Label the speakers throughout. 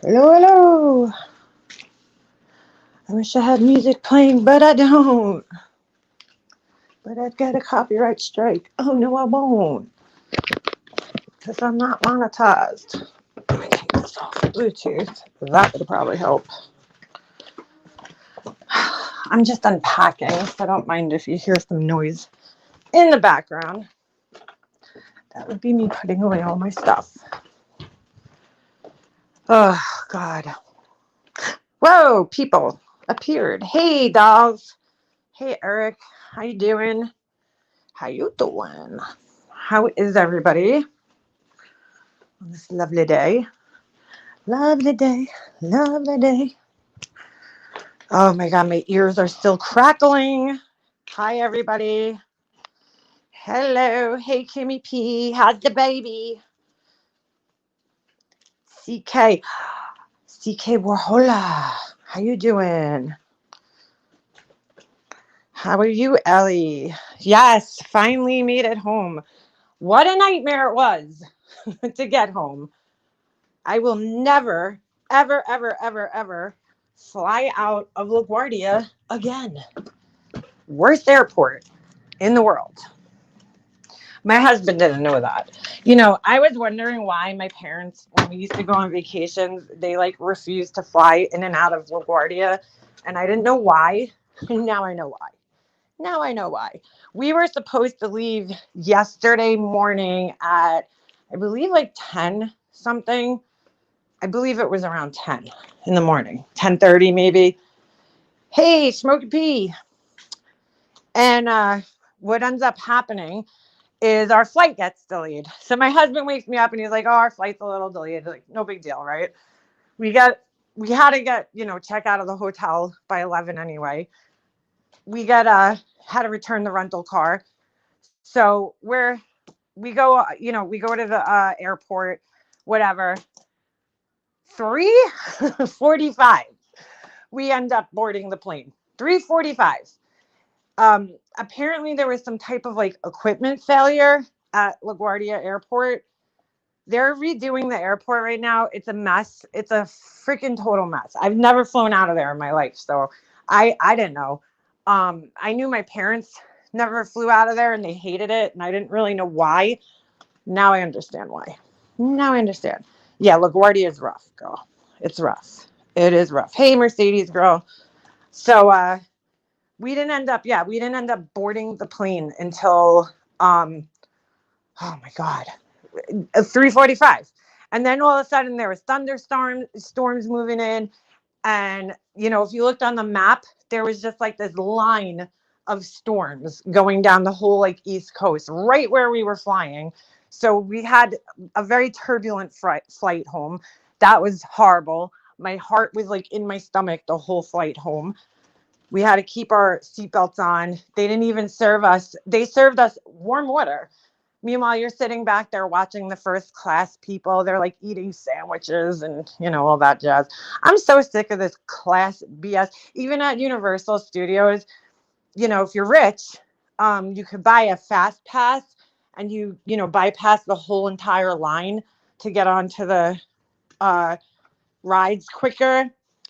Speaker 1: Hello, hello. I wish I had music playing, but I don't. But I'd get a copyright strike. Oh, no, I won't. Because I'm not monetized. Let me take this off Bluetooth. That would probably help. I'm just unpacking, so don't mind if you hear some noise in the background. That would be me putting away all my stuff. Oh, God. Whoa, people appeared. Hey, dolls. Hey, Eric. How you doing? How you doing? How is everybody on this lovely day? Lovely day, lovely day. Oh my God, my ears are still crackling. Hi, everybody. Hello. Hey, Kimmy P. How's the baby? CK. CK Warhola. How you doing? How are you, Ellie? Yes, finally made it home. What a nightmare it was to get home. I will never, ever, ever, ever, ever fly out of LaGuardia again. Worst airport in the world. My husband didn't know that. I was wondering why my parents, when we used to go on vacations, they like refused to fly in and out of LaGuardia. And I didn't know why. And now I know why. Now I know why. We were supposed to leave yesterday morning at, I believe, like 10 something. I believe it was around 10 in the morning, 10:30 maybe. Hey, Smoky P. And what ends up happening is our flight gets delayed. So my husband wakes me up and he's like, "Oh, our flight's a little delayed." Like, no big deal, right? We got we had to get, check out of the hotel by 11 anyway. We got had to return the rental car. So we go to the airport, whatever. 3:45. We end up boarding the plane. 3:45. Apparently there was some type of like equipment failure at LaGuardia Airport. They're redoing the airport right now. It's a mess. It's a freaking total mess. I've never flown out of there in my life, so I didn't know. I knew my parents never flew out of there and they hated it, and I didn't really know why. Now I understand why. Now I understand. Yeah, LaGuardia is rough, girl. It's rough. It is rough. Hey, Mercedes girl. So we didn't end up boarding the plane until oh my God, 3:45. And then all of a sudden there was storms moving in. And, if you looked on the map, there was just like this line of storms going down the whole like East Coast, right where we were flying. So we had a very turbulent flight home. That was horrible. My heart was like in my stomach the whole flight home. We had to keep our seatbelts on. They didn't even serve us. They served us warm water. Meanwhile, you're sitting back there watching the first class people. They're like eating sandwiches and, all that jazz. I'm so sick of this class BS. Even at Universal Studios, if you're rich, you could buy a fast pass and bypass the whole entire line to get onto the uh, rides quicker.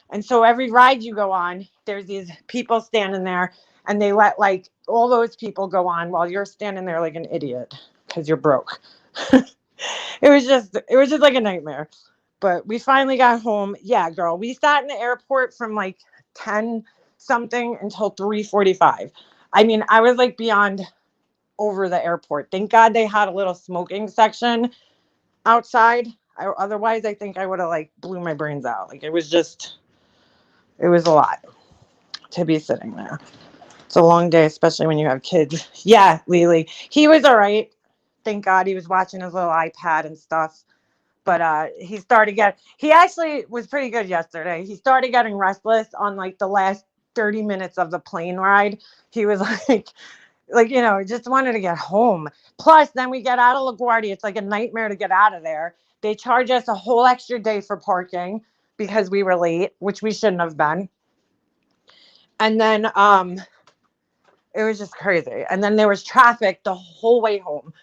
Speaker 1: And so every ride you go on, there's these people standing there and they let like all those people go on while you're standing there like an idiot because you're broke. It was just like a nightmare. But we finally got home. Yeah, girl. We sat in the airport from like 10 something until 3:45. I mean, I was like beyond over the airport. Thank God they had a little smoking section outside. Otherwise, I think I would have like blew my brains out. Like it was a lot to be sitting there. It's a long day, especially when you have kids. Yeah, Lily. He was all right. Thank God he was watching his little iPad and stuff. But he actually was pretty good yesterday. He started getting restless on like the last 30 minutes of the plane ride. He was just wanted to get home. Plus, then we get out of LaGuardia. It's like a nightmare to get out of there. They charge us a whole extra day for parking because we were late, which we shouldn't have been. And then it was just crazy. And then there was traffic the whole way home.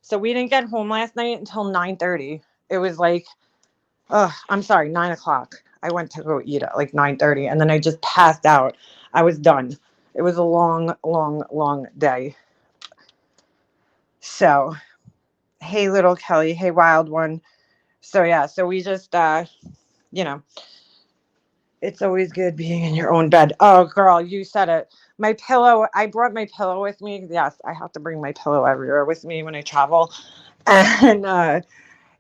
Speaker 1: So we didn't get home last night until 9:30. It was like I'm sorry, 9 o'clock. I went to go eat at like 9:30, and then I just passed out. I was done. It was a long, long, long day. So, hey, little Kelly. Hey, wild one. So yeah, so we just, you know, it's always good being in your own bed. Oh, girl, you said it. My pillow. I brought my pillow with me. Yes, I have to bring my pillow everywhere with me when I travel, and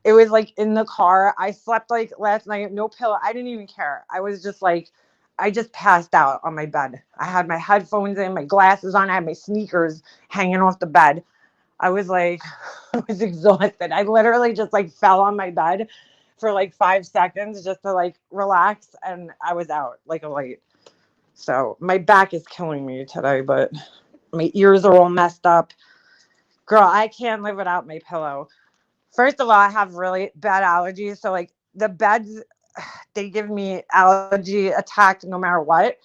Speaker 1: it was like in the car. I slept like last night, no pillow. I didn't even care. I was just like, I just passed out on my bed. I had my headphones in, my glasses on, I had my sneakers hanging off the bed. I was like, I was exhausted. I literally just like fell on my bed for like 5 seconds just to like relax, and I was out like a light. So my back is killing me today, but my ears are all messed up. Girl, I can't live without my pillow. First of all, I have really bad allergies. So like the beds, they give me allergy attack no matter what.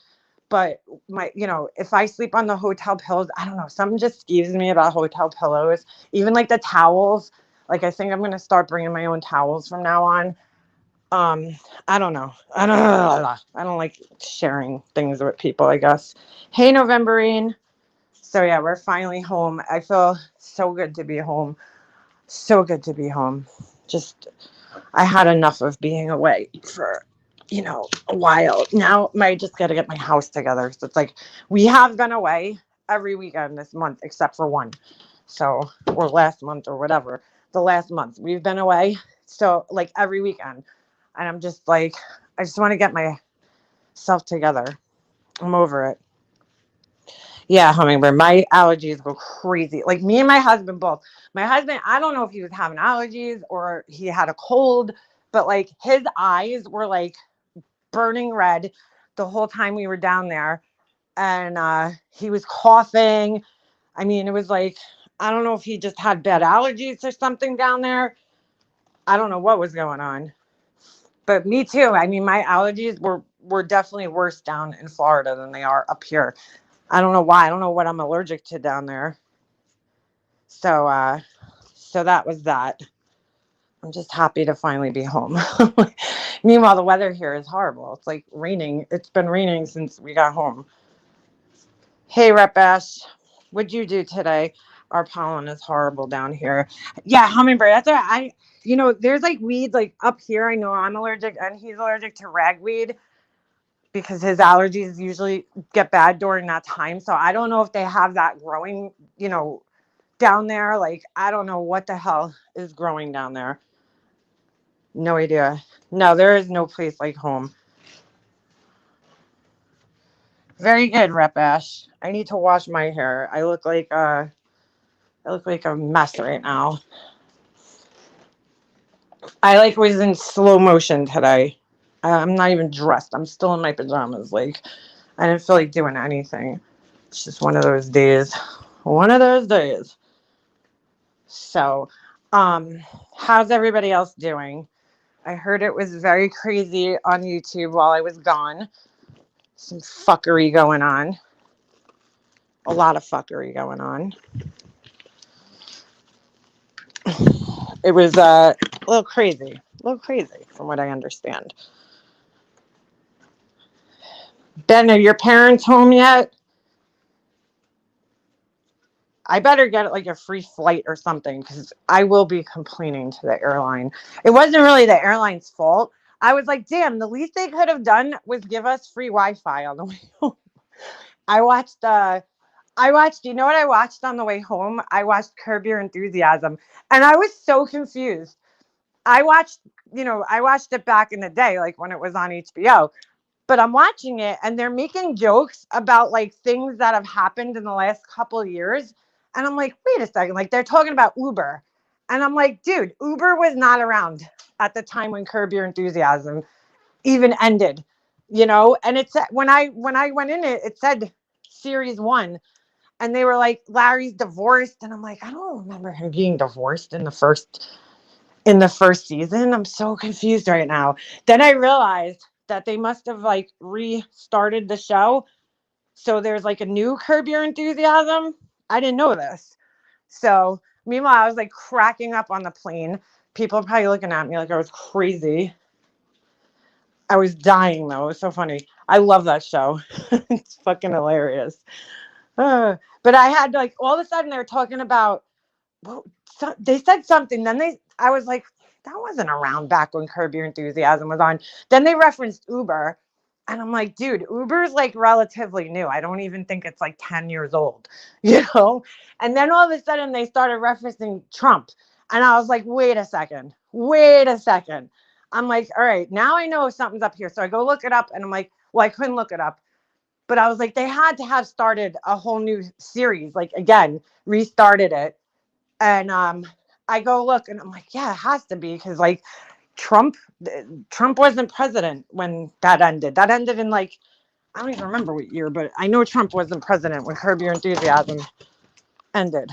Speaker 1: But if I sleep on the hotel pillows, I don't know, something just skeeves me about hotel pillows. Even like the towels. Like I think I'm gonna start bringing my own towels from now on. Um, I don't know. I don't like sharing things with people, I guess. Hey, Novemberine. So yeah, we're finally home. I feel so good to be home. So good to be home. Just I had enough of being away for, a while. Now I just got to get my house together. So it's like we have been away every weekend this month except for one. So, or last month or whatever. The last month we've been away. So, like every weekend. And I'm just like, I just want to get myself together. I'm over it. Yeah, hummingbird. My allergies go crazy. Like me and my husband both. My husband, I don't know if he was having allergies or he had a cold, but like his eyes were like burning red the whole time we were down there. And he was coughing. I mean, it was like, I don't know if he just had bad allergies or something down there. I don't know what was going on. But me too. I mean, my allergies were definitely worse down in Florida than they are up here. I don't know why. I don't know what I'm allergic to down there. So that was that. I'm just happy to finally be home. Meanwhile, the weather here is horrible. It's like raining. It's been raining since we got home. Hey, Rep Ash, what'd you do today? Our pollen is horrible down here. Yeah, hummingbird. That's what there's like weeds like up here. I know I'm allergic and he's allergic to ragweed because his allergies usually get bad during that time. So I don't know if they have that growing, down there. Like, I don't know what the hell is growing down there. No idea. No, there is no place like home. Very good, Rep Ash. I need to wash my hair. I look like a mess right now. I like was in slow motion today. I'm not even dressed. I'm still in my pajamas. Like I didn't feel like doing anything. It's just one of those days. One of those days. So, how's everybody else doing? I heard it was very crazy on YouTube while I was gone. Some fuckery going on. A lot of fuckery going on. It was a little crazy. A little crazy from what I understand. Ben, are your parents home yet? I better get like a free flight or something because I will be complaining to the airline. It wasn't really the airline's fault. I was like, damn, the least they could have done was give us free Wi-Fi on the way home. I watched you know what I watched on the way home? I watched Curb Your Enthusiasm and I was so confused. I watched, I watched it back in the day, like when it was on HBO, but I'm watching it and they're making jokes about like things that have happened in the last couple of years. And I'm like, wait a second, like they're talking about Uber. And I'm like, dude, Uber was not around at the time when Curb Your Enthusiasm even ended, and it's when I went in it, it said series one. And they were like, Larry's divorced. And I'm like, I don't remember him being divorced in the first season. I'm so confused right now. Then I realized that they must have like restarted the show. So there's like a new Curb Your Enthusiasm. I didn't know this. So meanwhile, I was like cracking up on the plane. People are probably looking at me like I was crazy. I was dying though. It was so funny. I love that show. It's fucking hilarious. But I had like all of a sudden they were talking about, well, they said something. Then I was like, that wasn't around back when Curb Your Enthusiasm was on. Then they referenced Uber. And I'm like, dude, Uber's like relatively new. I don't even think it's like 10 years old, you know? And then all of a sudden they started referencing Trump. And I was like, wait a second. Wait a second. I'm like, all right, now I know something's up here. So I go look it up and I'm like, well, I couldn't look it up. But I was like, they had to have started a whole new series, like again, restarted it. And I go look and I'm like, yeah, it has to be because like Trump wasn't president when that ended. That ended in like, I don't even remember what year, but I know Trump wasn't president when Curb Your Enthusiasm ended.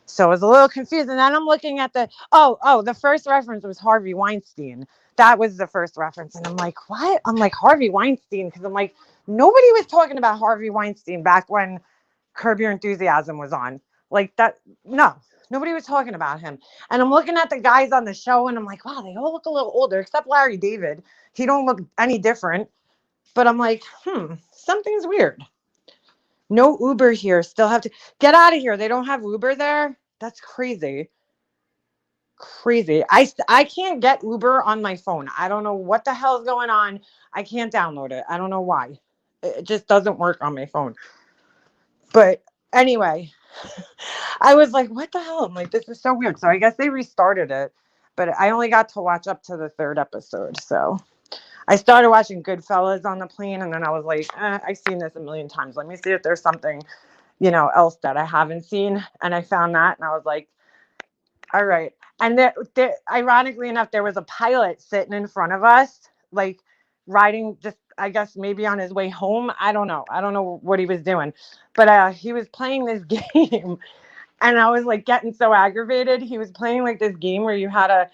Speaker 1: So I was a little confused. And then I'm looking at the first reference was Harvey Weinstein. That was the first reference. And I'm like, what? I'm like, Harvey Weinstein. Because I'm like, nobody was talking about Harvey Weinstein back when Curb Your Enthusiasm was on. Like that, no, nobody was talking about him. And I'm looking at the guys on the show and I'm like, wow, they all look a little older, except Larry David. He don't look any different. But I'm like, something's weird. No Uber here. Still have to get out of here. They don't have Uber there. That's crazy. Crazy. I can't get Uber on my phone. I don't know what the hell is going on. I can't download it. I don't know why. It just doesn't work on my phone. But anyway, I was like, what the hell? I'm like, this is so weird. So I guess they restarted it, but I only got to watch up to the third episode. So I started watching Goodfellas on the plane, and then I was like, I've seen this a million times. Let me see if there's something, else that I haven't seen. And I found that, and I was like, all right. And there, ironically enough, there was a pilot sitting in front of us, like riding just, I guess, maybe on his way home. I don't know. I don't know what he was doing, but he was playing this game. And I was like getting so aggravated. He was playing like this game where you had to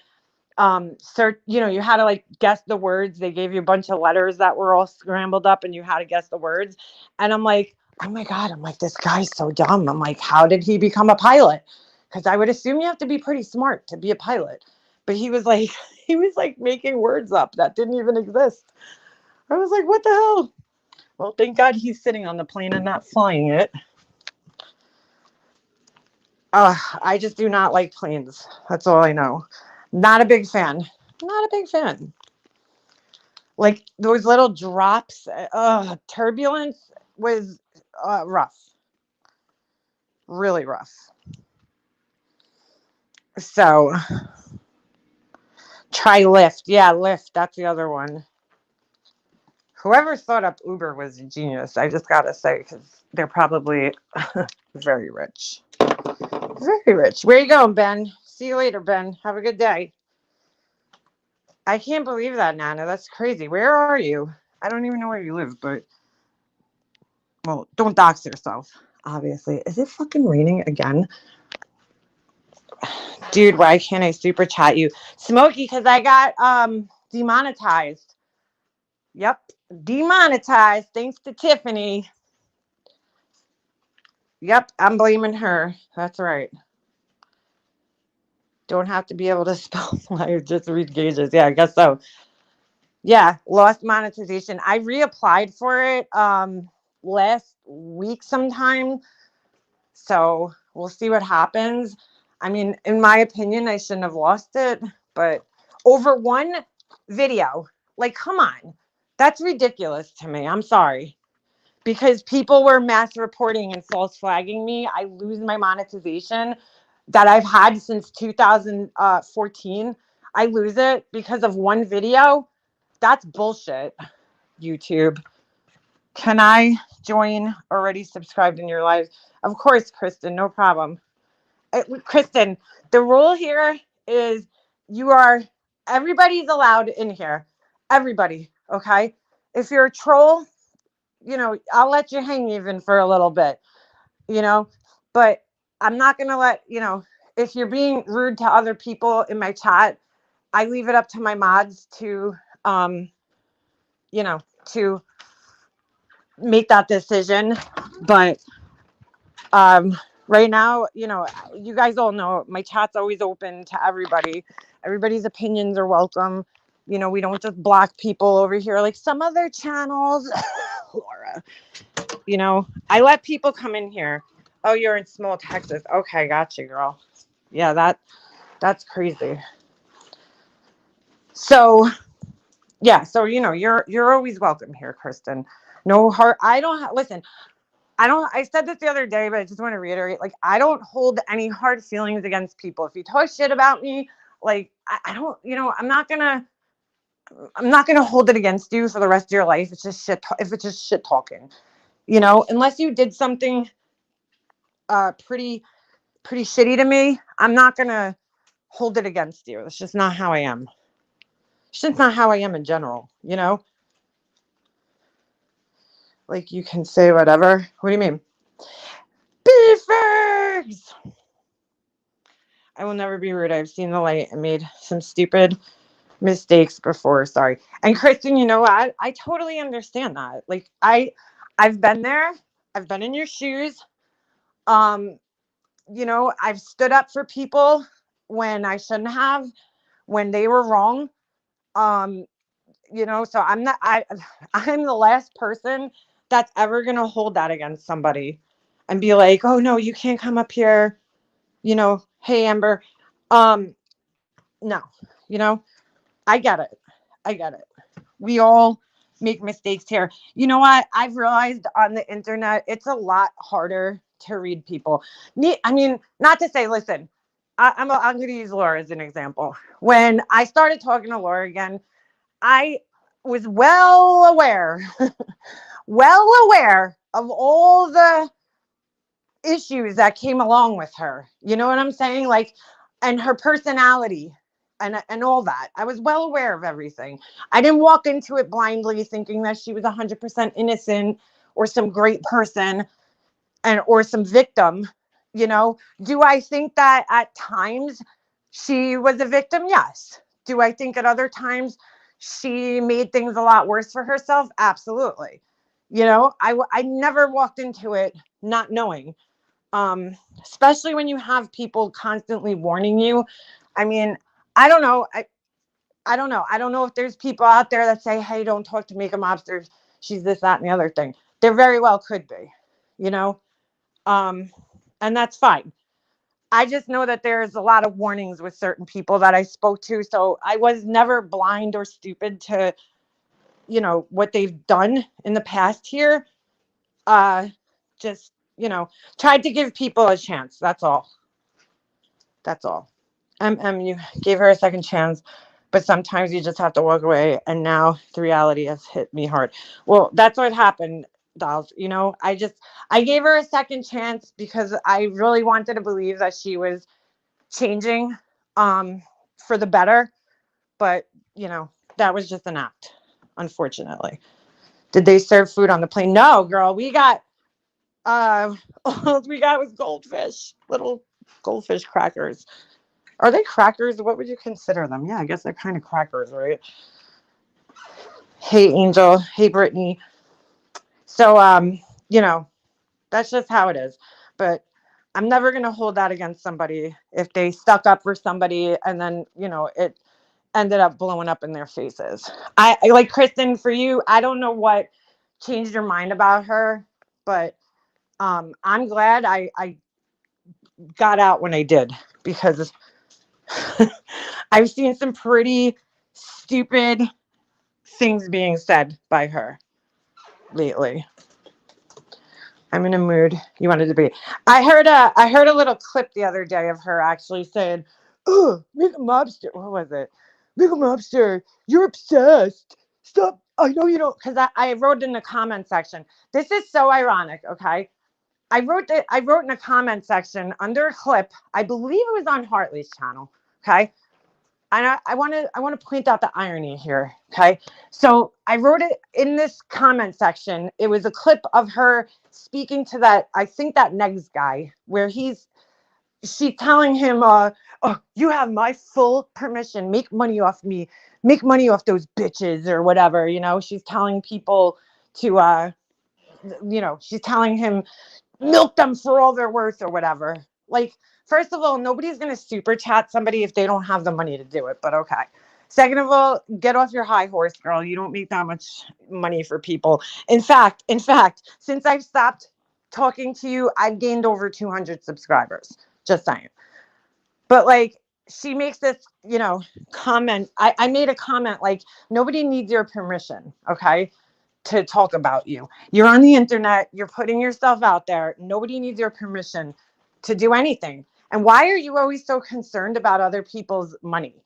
Speaker 1: search, you had to like guess the words. They gave you a bunch of letters that were all scrambled up and you had to guess the words. And I'm like, oh my God, I'm like, this guy's so dumb. I'm like, how did he become a pilot? Because I would assume you have to be pretty smart to be a pilot. But he was like making words up that didn't even exist. I was like, what the hell? Well, thank God he's sitting on the plane and not flying it. I just do not like planes. That's all I know. Not a big fan. Not a big fan. Like those little drops. Turbulence was rough. Really rough. So try Lyft. Yeah, Lyft. That's the other one. Whoever thought up Uber was a genius. I just gotta say, because they're probably very rich. Very rich. Where you going, Ben? See you later, Ben. Have a good day. I can't believe that, Nana. That's crazy. Where are you? I don't even know where you live, but well, don't dox yourself. Obviously. Is it fucking raining again? Dude, why can't I super chat you? Smokey, because I got demonetized. Yep. Demonetized thanks to Tiffany. Yep, I'm blaming her. That's right. Don't have to be able to spell flyers, just read gauges. Yeah, I guess so. Yeah, lost monetization. I reapplied for it last week sometime. So we'll see what happens. I mean, in my opinion, I shouldn't have lost it, but over one video, like, come on. That's ridiculous to me. I'm sorry. Because people were mass reporting and false flagging me. I lose my monetization that I've had since 2014. I lose it because of one video. That's bullshit. YouTube. Can I join already subscribed in your live? Of course, Kristen, no problem. Kristen, the rule here is everybody's allowed in here. Everybody, okay? If you're a troll, I'll let you hang even for a little bit, but I'm not going to if you're being rude to other people in my chat, I leave it up to my mods to, to make that decision. But right now, you guys all know my chat's always open to everybody. Everybody's opinions are welcome. You know, we don't just block people over here like some other channels. Laura, you know, I let people come in here. Oh, you're in Small, Texas. Okay, gotcha, girl. Yeah, that's crazy. So yeah, so you know, you're always welcome here, Kristen. No heart. I don't listen. I don't. I said this the other day, but I just want to reiterate. Like, I don't hold any hard feelings against people. If you talk shit about me, like I don't. You know, I'm not gonna. I'm not gonna hold it against you for the rest of your life. It's just shit. If it's just shit talking, you know, unless you did something pretty shitty to me, I'm not gonna hold it against you. That's just not how I am. It's just not how I am in general. You know, like you can say whatever. What do you mean? Beefers! I will never be rude. I've seen the light and made some stupid mistakes before. Sorry. And Kristen, you know what? I totally understand that. Like I've been there. I've been in your shoes. Um, you know, I've stood up for people when I shouldn't have, when they were wrong. Um, you know, so I'm the last person that's ever gonna hold that against somebody and be like, oh no, you can't come up here, you know, hey Amber. Um, no, you know, I get it. I get it. We all make mistakes here. You know what? I've realized on the internet, it's a lot harder to read people. I mean, not to say, listen, I'm going to use Laura as an example. When I started talking to Laura again, I was well aware of all the issues that came along with her. You know what I'm saying? Like, and her personality and all that. I was well aware of everything. I didn't walk into it blindly thinking that she was 100% innocent or some great person and or some victim, you know? Do I think that at times she was a victim? Yes. Do I think at other times she made things a lot worse for herself? Absolutely. You know, I never walked into it not knowing, especially when you have people constantly warning you. I mean, I don't know. I don't know. I don't know if there's people out there that say, hey, don't talk to Mika Mobster. She's this, that, and the other thing. There very well could be, you know? Um, and that's fine. I just know that there's a lot of warnings with certain people that I spoke to. So I was never blind or stupid to, you know, what they've done in the past here. Uh, just, you know, tried to give people a chance. That's all. That's all. You gave her a second chance, but sometimes you just have to walk away. And now the reality has hit me hard. Well, that's what happened, dolls. You know, I gave her a second chance because I really wanted to believe that she was changing for the better. But, you know, that was just an act, unfortunately. Did they serve food on the plane? No, girl. All we got was goldfish, little goldfish crackers. Are they crackers? What would you consider them? Yeah, I guess they're kind of crackers, right? Hey, Angel. Hey, Brittany. So, you know, that's just how it is. But I'm never going to hold that against somebody if they stuck up for somebody and then, you know, it ended up blowing up in their faces. I like Kristen, for you, I don't know what changed your mind about her, but I'm glad I got out when I did because I've seen some pretty stupid things being said by her lately. I'm in a mood. You wanted to be. I heard a little clip the other day of her actually saying, "Oh, Mika Mobster, what was it? Mika Mobster, you're obsessed. Stop. I know you don't." Because I wrote in the comment section. This is so ironic. Okay, I wrote in a comment section under a clip. I believe it was on Hartley's channel. Okay, and I want to point out the irony here. Okay, so I wrote it in this comment section. It was a clip of her speaking to that, I think, that Negs guy, where she's telling him, "Oh, you have my full permission. Make money off me. Make money off those bitches or whatever." You know, she's telling people to, you know, she's telling him milk them for all they're worth or whatever. Like, first of all, nobody's going to super chat somebody if they don't have the money to do it, but okay. Second of all, get off your high horse, girl. You don't make that much money for people. In fact, since I've stopped talking to you, I've gained over 200 subscribers. Just saying. But like, she makes this, comment. I made a comment like, nobody needs your permission, okay, to talk about you. You're on the internet. You're putting yourself out there. Nobody needs your permission to do anything. And why are you always so concerned about other people's money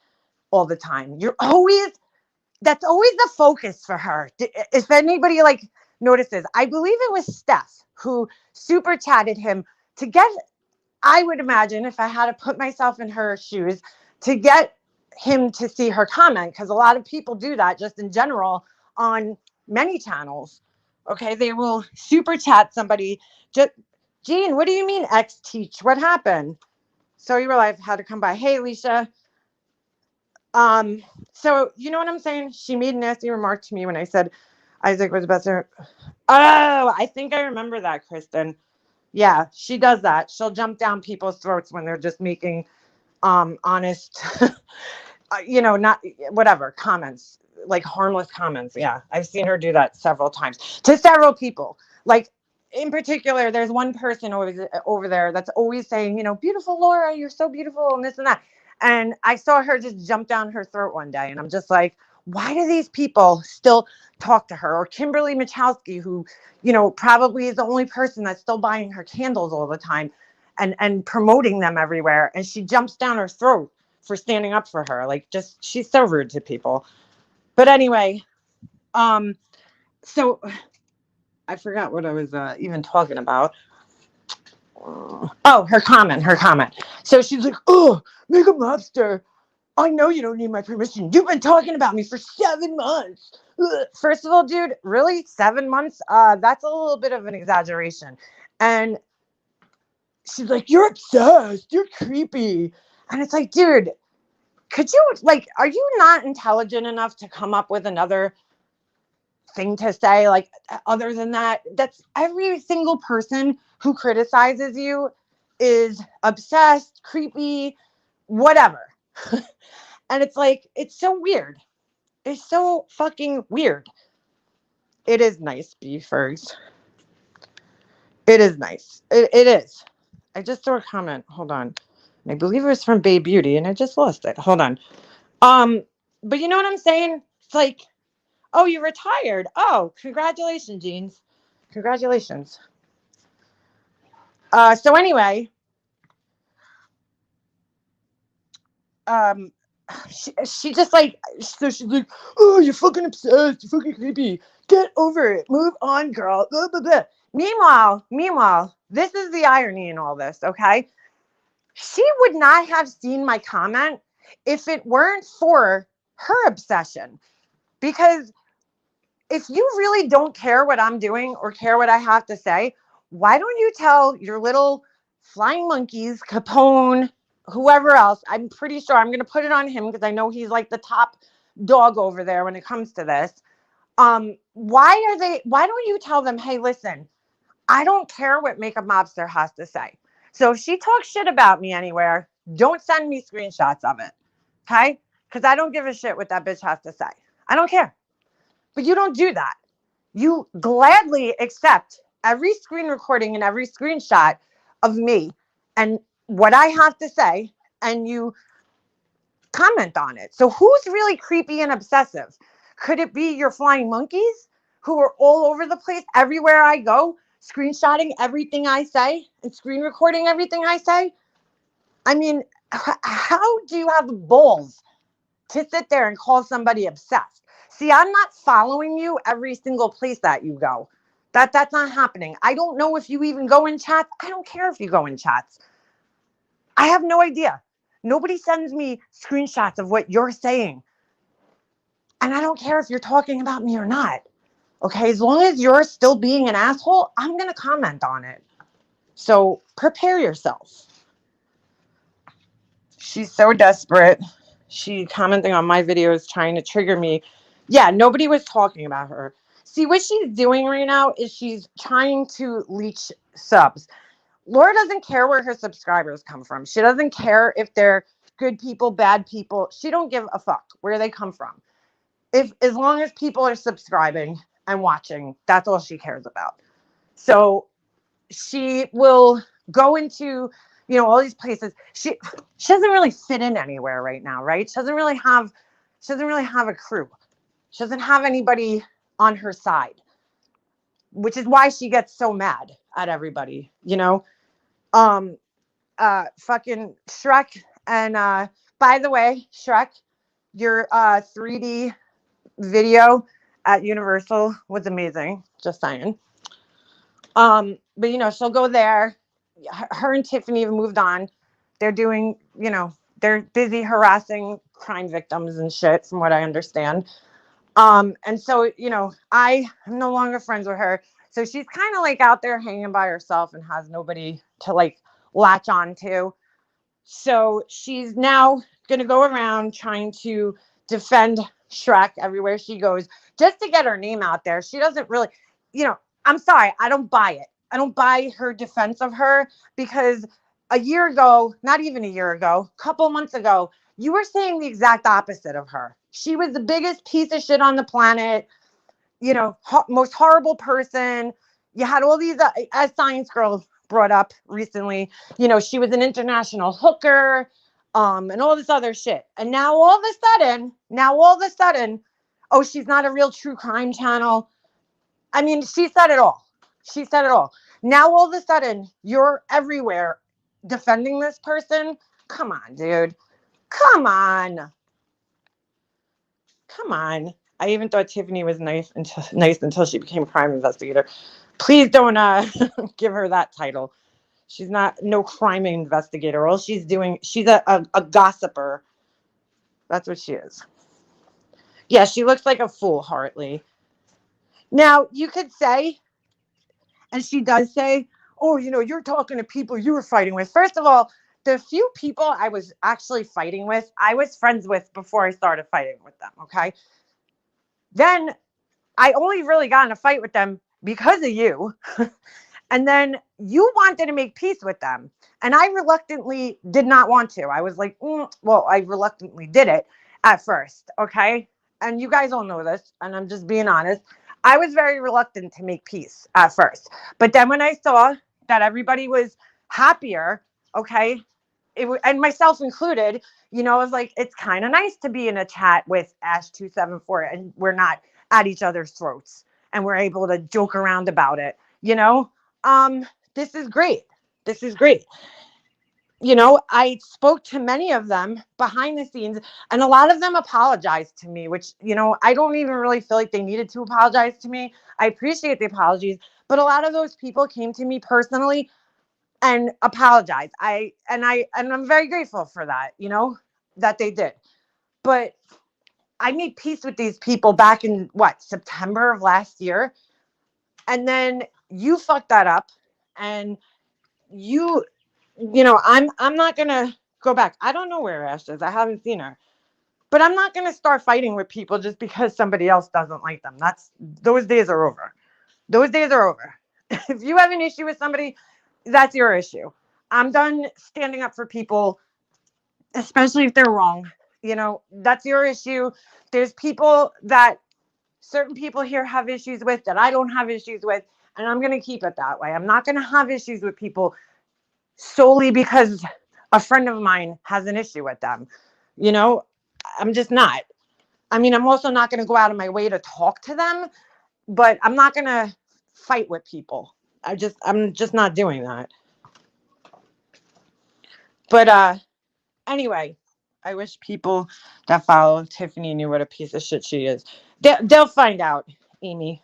Speaker 1: all the time? That's always the focus for her. If anybody like notices, I believe it was Steph who super chatted him to get, I would imagine if I had to put myself in her shoes, to get him to see her comment, because a lot of people do that just in general on many channels. Okay, they will super chat somebody. Just, Gene, what do you mean X teach? What happened? So you realize how to come by. Hey, Alicia. So you know what I'm saying? She made a nasty remark to me when I said Isaac was the best. Oh, I think I remember that, Kristen. Yeah, she does that. She'll jump down people's throats when they're just making honest not whatever comments, like harmless comments. Yeah, I've seen her do that several times to several people. Like in particular, there's one person over there that's always saying, beautiful Laura, you're so beautiful and this and that. And I saw her just jump down her throat one day, and I'm just like, why do these people still talk to her? Or Kimberly Machowski, who, probably is the only person that's still buying her candles all the time and promoting them everywhere. And she jumps down her throat for standing up for her. Like, just, she's so rude to people. But anyway, so I forgot what I was even talking about. Oh, her comment. So she's like, oh, Makeup Mobster, I know you don't need my permission. You've been talking about me for 7 months. Ugh. First of all, dude, really? 7 months? That's a little bit of an exaggeration. And she's like, you're obsessed. You're creepy. And it's like, dude, could you, like, are you not intelligent enough to come up with another thing to say, like, other than that? That's every single person who criticizes you is obsessed, creepy, whatever. And it's like, it's so weird. It's so fucking weird. It is nice, B-Fergs. It is nice. It is. I just saw a comment. Hold on. I believe it was from Bay Beauty, and I just lost it. Hold on. But you know what I'm saying? It's like, oh, you retired. Oh, congratulations, Jeans. Congratulations. So anyway, she just like, so she's like, oh, you're fucking obsessed. You're fucking creepy. Get over it. Move on, girl. Blah, blah, blah. Meanwhile, this is the irony in all this, okay? She would not have seen my comment if it weren't for her obsession. Because if you really don't care what I'm doing or care what I have to say, why don't you tell your little flying monkeys, Capone, whoever else? I'm pretty sure I'm going to put it on him because I know he's like the top dog over there when it comes to this. Why don't you tell them, hey, listen, I don't care what Makeup Mobster has to say. So if she talks shit about me anywhere, don't send me screenshots of it. Okay? Because I don't give a shit what that bitch has to say. I don't care. But you don't do that. You gladly accept every screen recording and every screenshot of me and what I have to say, and you comment on it. So who's really creepy and obsessive? Could it be your flying monkeys who are all over the place everywhere I go, screenshotting everything I say and screen recording everything I say? I mean, how do you have the balls to sit there and call somebody obsessed? See, I'm not following you every single place that you go. That's not happening. I don't know if you even go in chats. I don't care if you go in chats. I have no idea. Nobody sends me screenshots of what you're saying. And I don't care if you're talking about me or not. Okay, as long as you're still being an asshole, I'm going to comment on it. So prepare yourself. She's so desperate. She commenting on my videos, trying to trigger me. Yeah, nobody was talking about her. See, what she's doing right now is she's trying to leech subs. Laura doesn't care where her subscribers come from. She doesn't care if they're good people, bad people. She don't give a fuck where they come from. As long as people are subscribing and watching, that's all she cares about. So she will go into, all these places. She doesn't really fit in anywhere right now, right? She doesn't really have a crew. She doesn't have anybody on her side, which is why she gets so mad at everybody, fucking Shrek. And by the way, Shrek, your 3D video at Universal was amazing. Just saying. But she'll go there. Her and Tiffany have moved on. They're doing, they're busy harassing crime victims and shit, from what I understand. And so, I am no longer friends with her. So she's kind of like out there hanging by herself and has nobody to like latch on to. So she's now going to go around trying to defend Shrek everywhere she goes, just to get her name out there. She doesn't really, I'm sorry, I don't buy it. I don't buy her defense of her, because a year ago, not even a year ago, a couple months ago, you were saying the exact opposite of her. She was the biggest piece of shit on the planet, most horrible person. You had all these, as Science Girl brought up recently, she was an international hooker, and all this other shit. And now all of a sudden, oh, she's not a real true crime channel. I mean, she said it all. Now all of a sudden, you're everywhere defending this person. Come on, dude. Come on. I even thought Tiffany was nice until she became a crime investigator. Please don't give her that title. She's no crime investigator. All she's doing, she's a gossiper. That's what she is. Yeah, she looks like a fool, Hartley. Now, you could say, and she does say, oh, you're talking to people you were fighting with. First of all, the few people I was actually fighting with, I was friends with before I started fighting with them, okay? Then I only really got in a fight with them because of you. And then you wanted to make peace with them. And I reluctantly did not want to. I was like, well, I reluctantly did it at first, okay? And you guys all know this, and I'm just being honest. I was very reluctant to make peace at first. But then when I saw that everybody was happier, okay, and myself included, I was like, it's kind of nice to be in a chat with Ash274 and we're not at each other's throats and we're able to joke around about it, this is great. I spoke to many of them behind the scenes, and a lot of them apologized to me, which, I don't even really feel like they needed to apologize to me. I appreciate the apologies, but a lot of those people came to me personally and apologized. I'm very grateful for that, that they did. But I made peace with these people back in September of last year. And then you fucked that up, and I'm not gonna go back. I don't know where Ash is. I haven't seen her. But I'm not gonna start fighting with people just because somebody else doesn't like them. Those days are over. If you have an issue with somebody, that's your issue. I'm done standing up for people, especially if they're wrong. That's your issue. There's people that certain people here have issues with that I don't have issues with, and I'm going to keep it that way. I'm not going to have issues with people solely because a friend of mine has an issue with them. I'm just not. I mean, I'm also not going to go out of my way to talk to them, but I'm not going to fight with people. I'm just not doing that. But anyway, I wish people that follow Tiffany knew what a piece of shit she is. They'll find out, Amy.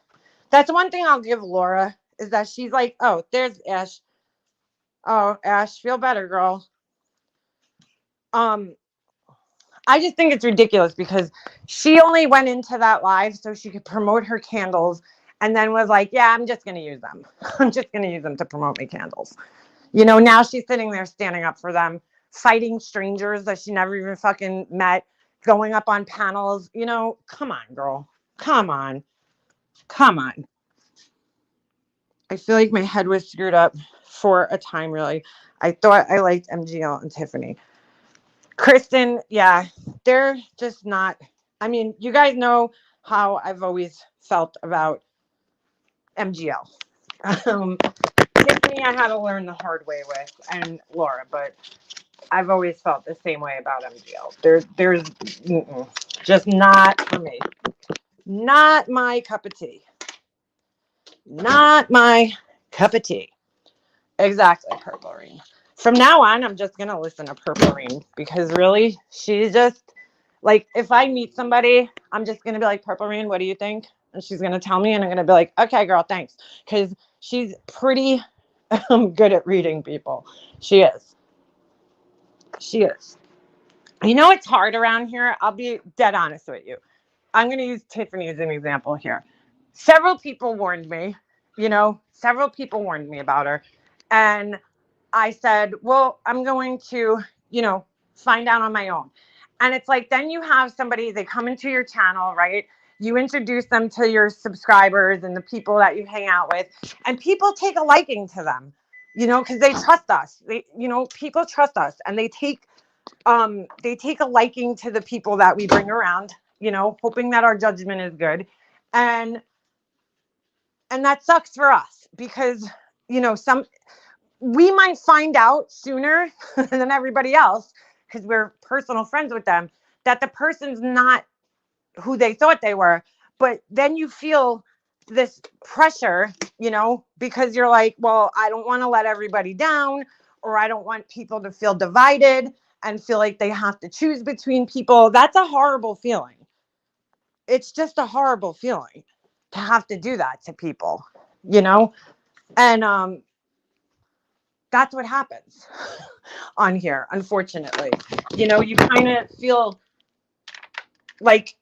Speaker 1: That's one thing I'll give Laura, is that she's like, oh, there's Ash. Oh, Ash, feel better, girl. I just think it's ridiculous because she only went into that live so she could promote her candles, and then was like, yeah, I'm just going to use them. I'm just going to use them to promote my candles. Now she's sitting there standing up for them, fighting strangers that she never even fucking met, going up on panels. Come on, girl. Come on. I feel like my head was screwed up for a time, really. I thought I liked MGL and Tiffany. Kristen, yeah, they're just not. I mean, you guys know how I've always felt about MGL. Um, Tiffany, I had to learn the hard way with, and Laura, but I've always felt the same way about MGL. There's just not for me. Not my cup of tea. Not my cup of tea. Exactly, Purple Rain. From now on, I'm just gonna listen to Purple Rain because really, she's just like if I meet somebody, I'm just gonna be like, Purple Rain, what do you think? And she's gonna tell me, and I'm gonna be like, okay, girl, thanks, because she's pretty good at reading people. She is. She is. You know, it's hard around here. I'll be dead honest with you. I'm gonna use Tiffany as an example here. Several people warned me. Several people warned me about her, and I said, well, I'm going to, find out on my own. And it's like, then you have somebody, they come into your channel, right? You introduce them to your subscribers and the people that you hang out with, and people take a liking to them, because they trust us. People trust us, and they take a liking to the people that we bring around, hoping that our judgment is good. And that sucks for us because, we might find out sooner than everybody else because we're personal friends with them that the person's not who they thought they were. But then you feel this pressure, because you're like, well, I don't want to let everybody down, or I don't want people to feel divided and feel like they have to choose between people. That's a horrible feeling. It's just a horrible feeling to have to do that to people, and that's what happens on here, unfortunately. You kind of feel like,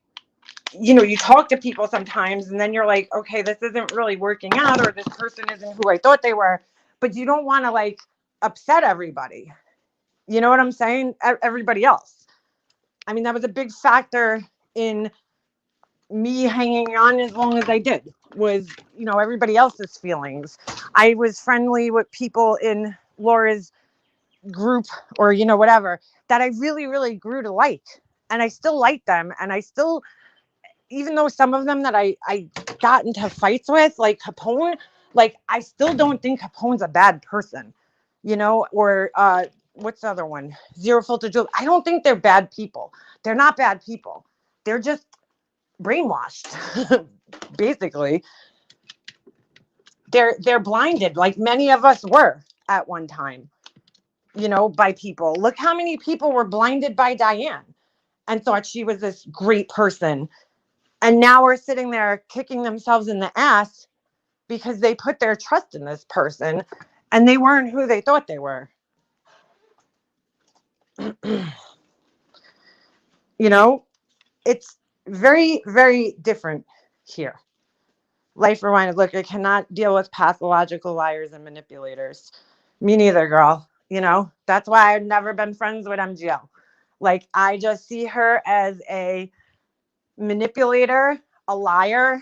Speaker 1: you talk to people sometimes and then you're like, okay, this isn't really working out, or this person isn't who I thought they were, but you don't want to like upset everybody. You know what I'm saying? Everybody else. I mean, that was a big factor in me hanging on as long as I did, was, everybody else's feelings. I was friendly with people in Laura's group, or whatever, that I really, really grew to like, and I still like them, and I still, even though some of them that I got into fights with, like Capone, like I still don't think Capone's a bad person, or what's the other one, Zero Filter Jules. I don't think they're bad people. They're not bad people. They're just brainwashed. Basically, they're blinded, like many of us were at one time, by people. Look how many people were blinded by Diane and thought she was this great person. And now we're sitting there kicking themselves in the ass because they put their trust in this person and they weren't who they thought they were. It's very, very different here. Life Rewinded. Look, I cannot deal with pathological liars and manipulators. Me neither, girl. That's why I've never been friends with MGL. Like, I just see her as a manipulator, a liar,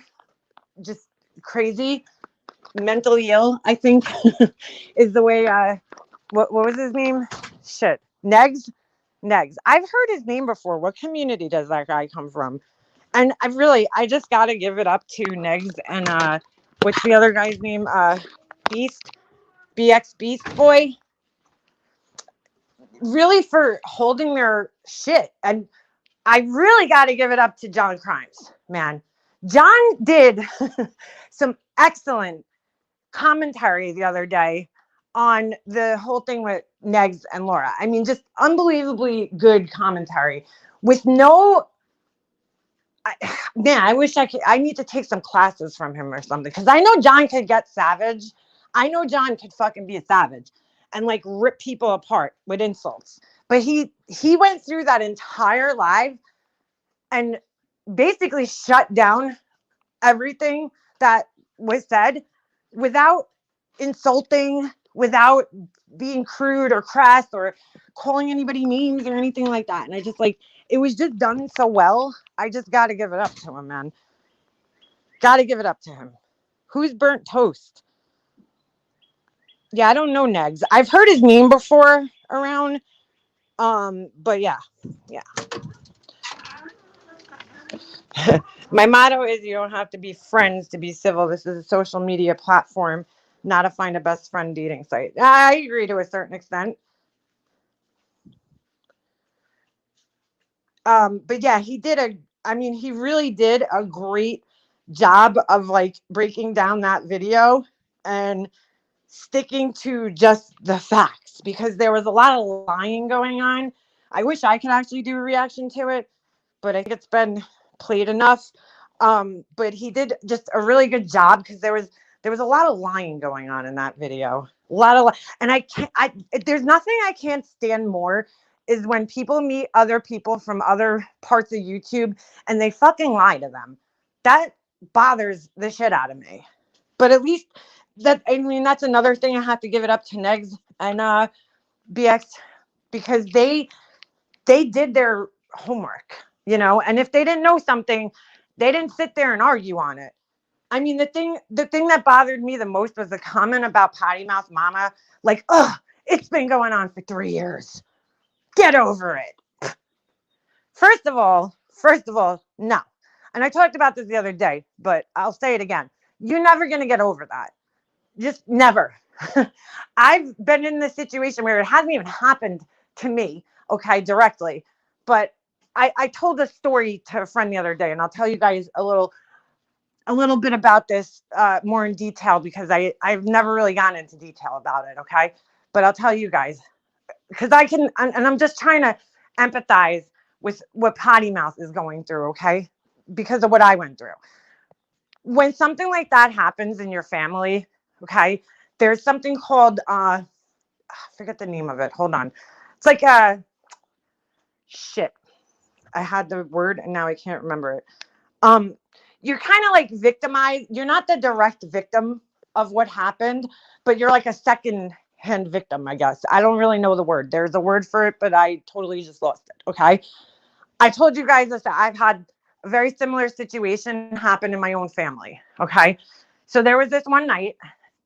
Speaker 1: just crazy, mentally ill, I think, is the way, what was his name? Shit. Negs? Negs. I've heard his name before. What community does that guy come from? And I just got to give it up to Negs and, what's the other guy's name? Beast? BX Beast Boy? Really, for holding their shit. And I really got to give it up to John Crimes, man. John did some excellent commentary the other day on the whole thing with Negs and Laura. I mean, just unbelievably good commentary with no. Man, I wish I could. I need to take some classes from him or something, because I know John could get savage. I know John could fucking be a savage and like rip people apart with insults. But he went through that entire live and basically shut down everything that was said without insulting, without being crude or crass or calling anybody names or anything like that. And I just like, it was just done so well. I just got to give it up to him, man. Got to give it up to him. Who's Burnt Toast? Yeah, I don't know Negs. I've heard his name before around, But yeah. My motto is you don't have to be friends to be civil. This is a social media platform, not a find a best friend dating site. I agree to a certain extent. But yeah, he really did a great job of like breaking down that video and sticking to just the facts because there was a lot of lying going on. I wish I could actually do a reaction to it, but I think it's been played enough. But he did just a really good job because there was a lot of lying going on in that video. A lot of and I can't I there's nothing I can't stand more is when people meet other people from other parts of YouTube and they fucking lie to them. That bothers the shit out of me. But at least that's another thing I have to give it up to Negs and BX because they did their homework, and if they didn't know something, they didn't sit there and argue on it. I mean, the thing that bothered me the most was the comment about Potty Mouth Mama, like, ugh, it's been going on for 3 years. Get over it. First of all, no. And I talked about this the other day, but I'll say it again. You're never gonna get over that. Just never. I've been in this situation where it hasn't even happened to me, okay, directly. But I told a story to a friend the other day, and I'll tell you guys a little bit about this more in detail because I've never really gotten into detail about it, okay? But I'll tell you guys because I'm just trying to empathize with what Potty Mouth is going through, okay? Because of what I went through. When something like that happens in your family, okay, there's something called I forget the name of it. Hold on. It's like shit. I had the word and now I can't remember it. Um you're kind of like victimized. You're not the direct victim of what happened, but you're like a second hand victim, I guess. I don't really know the word. There's a word for it, but I totally just lost it. Okay. I told you guys this, that I've had a very similar situation happen in my own family. Okay. So there was this one night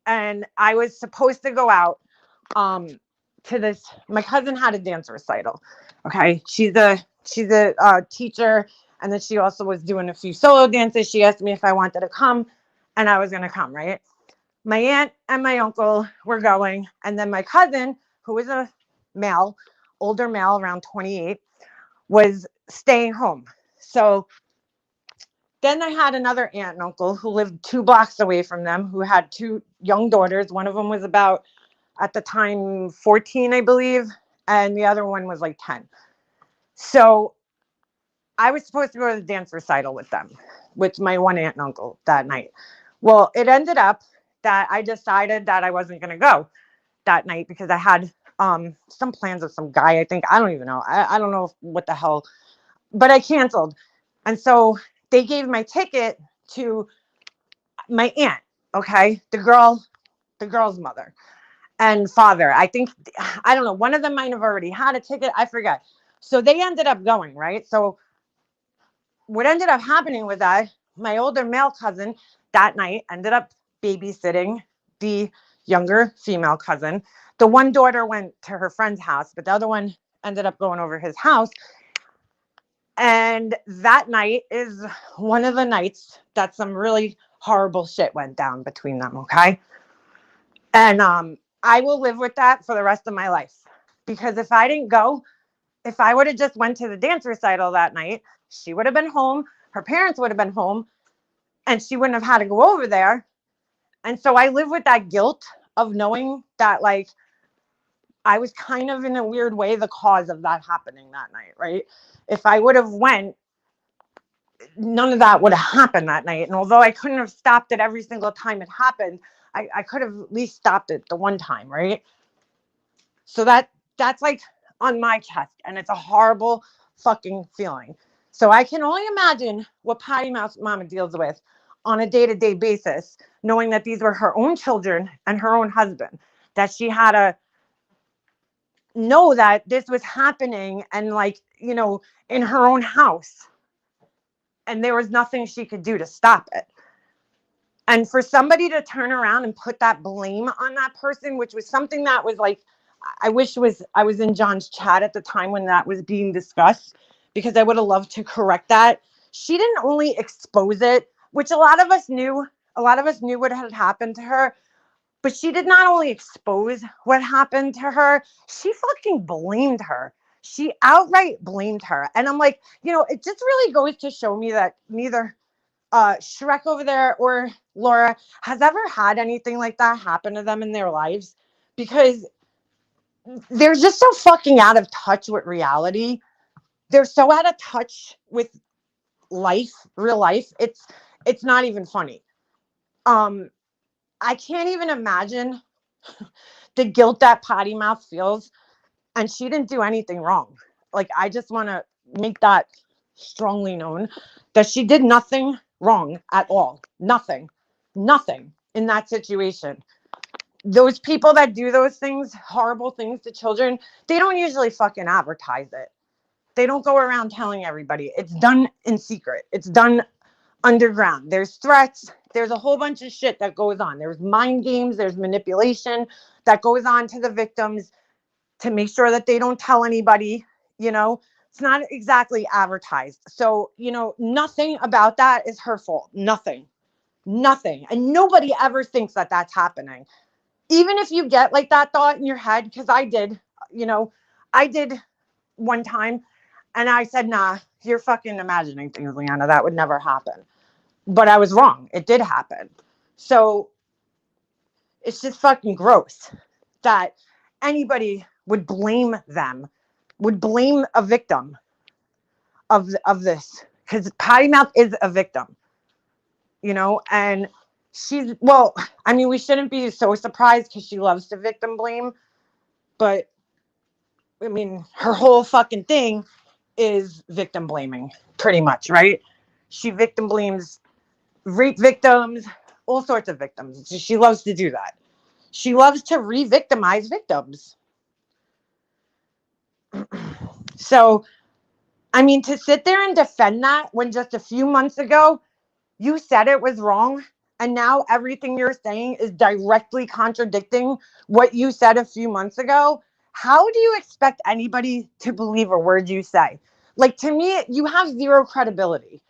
Speaker 1: and I was supposed to go out um to this. My cousin had a dance recital. Okay. She's a teacher, and then she also was doing a few solo dances. She asked me if I wanted to come, and I was going to come, right? My aunt and my uncle were going, and then my cousin, who was a male, older male around 28, was staying home. So then I had another aunt and uncle who lived 2 blocks away from them, who had 2 young daughters. One of them was about, at the time, 14, I believe, and the other one was like 10. So I was supposed to go to the dance recital with them, with my one aunt and uncle that night. Well, it ended up that I decided that I wasn't going to go that night because I had some plans with some guy. I think, I don't even know. I don't know what the hell, but I canceled. And so they gave my ticket to my aunt. Okay. The girl's mother and father. I think, I don't know. One of them might have already had a ticket. I forget. So they ended up going, right? So what ended up happening was that my older male cousin that night ended up babysitting the younger female cousin. The one daughter went to her friend's house, but the other one ended up going over his house. And that night is one of the nights that some really horrible shit went down between them, okay? And I will live with that for the rest of my life. Because if I didn't go, if I would have just went to the dance recital that night, she would have been home, her parents would have been home, and she wouldn't have had to go over there. And so I live with that guilt of knowing that, like, I was kind of in a weird way the cause of that happening that night, right? If I would have went, none of that would have happened that night. And although I couldn't have stopped it every single time it happened, I could have at least stopped it the one time, right? So that's like on my chest, and it's a horrible fucking feeling. So I can only imagine what Potty Mouth Mama deals with on a day-to-day basis, knowing that these were her own children and her own husband, that she had to know that this was happening and, like, in her own house, and there was nothing she could do to stop it. And for somebody to turn around and put that blame on that person, which was something that was like I wish I was in John's chat at the time when that was being discussed, because I would have loved to correct that. She didn't only expose it, which a lot of us knew what had happened to her, but she did not only expose what happened to her, she fucking blamed her. She outright blamed her. And I'm like, it just really goes to show me that neither Shrek over there or Laura has ever had anything like that happen to them in their lives, because they're just so fucking out of touch with reality. They're so out of touch with life, real life. It's not even funny. I can't even imagine the guilt that Potty Mouth feels, and she didn't do anything wrong. Like, I just want to make that strongly known that she did nothing wrong at all. Nothing in that situation. Those people that do those things, horrible things to children, they don't usually fucking advertise it. They don't go around telling everybody. It's done in secret. It's done underground. There's threats. There's a whole bunch of shit that goes on. There's mind games. There's manipulation that goes on to the victims to make sure that they don't tell anybody. It's not exactly advertised. So, nothing about that is her fault. Nothing. And nobody ever thinks that that's happening. Even if you get like that thought in your head, because I did, I did one time, and I said, nah, you're fucking imagining things, Leanna. That would never happen. But I was wrong. It did happen. So it's just fucking gross that anybody would blame a victim of this, because Potty Mouth is a victim, and we shouldn't be so surprised because she loves to victim blame, but her whole fucking thing is victim blaming, pretty much, right? She victim blames rape victims, all sorts of victims. She loves to do that. She loves to re-victimize victims. So, to sit there and defend that when just a few months ago you said it was wrong, and now everything you're saying is directly contradicting what you said a few months ago, how do you expect anybody to believe a word you say? Like, to me, you have zero credibility.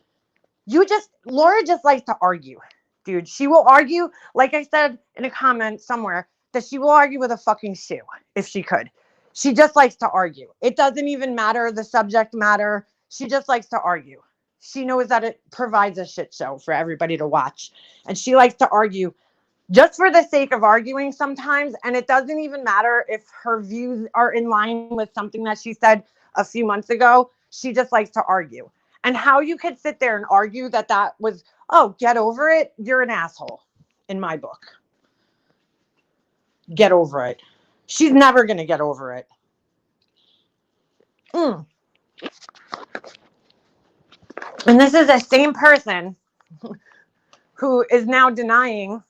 Speaker 1: Laura just likes to argue, dude. She will argue, like I said in a comment somewhere, that she will argue with a fucking shoe if she could. She just likes to argue. It doesn't even matter the subject matter. She just likes to argue. She knows that it provides a shit show for everybody to watch. And she likes to argue just for the sake of arguing sometimes. And it doesn't even matter if her views are in line with something that she said a few months ago. She just likes to argue. And how you could sit there and argue that was, oh, get over it. You're an asshole in my book. Get over it. She's never going to get over it. And this is the same person who is now denying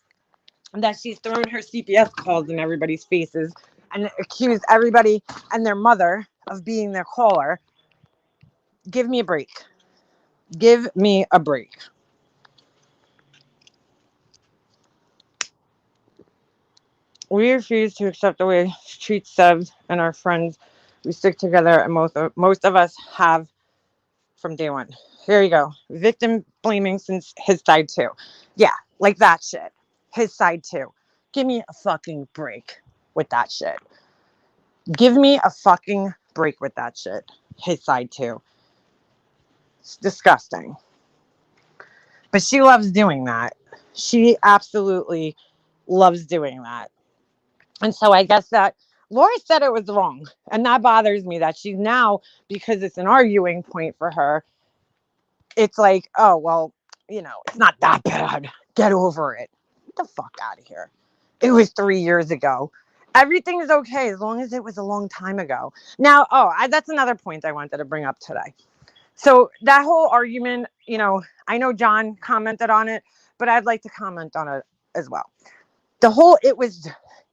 Speaker 1: that she's thrown her CPS calls in everybody's faces and accused everybody and their mother of being their caller. Give me a break. Give me a break. We refuse to accept the way she treats Sebs and our friends. We stick together, and most of us have from day one. Here you go. Victim blaming since his side too. Yeah, like that shit. His side too. Give me a fucking break with that shit. Give me a fucking break with that shit. His side too. It's disgusting. But she loves doing that. She absolutely loves doing that. And so I guess that Laura said it was wrong. And that bothers me that she's now, because it's an arguing point for her, it's like, oh, well, it's not that bad. Get over it. Get the fuck out of here. It was 3 years ago. Everything is okay as long as it was a long time ago. Now, that's another point I wanted to bring up today. So that whole argument, I know John commented on it, but I'd like to comment on it as well. The whole it was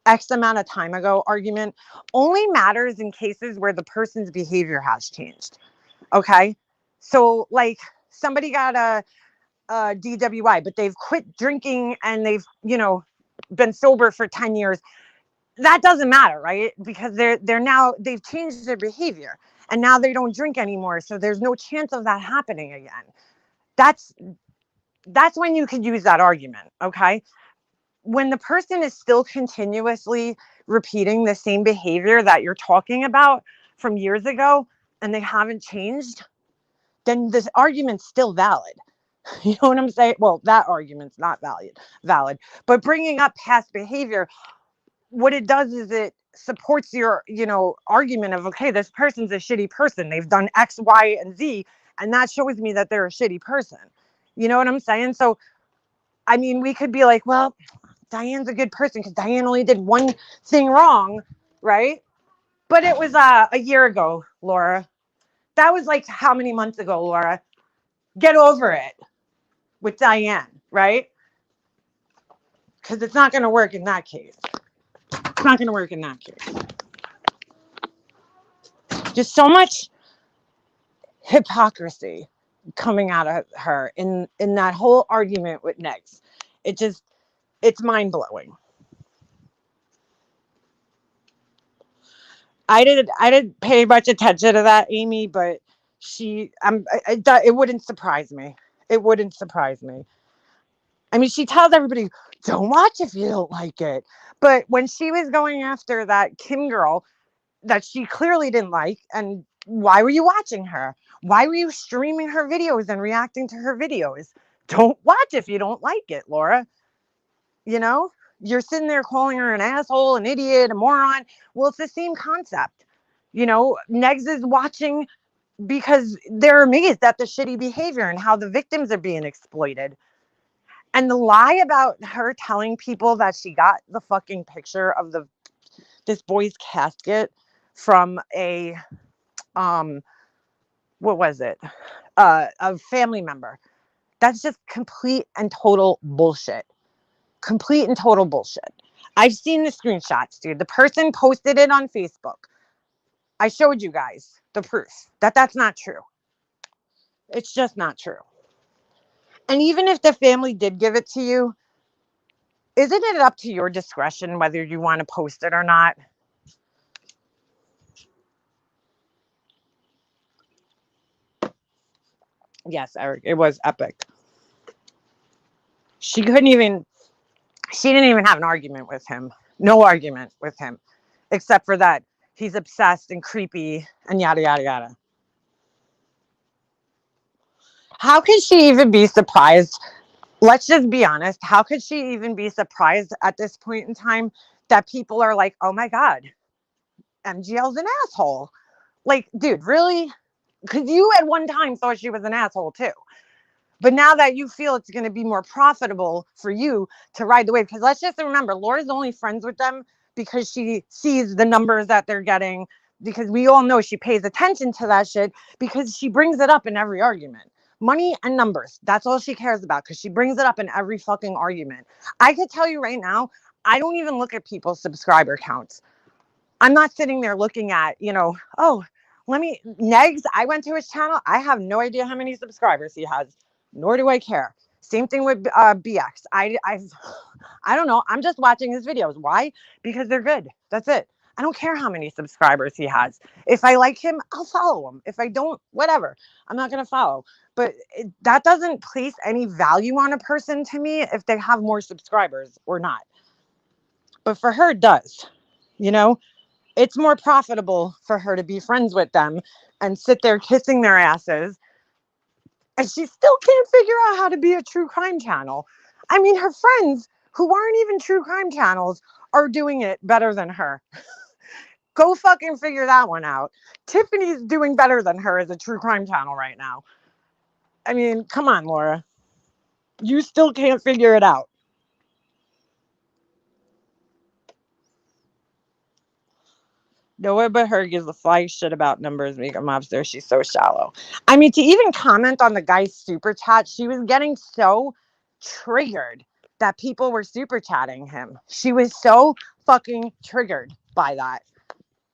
Speaker 1: X amount of time ago argument only matters in cases where the person's behavior has changed. Okay? So, like, somebody got a DWI, but they've quit drinking and they've, been sober for 10 years. that doesn't matter, right? Because they're now, they've changed their behavior and now they don't drink anymore. So there's no chance of that happening again. That's when you could use that argument. Okay. When the person is still continuously repeating the same behavior that you're talking about from years ago and they haven't changed, then this argument's still valid. You know what I'm saying? Well, that argument's not valid, but bringing up past behavior, what it does is it supports your, argument of, okay, this person's a shitty person. They've done X, Y, and Z, and that shows me that they're a shitty person. You know what I'm saying? So, I mean, we could be like, well, Diane's a good person because Diane only did one thing wrong, right? But it was a year ago, Laura. That was like how many months ago, Laura? Get over it with Diane, right? Because it's not going to work in that case. It's not going to work in that case. Just so much hypocrisy coming out of her in that whole argument with Negs. It's mind-blowing. I didn't pay much attention to that, Amy, but it wouldn't surprise me. It wouldn't surprise me. I mean, she tells everybody, don't watch if you don't like it. But when she was going after that Kim girl that she clearly didn't like, and why were you watching her? Why were you streaming her videos and reacting to her videos? Don't watch if you don't like it, Laura. You're sitting there calling her an asshole, an idiot, a moron. Well, it's the same concept. Negs is watching because they're amazed at the shitty behavior and how the victims are being exploited. And the lie about her telling people that she got the fucking picture of this boy's casket from a what was it? A family member. That's just complete and total bullshit. Complete and total bullshit. I've seen the screenshots, dude. The person posted it on Facebook. I showed you guys the proof that that's not true. It's just not true. And even if the family did give it to you, isn't it up to your discretion whether you want to post it or not? Yes, Eric, it was epic. She didn't even have an argument with him. No argument with him, except for that he's obsessed and creepy and yada, yada, yada. How could she even be surprised? Let's just be honest. How could she even be surprised at this point in time that people are like, oh my God, MGL's an asshole? Like, dude, really? Because you at one time thought she was an asshole too. But now that you feel it's going to be more profitable for you to ride the wave, because let's just remember, Laura's only friends with them because she sees the numbers that they're getting, because we all know she pays attention to that shit because she brings it up in every argument. Money and numbers. That's all she cares about because she brings it up in every fucking argument. I could tell you right now, I don't even look at people's subscriber counts. I'm not sitting there looking at, Negs, I went to his channel. I have no idea how many subscribers he has, nor do I care. Same thing with BX. I don't know. I'm just watching his videos. Why? Because they're good. That's it. I don't care how many subscribers he has. If I like him, I'll follow him. If I don't, whatever. I'm not going to follow. But that doesn't place any value on a person to me if they have more subscribers or not. But for her, it does. It's more profitable for her to be friends with them and sit there kissing their asses. And she still can't figure out how to be a true crime channel. I mean, her friends who aren't even true crime channels are doing it better than her. Go fucking figure that one out. Tiffany's doing better than her as a true crime channel right now. I mean, come on, Laura. You still can't figure it out. No one but her gives a flying shit about numbers, makeup mobster. She's so shallow. I mean, to even comment on the guy's super chat, she was getting so triggered that people were super chatting him. She was so fucking triggered by that.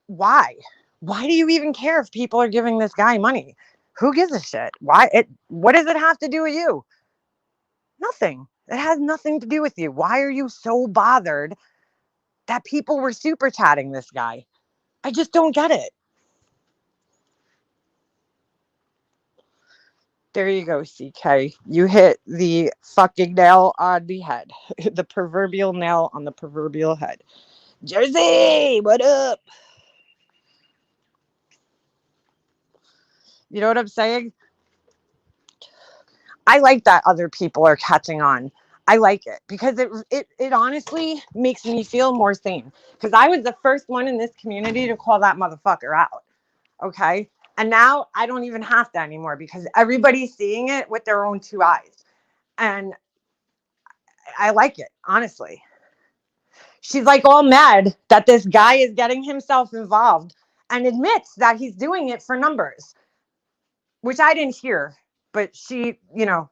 Speaker 1: Why? Why do you even care if people are giving this guy money? Who gives a shit? What does it have to do with you? Nothing. It has nothing to do with you. Why are you so bothered that people were super chatting this guy. I just don't get it. There you go, CK. You hit the fucking nail on the head. The proverbial nail on the proverbial head. Jersey, what up? You know what I'm saying? I like that other people are catching on. I like it because it honestly makes me feel more sane. Because I was the first one in this community to call that motherfucker out. Okay. And now I don't even have to anymore because everybody's seeing it with their own two eyes. And I like it, honestly. She's like all mad that this guy is getting himself involved and admits that he's doing it for numbers, which I didn't hear. But she,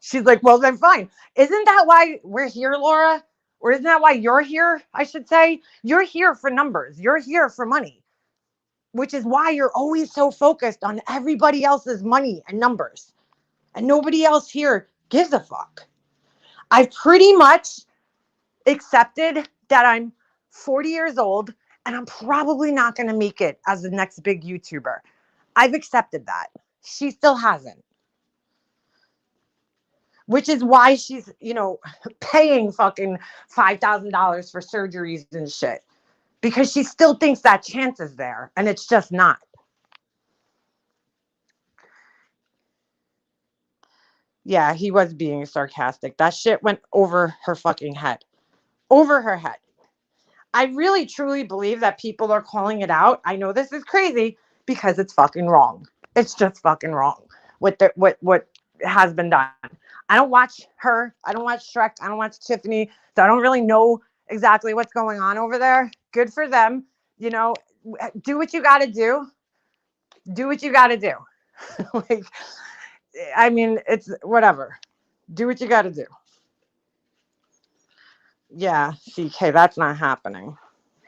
Speaker 1: she's like, well, then fine. Isn't that why we're here, Laura? Or isn't that why you're here? I should say, you're here for numbers. You're here for money, which is why you're always so focused on everybody else's money and numbers. And nobody else here gives a fuck. I've pretty much accepted that I'm 40 years old and I'm probably not going to make it as the next big YouTuber. I've accepted that. She still hasn't. Which is why she's, paying fucking $5,000 for surgeries and shit. Because she still thinks that chance is there and it's just not. Yeah, he was being sarcastic. That shit went over her fucking head. Over her head. I really truly believe that people are calling it out. I know this is crazy because it's fucking wrong. It's just fucking wrong what has been done. I don't watch her. I don't watch Shrek. I don't watch Tiffany. So I don't really know exactly what's going on over there. Good for them. Do what you got to do. Do what you got to do. Like, I mean, it's whatever. Do what you got to do. Yeah, CK, that's not happening.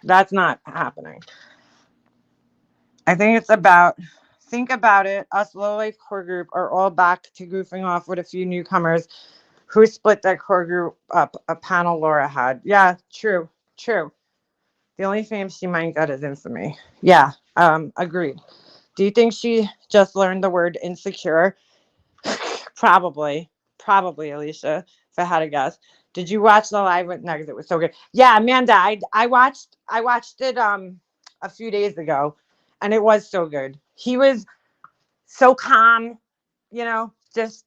Speaker 1: That's not happening. I think it's about, think about it. Us low life core group are all back to goofing off with a few newcomers who split that core group up. A panel Laura had. Yeah, true. The only fame she might get is infamy. Yeah, agreed. Do you think she just learned the word insecure? Probably, Alicia, if I had to guess. Did you watch the live with Nuggets? It was so good. Yeah, Amanda, I watched it a few days ago, and it was so good. He was so calm, just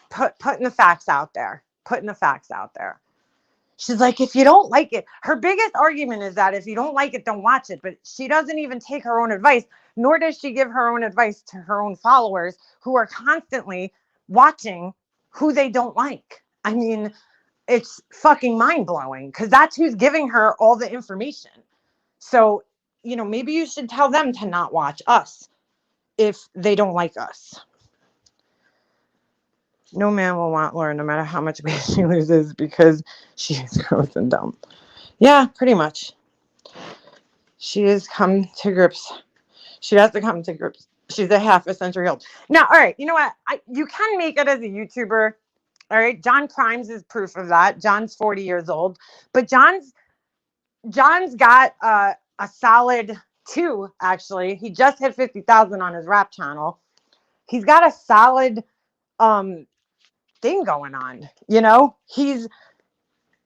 Speaker 1: putting the facts out there. She's like, if you don't like it, her biggest argument is that if you don't like it, don't watch it. But she doesn't even take her own advice, nor does she give her own advice to her own followers who are constantly watching who they don't like. I mean, it's fucking mind blowing because that's who's giving her all the information. So, maybe you should tell them to not watch us if they don't like us. No man will want Laura no matter how much weight she loses because she is gross and dumb. Yeah, pretty much. She has come to grips. She has to come to grips. She's a half a century old. Now, all right, you know what? You can make it as a YouTuber. All right, John Crimes is proof of that. John's 40 years old, but John's got a solid 2. Actually, he just hit 50,000 on his rap channel. He's got a solid thing going on. He's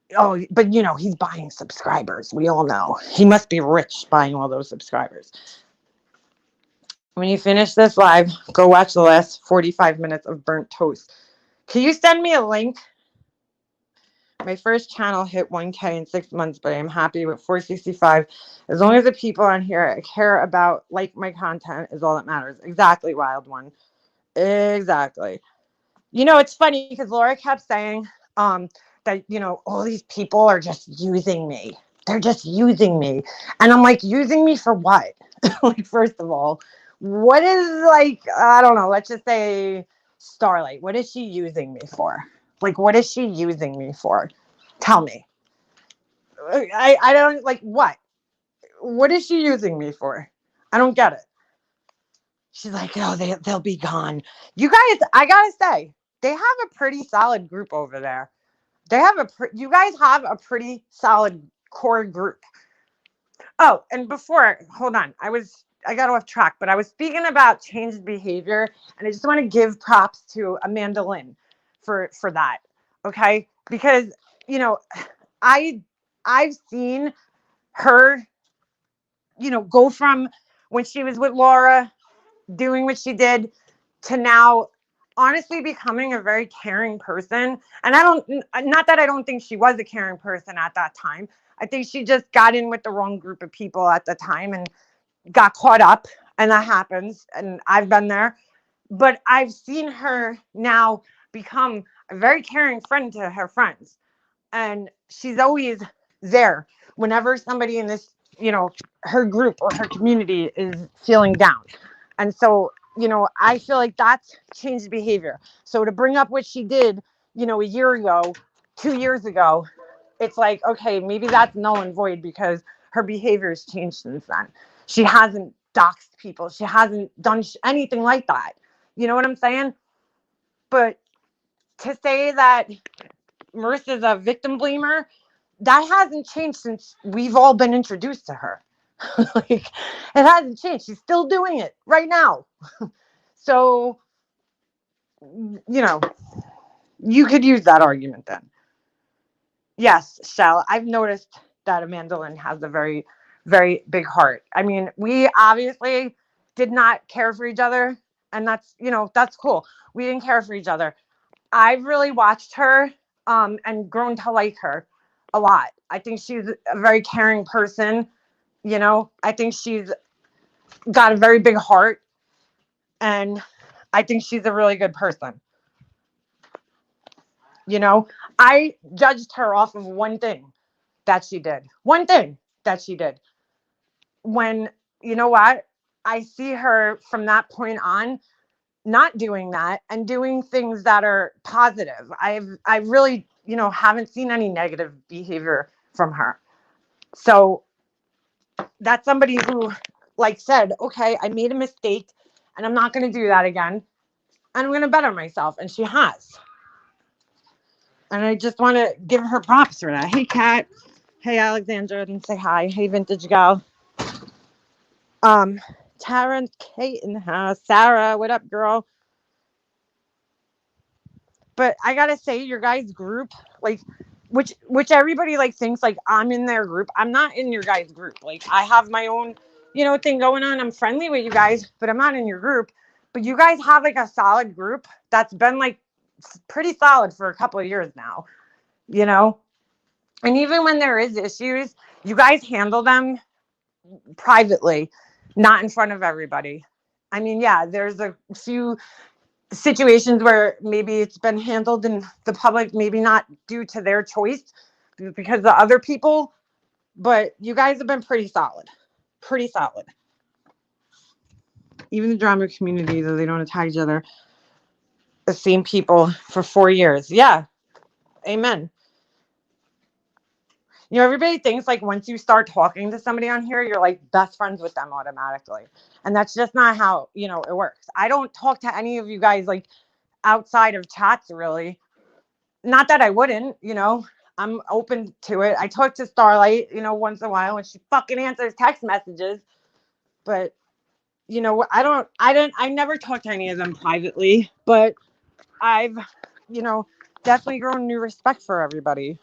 Speaker 1: he's buying subscribers. We all know he must be rich buying all those subscribers. When you finish this live, go watch the last 45 minutes of Burnt Toast. Can you send me a link? My first channel hit 1K in 6 months, but I'm happy with 465. As long as the people on here care about like my content is all that matters. Exactly, Wild One. Exactly. It's funny because Laura kept saying that, all these people are just using me. They're just using me. And I'm like, using me for what? Like, first of all, what is, like, I don't know, let's just say Starlight. What is she using me for? Like, what is she using me for? Tell me. I don't, like, what? What is she using me for? I don't get it. She's like, oh, they'll be gone. You guys, I gotta say, they have a pretty solid group over there. You guys have a pretty solid core group. Oh, and before, hold on. I got off track, but I was speaking about changed behavior, and I just want to give props to Amanda Lynn for that. Okay? Because, you know, I I've seen her, go from when she was with Laura doing what she did to now honestly becoming a very caring person. And not that I don't think she was a caring person at that time. I think she just got in with the wrong group of people at the time and got caught up, and that happens. And I've been there, but I've seen her now become a very caring friend to her friends. And she's always there whenever somebody in this, her group or her community is feeling down. And so, I feel like that's changed behavior. So to bring up what she did, a year ago, 2 years ago, it's like, okay, maybe that's null and void because her behavior has changed since then. She hasn't doxed people. She hasn't done anything like that. You know what I'm saying? But to say that Marissa's a victim blamer, that hasn't changed since we've all been introduced to her. Like, it hasn't changed. She's still doing it right now. So, you could use that argument then. Yes, Shell, I've noticed that Amanda Lynn has a very, very big heart. I mean, we obviously did not care for each other, and that's cool. We didn't care for each other. I've really watched her and grown to like her a lot. I think she's a very caring person. I think she's got a very big heart, and I think she's a really good person. I judged her off of one thing that she did. One thing that she did. When, you know what? I see her from that point on not doing that and doing things that are positive. I really, haven't seen any negative behavior from her. So that's somebody who said, okay, I made a mistake and I'm not going to do that again. And I'm going to better myself. And she has. And I just want to give her props for that. Hey, Kat. Hey, Alexandra. And say hi. Hey, Vintage Gal. Tara and Kate in the house. Sarah, what up, girl? But I gotta say, your guys' group, which everybody thinks I'm in their group. I'm not in your guys' group. I have my own, thing going on. I'm friendly with you guys, but I'm not in your group. But you guys have a solid group that's been pretty solid for a couple of years now, And even when there is issues, you guys handle them privately, not in front of everybody. I mean, yeah, there's a few situations where maybe it's been handled in the public, maybe not due to their choice because of other people, but you guys have been pretty solid. Pretty solid. Even the drama community, though they don't attack each other, the same people for 4 years. Yeah. Amen. Everybody thinks once you start talking to somebody on here, you're best friends with them automatically. And that's just not how, it works. I don't talk to any of you guys outside of chats really. Not that I wouldn't, I'm open to it. I talk to Starlight, once in a while when she fucking answers text messages. But, I never talk to any of them privately, but I've, definitely grown new respect for everybody.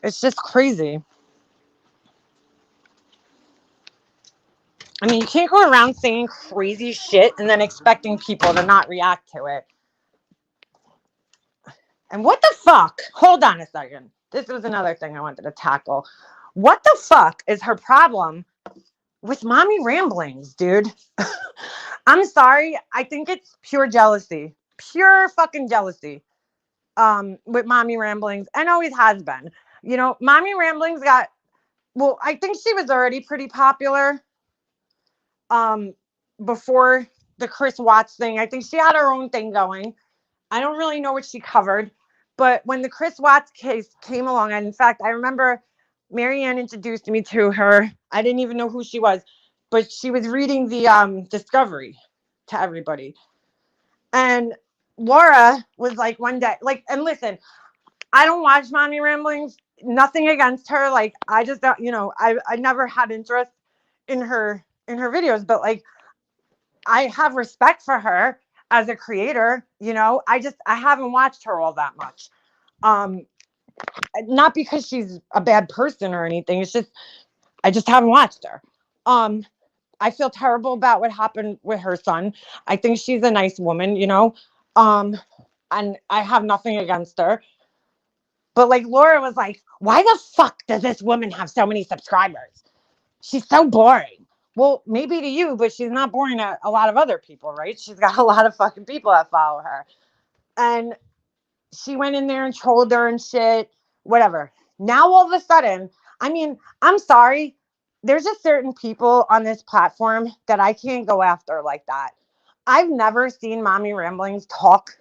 Speaker 1: It's just crazy. I mean, you can't go around saying crazy shit and then expecting people to not react to it. And what the fuck? Hold on a second. This was another thing I wanted to tackle. What the fuck is her problem with mommy ramblings, dude? I'm sorry. I think it's pure jealousy. Pure fucking jealousy. With mommy ramblings, and always has been. Mommy ramblings I think she was already pretty popular before the Chris Watts thing. I think she had her own thing going. I don't really know what she covered, but when the Chris Watts case came along, and in fact, I remember Marianne introduced me to her. I didn't even know who she was, but she was reading the Discovery to everybody. And Laura was like one day, like, and listen, I don't watch Mommy Ramblings. Nothing against her. Like, I just don't, I never had interest in her videos, but like, I have respect for her as a creator. I haven't watched her all that much. Um, Not because she's a bad person or anything. It's just I just haven't watched her. I feel terrible about what happened with her son. I think she's a nice woman. Um, and I have nothing against her. But like Laura was like, why the fuck does this woman have so many subscribers? She's so boring. Well, maybe to you, but she's not boring to a lot of other people, right? She's got a lot of fucking people that follow her. And she went in there and trolled her and shit, whatever. Now all of a sudden, I mean, I'm sorry. There's just certain people on this platform that I can't go after like that. I've never seen Mommy Ramblings talk.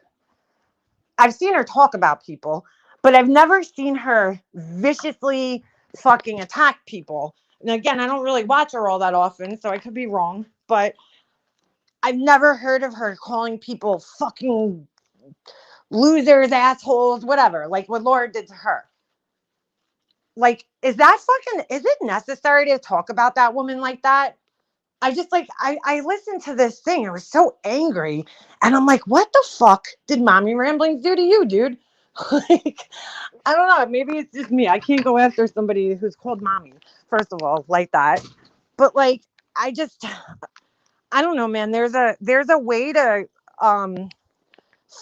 Speaker 1: I've seen her talk about people, but I've never seen her viciously fucking attack people. And again, I don't really watch her all that often, so I could be wrong, but I've never heard of her calling people fucking losers, assholes, whatever, like what Laura did to her. Like, is it necessary to talk about that woman like that? I just like, I listened to this thing. I was so angry. And I'm like, what the fuck did Mommy Ramblings do to you, dude? Like, I don't know. Maybe it's just me. I can't go after somebody who's called mommy, first of all, like that. But like, I don't know, man. There's a way to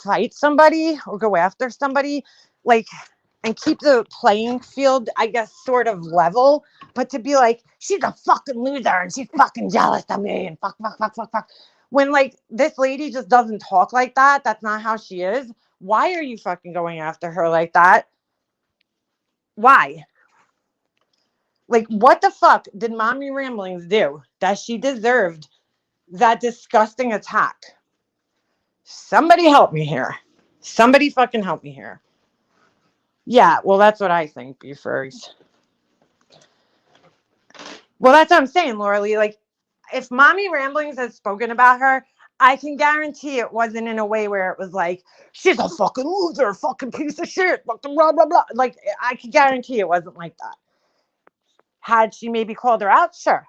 Speaker 1: fight somebody or go after somebody, like, and keep the playing field, I guess, sort of level. But to be like, she's a fucking loser and she's fucking jealous of me and fuck, fuck, fuck, fuck, fuck. When like this lady just doesn't talk like that, that's not how she is. Why are you fucking going after her like that? Why? Like, what the fuck did Mommy Ramblings do that she deserved that disgusting attack? Somebody help me here. Somebody fucking help me here. Yeah, well, that's what I think, beefers. Well, that's what I'm saying, Laura Lee. Like, if Mommy Ramblings has spoken about her, I can guarantee it wasn't in a way where it was like, she's a fucking loser, fucking piece of shit, fucking blah, blah, blah. Like, I can guarantee it wasn't like that. Had she maybe called her out? Sure.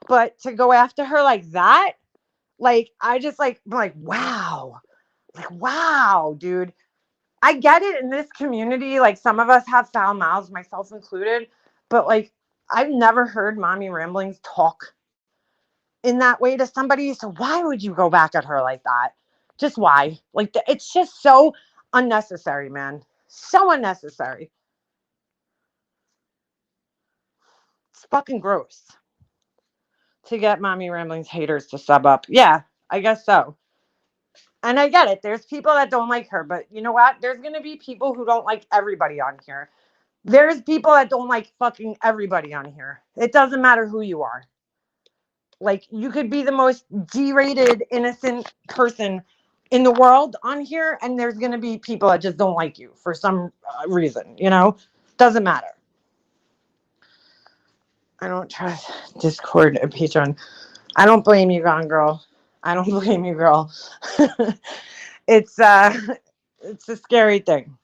Speaker 1: But to go after her like that, like, I just like, I'm like, wow. Like, wow, dude. I get it in this community. Like, some of us have foul mouths, myself included. But like, I've never heard Mommy Ramblings talk in that way to somebody. So why would you go back at her like that? Just why? Like, it's just so unnecessary, man. So unnecessary. It's fucking gross to get Mommy Ramblings haters to sub up. Yeah, I guess so. And I get it. There's people that don't like her, but you know what? There's going to be people who don't like everybody on here. There's people that don't like fucking everybody on here. It doesn't matter who you are. Like, you could be the most G-rated, innocent person in the world on here, and there's going to be people that just don't like you for some reason, Doesn't matter. I don't trust Discord and Patreon. I don't blame you, Gone Girl. I don't blame you, girl. It's a scary thing.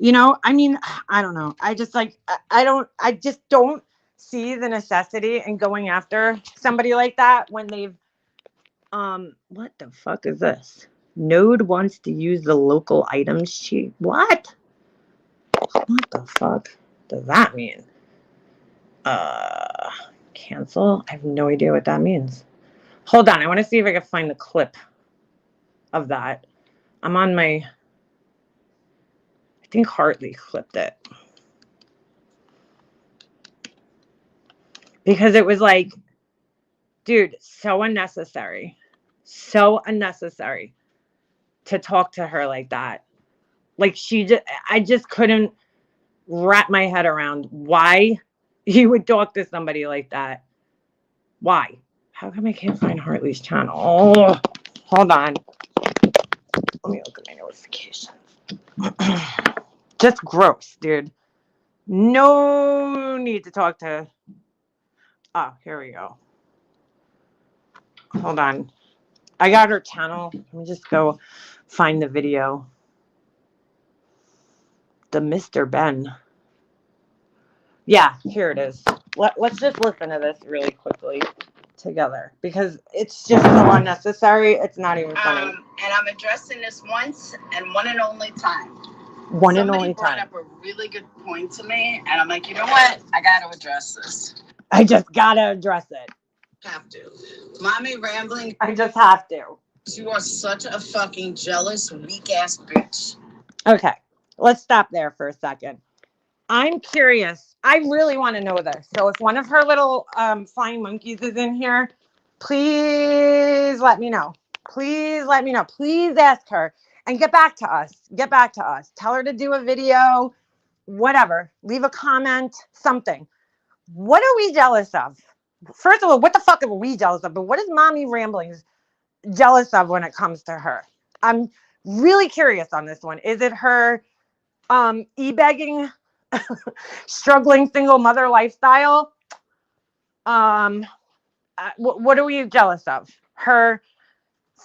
Speaker 1: I mean, I don't know. I just like, I just don't see the necessity in going after somebody like that when they've, what the fuck is this? Node wants to use the local items sheet. What? What the fuck does that mean? Cancel? I have no idea what that means. Hold on. I want to see if I can find the clip of that. I'm on my, I think Hartley clipped it. Because it was like, dude, so unnecessary. So unnecessary to talk to her like that. Like, I just couldn't wrap my head around why you would talk to somebody like that. Why? How come I can't find Hartley's channel? Oh, hold on. Let me look at my notifications. Just gross, dude. No need to talk to. Oh, here we go. Hold on. I got her channel. Let me just go find the video. The Mr. Ben. Yeah, here it is. Let's just listen to this really quickly together because it's just so unnecessary. It's not even funny.
Speaker 2: And I'm addressing this once and one and only time.
Speaker 1: One and only
Speaker 2: Somebody brought
Speaker 1: time.
Speaker 2: up a really good point to me, and I'm like, you know what? I got to address this.
Speaker 1: I just gotta address it.
Speaker 2: Have to. Mommy rambling.
Speaker 1: I just have to.
Speaker 2: You are such a fucking jealous, weak-ass bitch.
Speaker 1: Okay, let's stop there for a second. I'm curious. I really want to know this. So if one of her little flying monkeys is in here, please let me know. Please let me know. Please ask her and get back to us. Get back to us. Tell her to do a video, whatever. Leave a comment, something. What are we jealous of? First of all, what the fuck are we jealous of? But what is Mommy Ramblings jealous of when it comes to her? I'm really curious on this one. Is it her e-begging, struggling single mother lifestyle? What are we jealous of? Her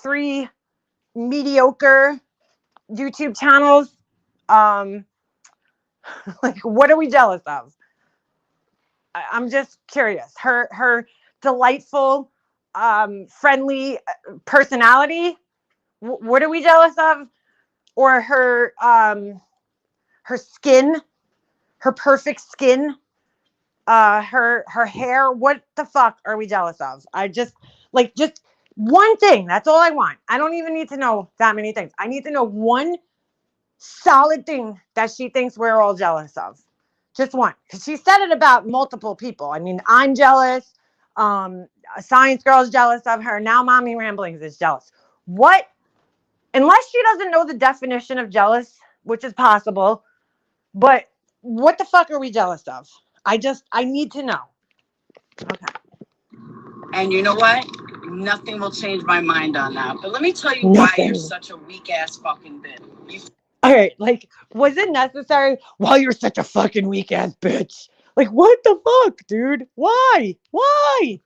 Speaker 1: 3 mediocre YouTube channels? Like, what are we jealous of? I'm just curious. Her delightful, friendly personality? What are we jealous of? Or her skin, her perfect skin, her hair? What the fuck are we jealous of? I just one thing. That's all I want. I don't even need to know that many things. I need to know one solid thing that she thinks we're all jealous of. Just one, because she said it about multiple people. I mean, I'm jealous. Science Girl's jealous of her. Now Mommy Ramblings is jealous. What? Unless she doesn't know the definition of jealous, which is possible, but what the fuck are we jealous of? I need to know. Okay.
Speaker 2: And you know what? Nothing will change my mind on that. But let me tell you why you're such a weak ass fucking bitch.
Speaker 1: All right, like, was it necessary? Why you're such a fucking weak ass bitch? Like, what the fuck, dude? Why? Why?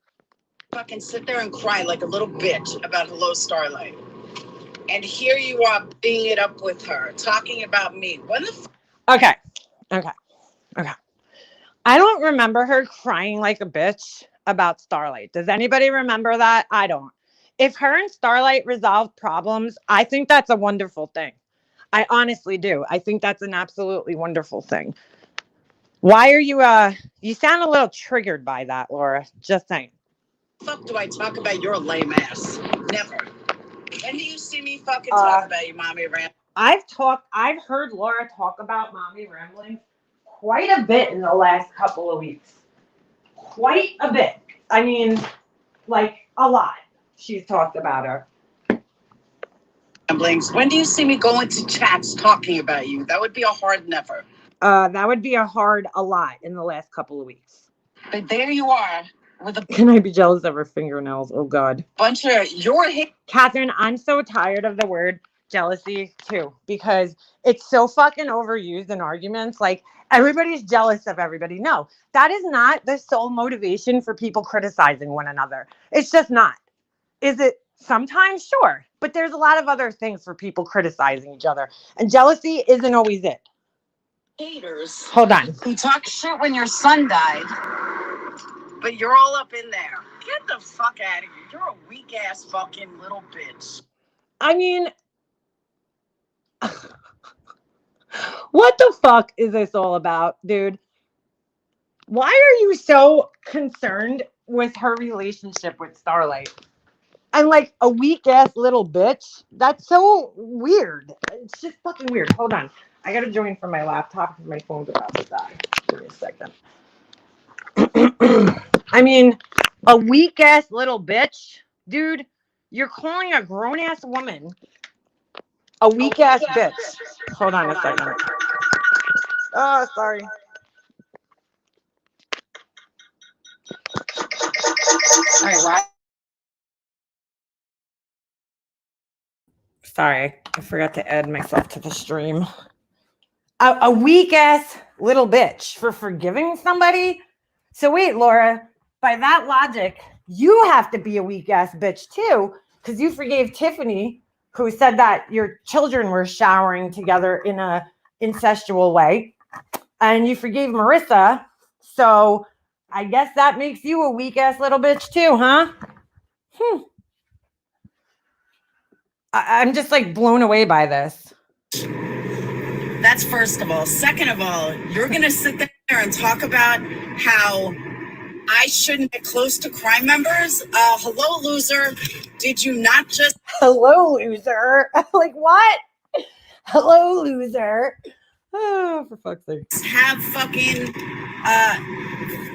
Speaker 2: Fucking sit there and cry like a little bitch about Hello Starlight. And here you are being it up with her, talking about me. When the
Speaker 1: Okay. I don't remember her crying like a bitch about Starlight. Does anybody remember that? I don't. If her and Starlight resolve problems, I think that's a wonderful thing. I honestly do. I think that's an absolutely wonderful thing. Why are you you sound a little triggered by that, Laura? Just saying.
Speaker 2: Fuck do I talk about your lame ass? Never. When do you see me fucking talk about you, Mommy Ramblings?
Speaker 1: I've heard Laura talk about Mommy Ramblings quite a bit in the last couple of weeks. Quite a bit. I mean, like a lot. She's talked about her.
Speaker 2: When do you see me going to chats talking about you? That would be a hard never.
Speaker 1: That would be a lot in the last couple of weeks.
Speaker 2: But there you are with a.
Speaker 1: Can I be jealous of her fingernails? Oh God.
Speaker 2: Bunch of your hate.
Speaker 1: Catherine, I'm so tired of the word jealousy too, because it's so fucking overused in arguments. Like, everybody's jealous of everybody. No, that is not the sole motivation for people criticizing one another. It's just not. Is it sometimes? Sure. But there's a lot of other things for people criticizing each other. And jealousy isn't always it.
Speaker 2: Haters.
Speaker 1: Hold on.
Speaker 2: Who talk shit when your son died, but you're all up in there. Get the fuck out of here. You're a weak ass fucking little bitch.
Speaker 1: I mean, what the fuck is this all about, dude? Why are you so concerned with her relationship with Starlight? And like a weak ass little bitch? That's so weird. It's just fucking weird. Hold on. I gotta join from my laptop because my phone's about to die. Give me a second. I mean, a weak ass little bitch? Dude, you're calling a grown ass woman a weak ass bitch. Hold on a second. Oh, sorry. All right, what? Sorry, I forgot to add myself to the stream. A weak ass little bitch for forgiving somebody? So wait, Laura, by that logic, you have to be a weak ass bitch too, because you forgave Tiffany, who said that your children were showering together in a incestual way, and you forgave Marissa. So I guess that makes you a weak ass little bitch too, huh? I'm just like blown away by this.
Speaker 2: That's first of all. Second of all, you're going to sit there and talk about how I shouldn't get close to crime members. Hello, loser. Did you not just
Speaker 1: Hello, loser. Like, what? Hello, loser. Oh, for fuck's sake.
Speaker 2: have fucking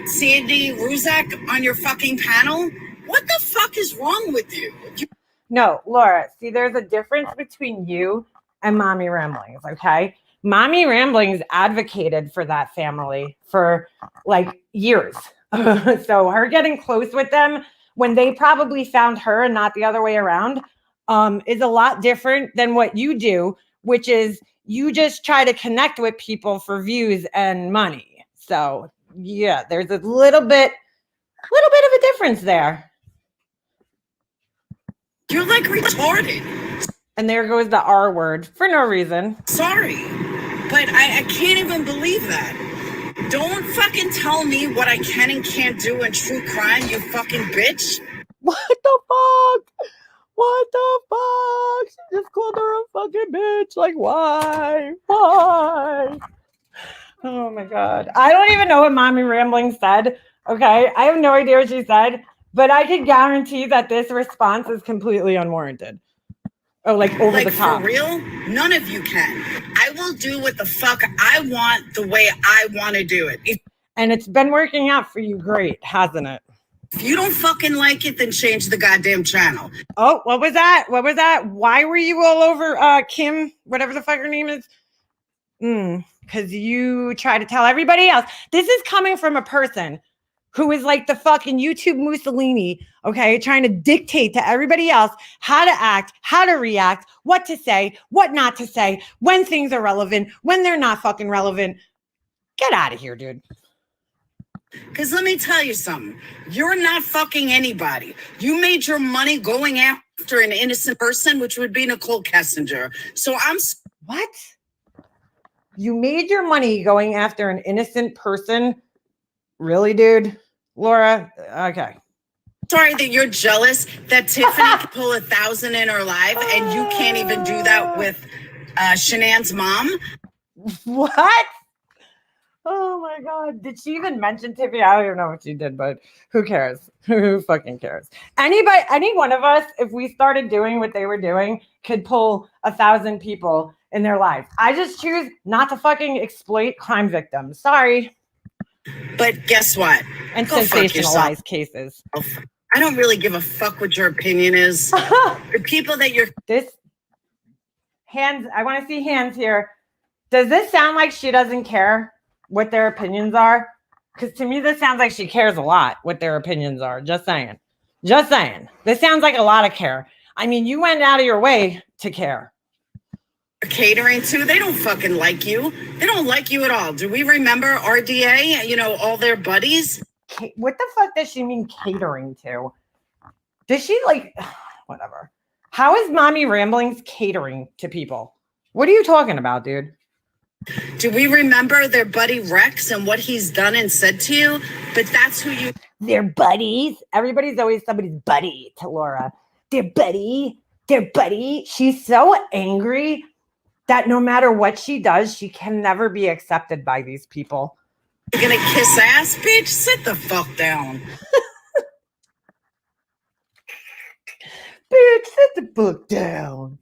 Speaker 2: Sandy Ruzak on your fucking panel? What the fuck is wrong with you?
Speaker 1: No, Laura, see, there's a difference between you and Mommy Ramblings, okay? Mommy Ramblings advocated for that family for like years. So her getting close with them when they probably found her and not the other way around is a lot different than what you do, which is you just try to connect with people for views and money. So yeah, there's a little bit of a difference there.
Speaker 2: You're like retarded.
Speaker 1: And there goes the R word for no reason.
Speaker 2: Sorry, but I can't even believe that. Don't fucking tell me what I can and can't do in true crime, you fucking bitch.
Speaker 1: What the fuck? What the fuck? She just called her a fucking bitch. Like, why? Why? Oh my God. I don't even know what Mommy Rambling said. Okay. I have no idea what she said, but I can guarantee that this response is completely unwarranted. Oh, like over the top.
Speaker 2: For real? None of you can. I will do what the fuck I want the way I want to do it.
Speaker 1: And it's been working out for you great, hasn't it?
Speaker 2: If you don't fucking like it, then change the goddamn channel.
Speaker 1: Oh, what was that? What was that? Why were you all over Kim, whatever the fuck her name is? Because you try to tell everybody else. This is coming from a person who is like the fucking YouTube Mussolini, okay, trying to dictate to everybody else how to act, how to react, what to say, what not to say, when things are relevant, when they're not fucking relevant. Get out of here, dude.
Speaker 2: Because let me tell you something. You're not fucking anybody. You made your money going after an innocent person, which would be Nicole Kessinger. So
Speaker 1: What? You made your money going after an innocent person? Really, dude? Laura? Okay.
Speaker 2: Sorry that you're jealous that Tiffany can pull 1,000 in her live and you can't even do that with Shanann's mom.
Speaker 1: What? Oh my God. Did she even mention Tiffany? I don't even know what she did, but who cares? Who fucking cares? Any one of us, if we started doing what they were doing, could pull 1,000 people in their lives. I just choose not to fucking exploit crime victims. Sorry.
Speaker 2: But guess what?
Speaker 1: And
Speaker 2: Go fuck yourself.
Speaker 1: sensationalized cases.
Speaker 2: I don't really give a fuck what your opinion is. The people that you're...
Speaker 1: I want to see hands here. Does this sound like she doesn't care what their opinions are? Because to me, this sounds like she cares a lot what their opinions are. Just saying. Just saying. This sounds like a lot of care. I mean, you went out of your way to care.
Speaker 2: Catering to, they don't fucking like you. They don't like you at all. Do we remember RDA? You know, all their buddies?
Speaker 1: What the fuck does she mean catering to? Does she like, whatever. How is Mommy Ramblings catering to people? What are you talking about, dude?
Speaker 2: Do we remember their buddy Rex and what he's done and said to you? But that's who you...
Speaker 1: They're buddies. Everybody's always somebody's buddy to Laura. They're buddy. They're buddy. She's so angry that no matter what she does, she can never be accepted by these people.
Speaker 2: You're gonna kiss ass, bitch? Sit the fuck down.
Speaker 1: Bitch, sit the fuck down.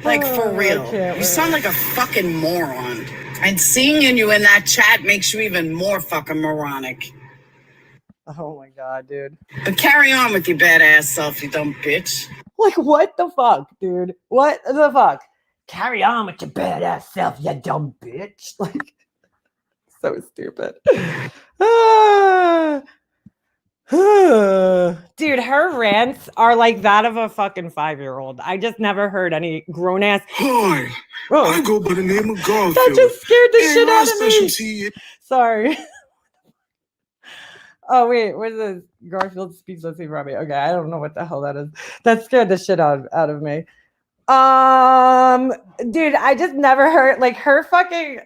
Speaker 2: Like, for real. You sound like a fucking moron. And seeing you in that chat makes you even more fucking moronic.
Speaker 1: Oh my God, dude.
Speaker 2: But carry on with your badass self, you dumb bitch.
Speaker 1: Like, what the fuck, dude? What the fuck? Carry on with your badass self, you dumb bitch. Like, so stupid. Dude, her rants are like that of a fucking 5-year-old. I just never heard any grown ass.
Speaker 3: Hi, I go by the name of Garfield.
Speaker 1: That just scared the shit out of me.
Speaker 3: Specialty.
Speaker 1: Sorry. Oh wait, what is this? Garfield speaks let's see Robbie. Okay, I don't know what the hell that is. That scared the shit out of me. Dude, I just never heard like her fucking.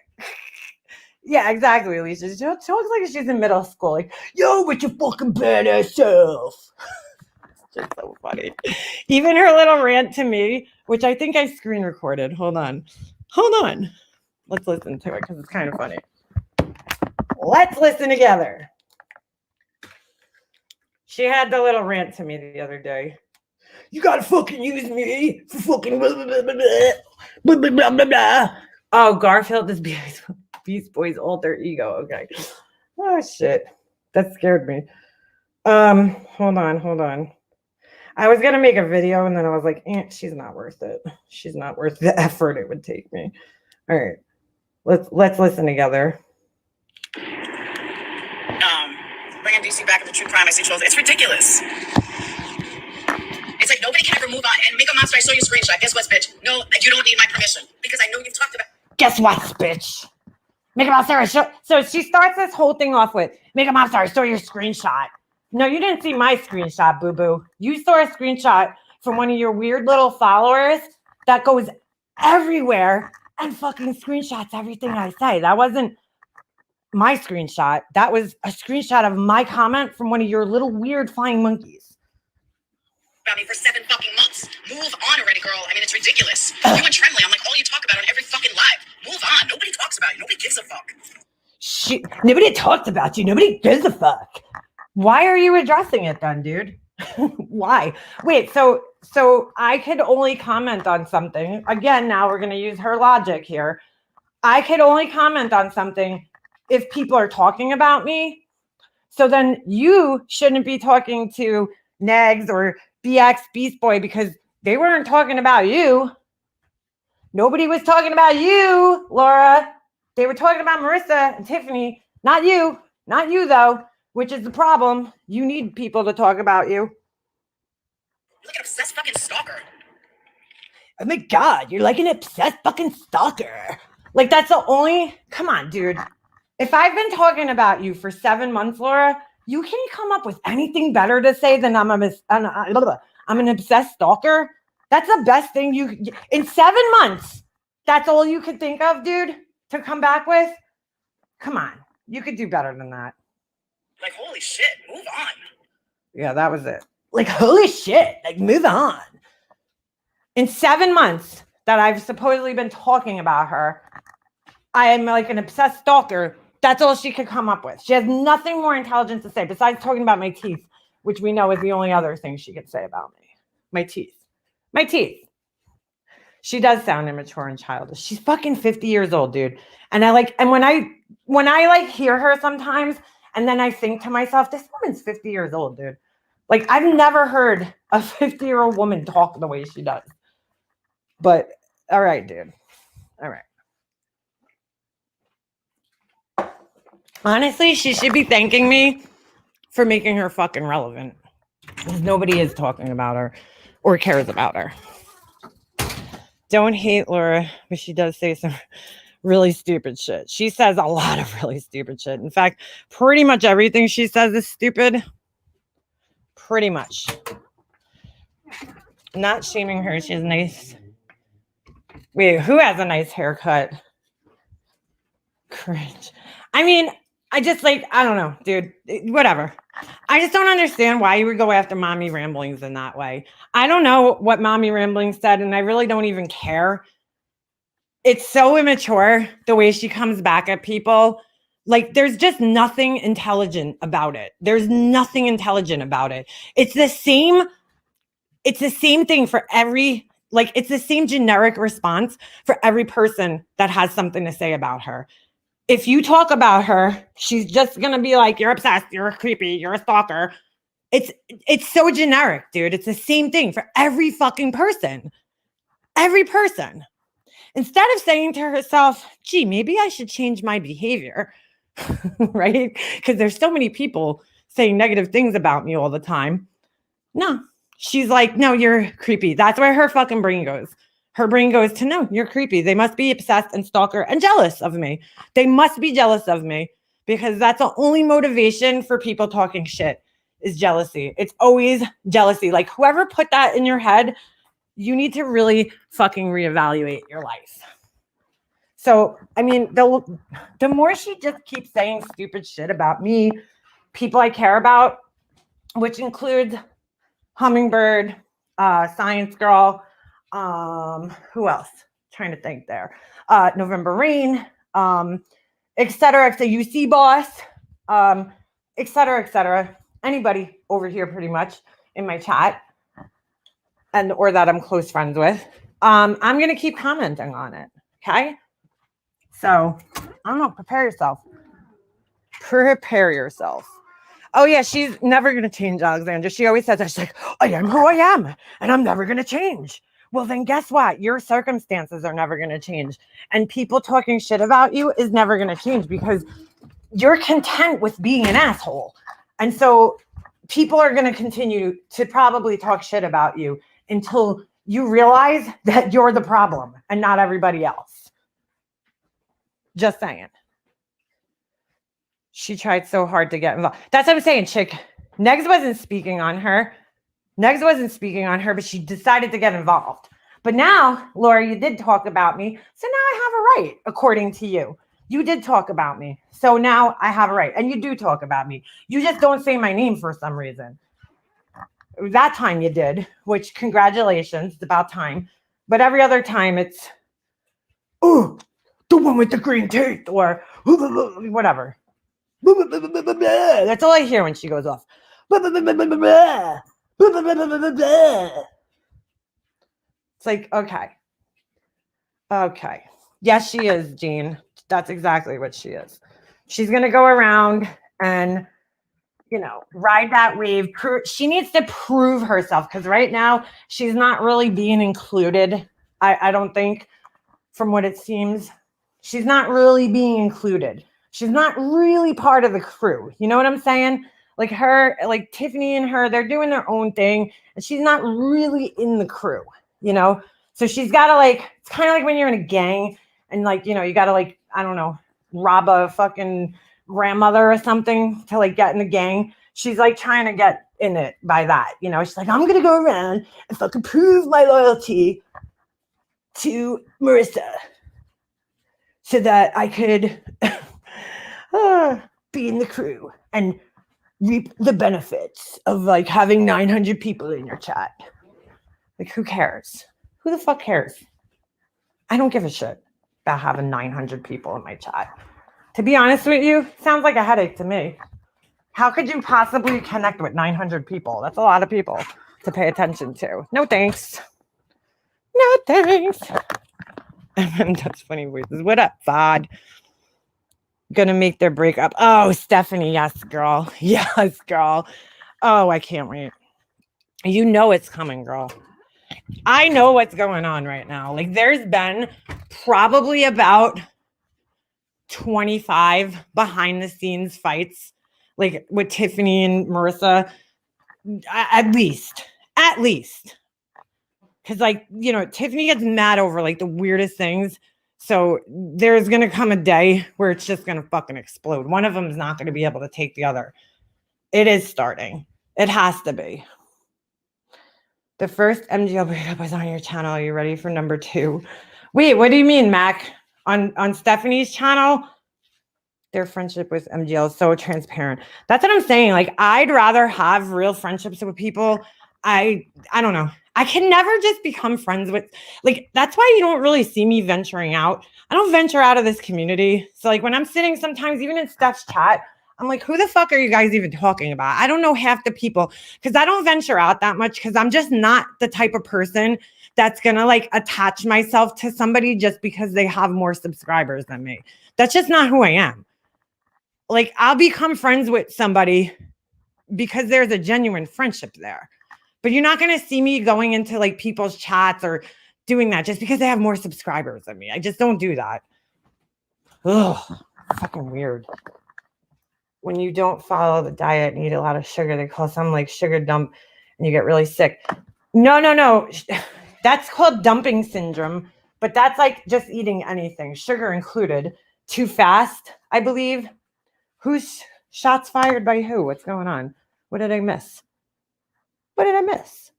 Speaker 1: Yeah, exactly, Alicia. She looks like she's in middle school. Like, yo, with your fucking badass self. Just so funny. Even her little rant to me, which I think I screen recorded. Hold on. Let's listen to it because it's kind of funny. Let's listen together. She had the little rant to me the other day. You gotta fucking use me for fucking blah, blah, blah, blah, blah, blah, blah, blah. Oh, Garfield is Beast Boy's alter ego. Okay. Oh shit. That scared me. Hold on. I was gonna make a video and then I was like, she's not worth it. She's not worth the effort it would take me. All right. Let's listen together.
Speaker 2: Bringing DC back into true crime. I see trolls. It's ridiculous. It's like nobody can ever move on. And make a monster. I saw your screenshot. Guess what, bitch? No, you don't need my permission because I know you've talked about.
Speaker 1: Guess what, bitch? Make a monster. So she starts this whole thing off with, make a monster. I saw your screenshot. No, you didn't see my screenshot, boo-boo. You saw a screenshot from one of your weird little followers that goes everywhere and fucking screenshots everything I say. That wasn't my screenshot. That was a screenshot of my comment from one of your little weird flying monkeys.
Speaker 2: About me for 7 fucking months. Move on already, girl. I mean, it's ridiculous. You and Tremley, I'm like all you talk about on every fucking live. Move on. Nobody talks about you. Nobody gives a fuck.
Speaker 1: Nobody talks about you. Nobody gives a fuck. Why are you addressing it then, dude? Why? Wait, so I could only comment on something. Again, now we're going to use her logic here. I could only comment on something if people are talking about me. So then you shouldn't be talking to Negs or BX Beast Boy because they weren't talking about you. Nobody was talking about you, Laura. They were talking about Marissa and Tiffany, not you. Not you, though, which is the problem. You need people to talk about you.
Speaker 2: You're like an obsessed fucking stalker.
Speaker 1: Oh my God, you're like an obsessed fucking stalker. Like, that's the only... Come on, dude. If I've been talking about you for 7 months, Laura, you can come up with anything better to say than I'm an obsessed stalker. That's the best thing you... In 7 months, that's all you could think of, dude, to come back with? Come on. You could do better than that.
Speaker 2: Like, holy shit, move on.
Speaker 1: Yeah, that was it. Like, holy shit, like, move on. In 7 months that I've supposedly been talking about her, I am like an obsessed stalker. That's all she could come up with. She has nothing more intelligent to say besides talking about my teeth, which we know is the only other thing she could say about me. My teeth. My teeth. She does sound immature and childish. She's fucking 50 years old, dude. And when I like hear her sometimes, and then I think to myself, this woman's 50 years old, dude. Like, I've never heard a 50-year-old woman talk the way she does. But, all right, dude. All right. Honestly, she should be thanking me for making her fucking relevant. Because nobody is talking about her or cares about her. Don't hate Laura, but she does say some really stupid shit. She says a lot of really stupid shit. In fact, pretty much everything she says is stupid. Pretty much. Not shaming her. She has nice. Wait, who has a nice haircut? Cringe. I mean, I just like, I don't know, dude. Whatever. I just don't understand why you would go after Mommy Ramblings in that way. I don't know what Mommy Ramblings said, and I really don't even care. It's so immature the way she comes back at people. Like, there's just nothing intelligent about it. There's nothing intelligent about it. It's the same thing for every, like, it's the same generic response for every person that has something to say about her. If you talk about her, she's just going to be like, you're obsessed, you're creepy, you're a stalker. It's so generic, dude. It's the same thing for every fucking person. Every person. Instead of saying to herself, gee, maybe I should change my behavior, right? Because there's so many people saying negative things about me all the time. No, she's like, no, you're creepy. That's where her fucking brain goes. Her brain goes to, no, you're creepy. They must be obsessed and stalker and jealous of me. They must be jealous of me because that's the only motivation for people talking shit is jealousy. It's always jealousy. Like whoever put that in your head, you need to really fucking reevaluate your life. So, I mean, the more she just keeps saying stupid shit about me, people I care about, which includes Hummingbird, Science Girl, who else? Trying to think there. November Rain, et cetera, the UC boss, et cetera. Anybody over here pretty much in my chat or that I'm close friends with. I'm going to keep commenting on it. Okay. So I don't know. Prepare yourself. Prepare yourself. Oh yeah. She's never going to change, Alexandra. She always says that. She's like, I am who I am and I'm never going to change. Well, then guess what? Your circumstances are never going to change. And people talking shit about you is never going to change because you're content with being an asshole. And so people are going to continue to probably talk shit about you until you realize that you're the problem and not everybody else. Just saying. She tried so hard to get involved. That's what I'm saying, chick. Negs wasn't speaking on her. But she decided to get involved. But now, Laura, you did talk about me. So now I have a right, according to you. You did talk about me. So now I have a right. And you do talk about me. You just don't say my name for some reason. That time you did, which congratulations. It's about time. But every other time it's, ooh, the one with the green teeth or whatever. That's all I hear when she goes off. It's like, okay. Yes, she is, Jean. That's exactly what she is. She's going to go around and, ride that wave. She needs to prove herself because right now she's not really being included. I don't think, from what it seems, she's not really being included. She's not really part of the crew. You know what I'm saying? Like her, like Tiffany and her, they're doing their own thing. And she's not really in the crew, So she's got to it's kind of like when you're in a gang and you got to I don't know, rob a fucking grandmother or something to get in the gang. She's trying to get in it by that, She's like, I'm going to go around and fucking prove my loyalty to Marissa so that I could be in the crew and reap the benefits of having 900 people in your chat. Who cares? Who the fuck cares? I don't give a shit about having 900 people in my chat. To be honest with you, sounds like a headache to me. How could you possibly connect with 900 people? That's a lot of people to pay attention to. No thanks. No thanks. And that's funny voices. What up, Vod? Gonna make their breakup. Oh, Stephanie, yes, girl. Yes, girl. Oh, I can't wait. You know it's coming, girl. I know what's going on right now. There's been probably about 25 behind the scenes fights, with Tiffany and Marissa, at least. Because, Tiffany gets mad over, the weirdest things. So there's going to come a day where it's just going to fucking explode. One of them is not going to be able to take the other. It is starting. It has to be. The first MGL breakup was on your channel. Are you ready for number 2? Wait, what do you mean, Mac? On Stephanie's channel? Their friendship with MGL is so transparent. That's what I'm saying. I'd rather have real friendships with people. I don't know. I can never just become friends with, that's why you don't really see me venturing out. I don't venture out of this community. So when I'm sitting sometimes, even in Steph's chat, I'm like, who the fuck are you guys even talking about? I don't know half the people because I don't venture out that much because I'm just not the type of person that's going to attach myself to somebody just because they have more subscribers than me. That's just not who I am. I'll become friends with somebody because there's a genuine friendship there. But you're not going to see me going into people's chats or doing that just because they have more subscribers than me. I just don't do that. Ugh, fucking weird. When you don't follow the diet and eat a lot of sugar, they call something sugar dump and you get really sick. No. That's called dumping syndrome. But that's just eating anything, sugar included, too fast, I believe. Who's shots fired by who? What's going on? What did I miss? What did I miss?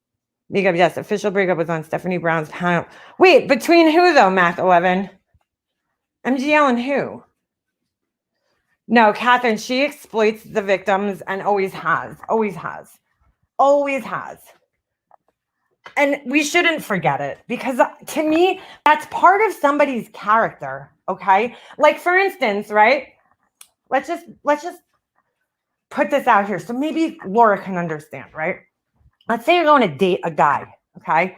Speaker 1: Makeup, yes. Official breakup was on Stephanie Brown's panel. Wait, between who though, Math 11? MGL and who? No, Catherine, she exploits the victims and always has. Always has. Always has. And we shouldn't forget it because to me, that's part of somebody's character. Okay. Like for instance, right? Let's just put this out here. So maybe Laura can understand, right? Let's say you're going to date a guy. Okay.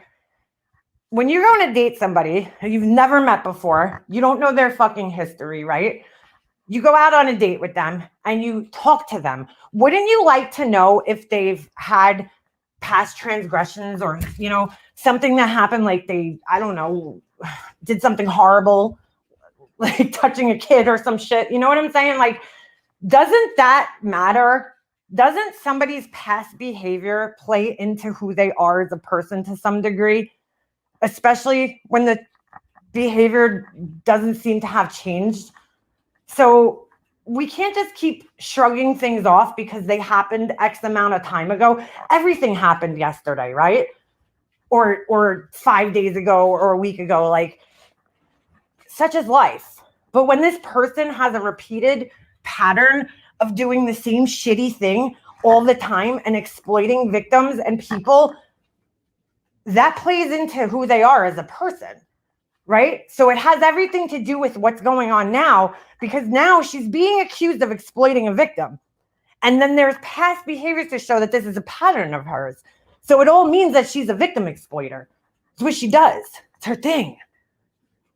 Speaker 1: When you're going to date somebody you've never met before, you don't know their fucking history, right? You go out on a date with them and you talk to them. Wouldn't you like to know if they've had past transgressions or, you know, something that happened, like they, I don't know, did something horrible, like touching a kid or some shit. You know what I'm saying? Like, doesn't that matter? Doesn't somebody's past behavior play into who they are as a person to some degree, especially when the behavior doesn't seem to have changed? So we can't just keep shrugging things off because they happened X amount of time ago. Everything happened yesterday, right? Or 5 days ago or a week ago, like such is life. But when this person has a repeated pattern of doing the same shitty thing all the time and exploiting victims and people, that plays into who they are as a person. Right? So it has everything to do with what's going on now, because now she's being accused of exploiting a victim. And then there's past behaviors to show that this is a pattern of hers. So it all means that she's a victim exploiter. It's what she does. It's her thing.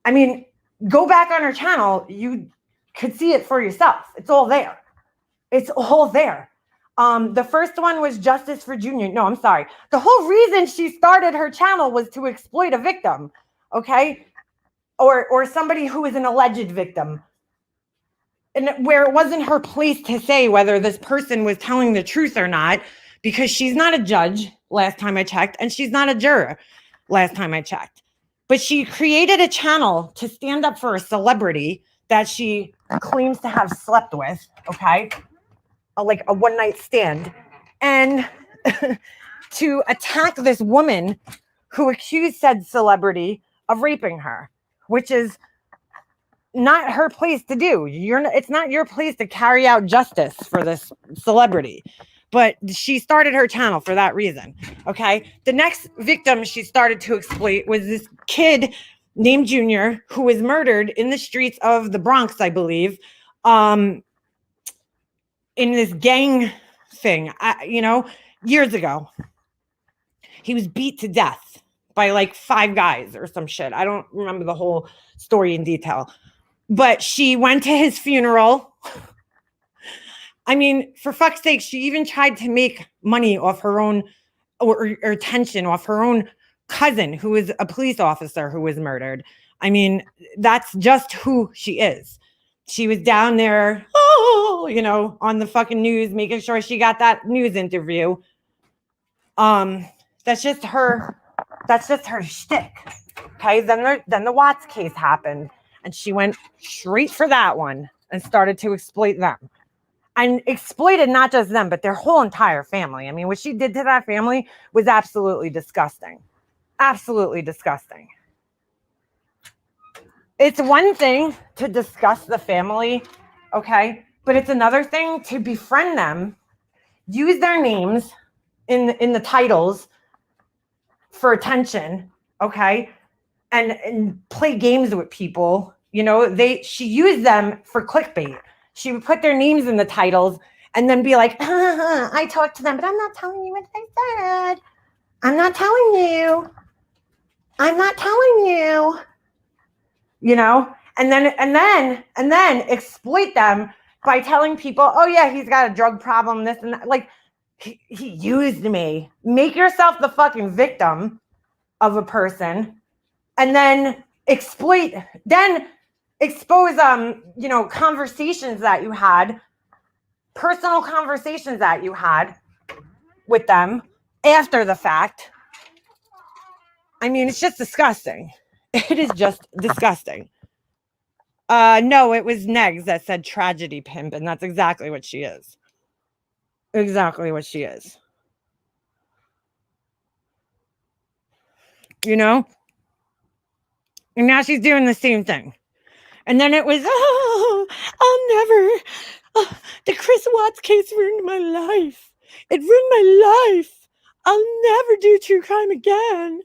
Speaker 1: I mean, go back on her channel. You could see it for yourself. It's all there. It's all there. The first one was Justice for Junior. No, I'm sorry. The whole reason she started her channel was to exploit a victim. Okay? Or somebody who is an alleged victim, and where it wasn't her place to say whether this person was telling the truth or not, because she's not a judge last time I checked, and she's not a juror last time I checked. But she created a channel to stand up for a celebrity that she claims to have slept with, okay? Like a one-night stand. And to attack this woman who accused said celebrity of raping her, which is not her place to do. It's not your place to carry out justice for this celebrity. But she started her channel for that reason. Okay. The next victim she started to exploit was this kid named Junior, who was murdered in the streets of the Bronx, I believe, in this gang thing, years ago. He was beat to death by like 5 guys or some shit. I don't remember the whole story in detail. But she went to his funeral. I mean, for fuck's sake, she even tried to make money off her own or attention off her own cousin, who is a police officer who was murdered. I mean, that's just who she is. She was down there, on the fucking news, making sure she got that news interview. That's just her shtick. Okay, then the Watts case happened, and she went straight for that one and started to exploit them. And exploited not just them, but their whole entire family. I mean, what she did to that family was absolutely disgusting. Absolutely disgusting. It's one thing to discuss the family, okay? But it's another thing to befriend them, use their names in the titles for attention, okay? And play games with people. She used them for clickbait. She would put their names in the titles and then be like, I talked to them, but I'm not telling you what they said. I'm not telling you. And then exploit them by telling people, oh yeah, he's got a drug problem, this and that. Like, he used me. Make yourself the fucking victim of a person and then expose conversations that you had, personal conversations that you had with them after the fact. I mean, it's just disgusting. It is just disgusting. No, it was Negs that said tragedy pimp, and that's exactly what she is. Exactly what she is. You know? And now she's doing the same thing. And then it was, oh, I'll never, the Chris Watts case ruined my life. It ruined my life. I'll never do true crime again.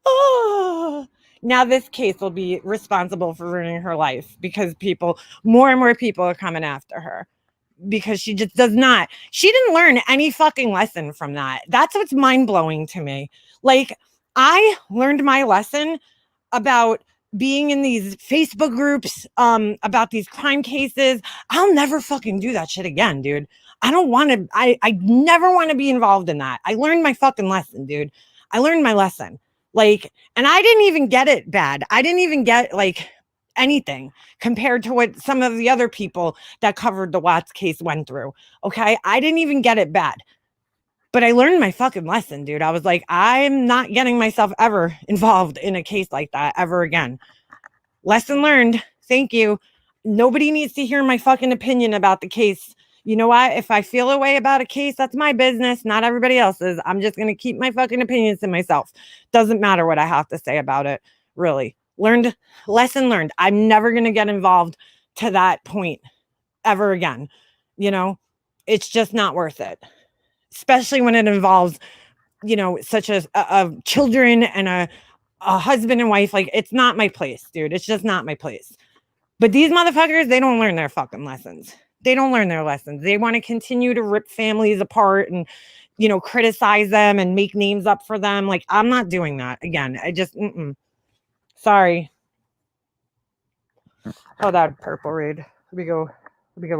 Speaker 1: Oh. Now this case will be responsible for ruining her life because more and more people are coming after her because she just does not. She didn't learn any fucking lesson from that. That's what's mind-blowing to me. Like, I learned my lesson about being in these Facebook groups about these crime cases. I'll never fucking do that shit again, dude. I don't want to, I never want to be involved in that. I learned my fucking lesson, dude. I learned my lesson. Like, and I didn't even get it bad. I didn't even get like anything compared to what some of the other people that covered the Watts case went through. Okay. I didn't even get it bad. But I learned my fucking lesson, dude. I was like, I'm not getting myself ever involved in a case like that ever again. Lesson learned. Thank you. Nobody needs to hear my fucking opinion about the case. You know what? If I feel a way about a case, that's my business, not everybody else's. I'm just going to keep my fucking opinions to myself. Doesn't matter what I have to say about it, really. Lesson learned. I'm never going to get involved to that point ever again. You know, it's just not worth it. Especially when it involves, you know, such as children and a husband and wife. Like, it's not my place, dude. It's just not my place. But these motherfuckers, they don't learn their fucking lessons. They don't learn their lessons. They want to continue to rip families apart and, you know, criticize them and make names up for them. Like, I'm not doing that again. I just, sorry. Oh, that purple raid. Let me go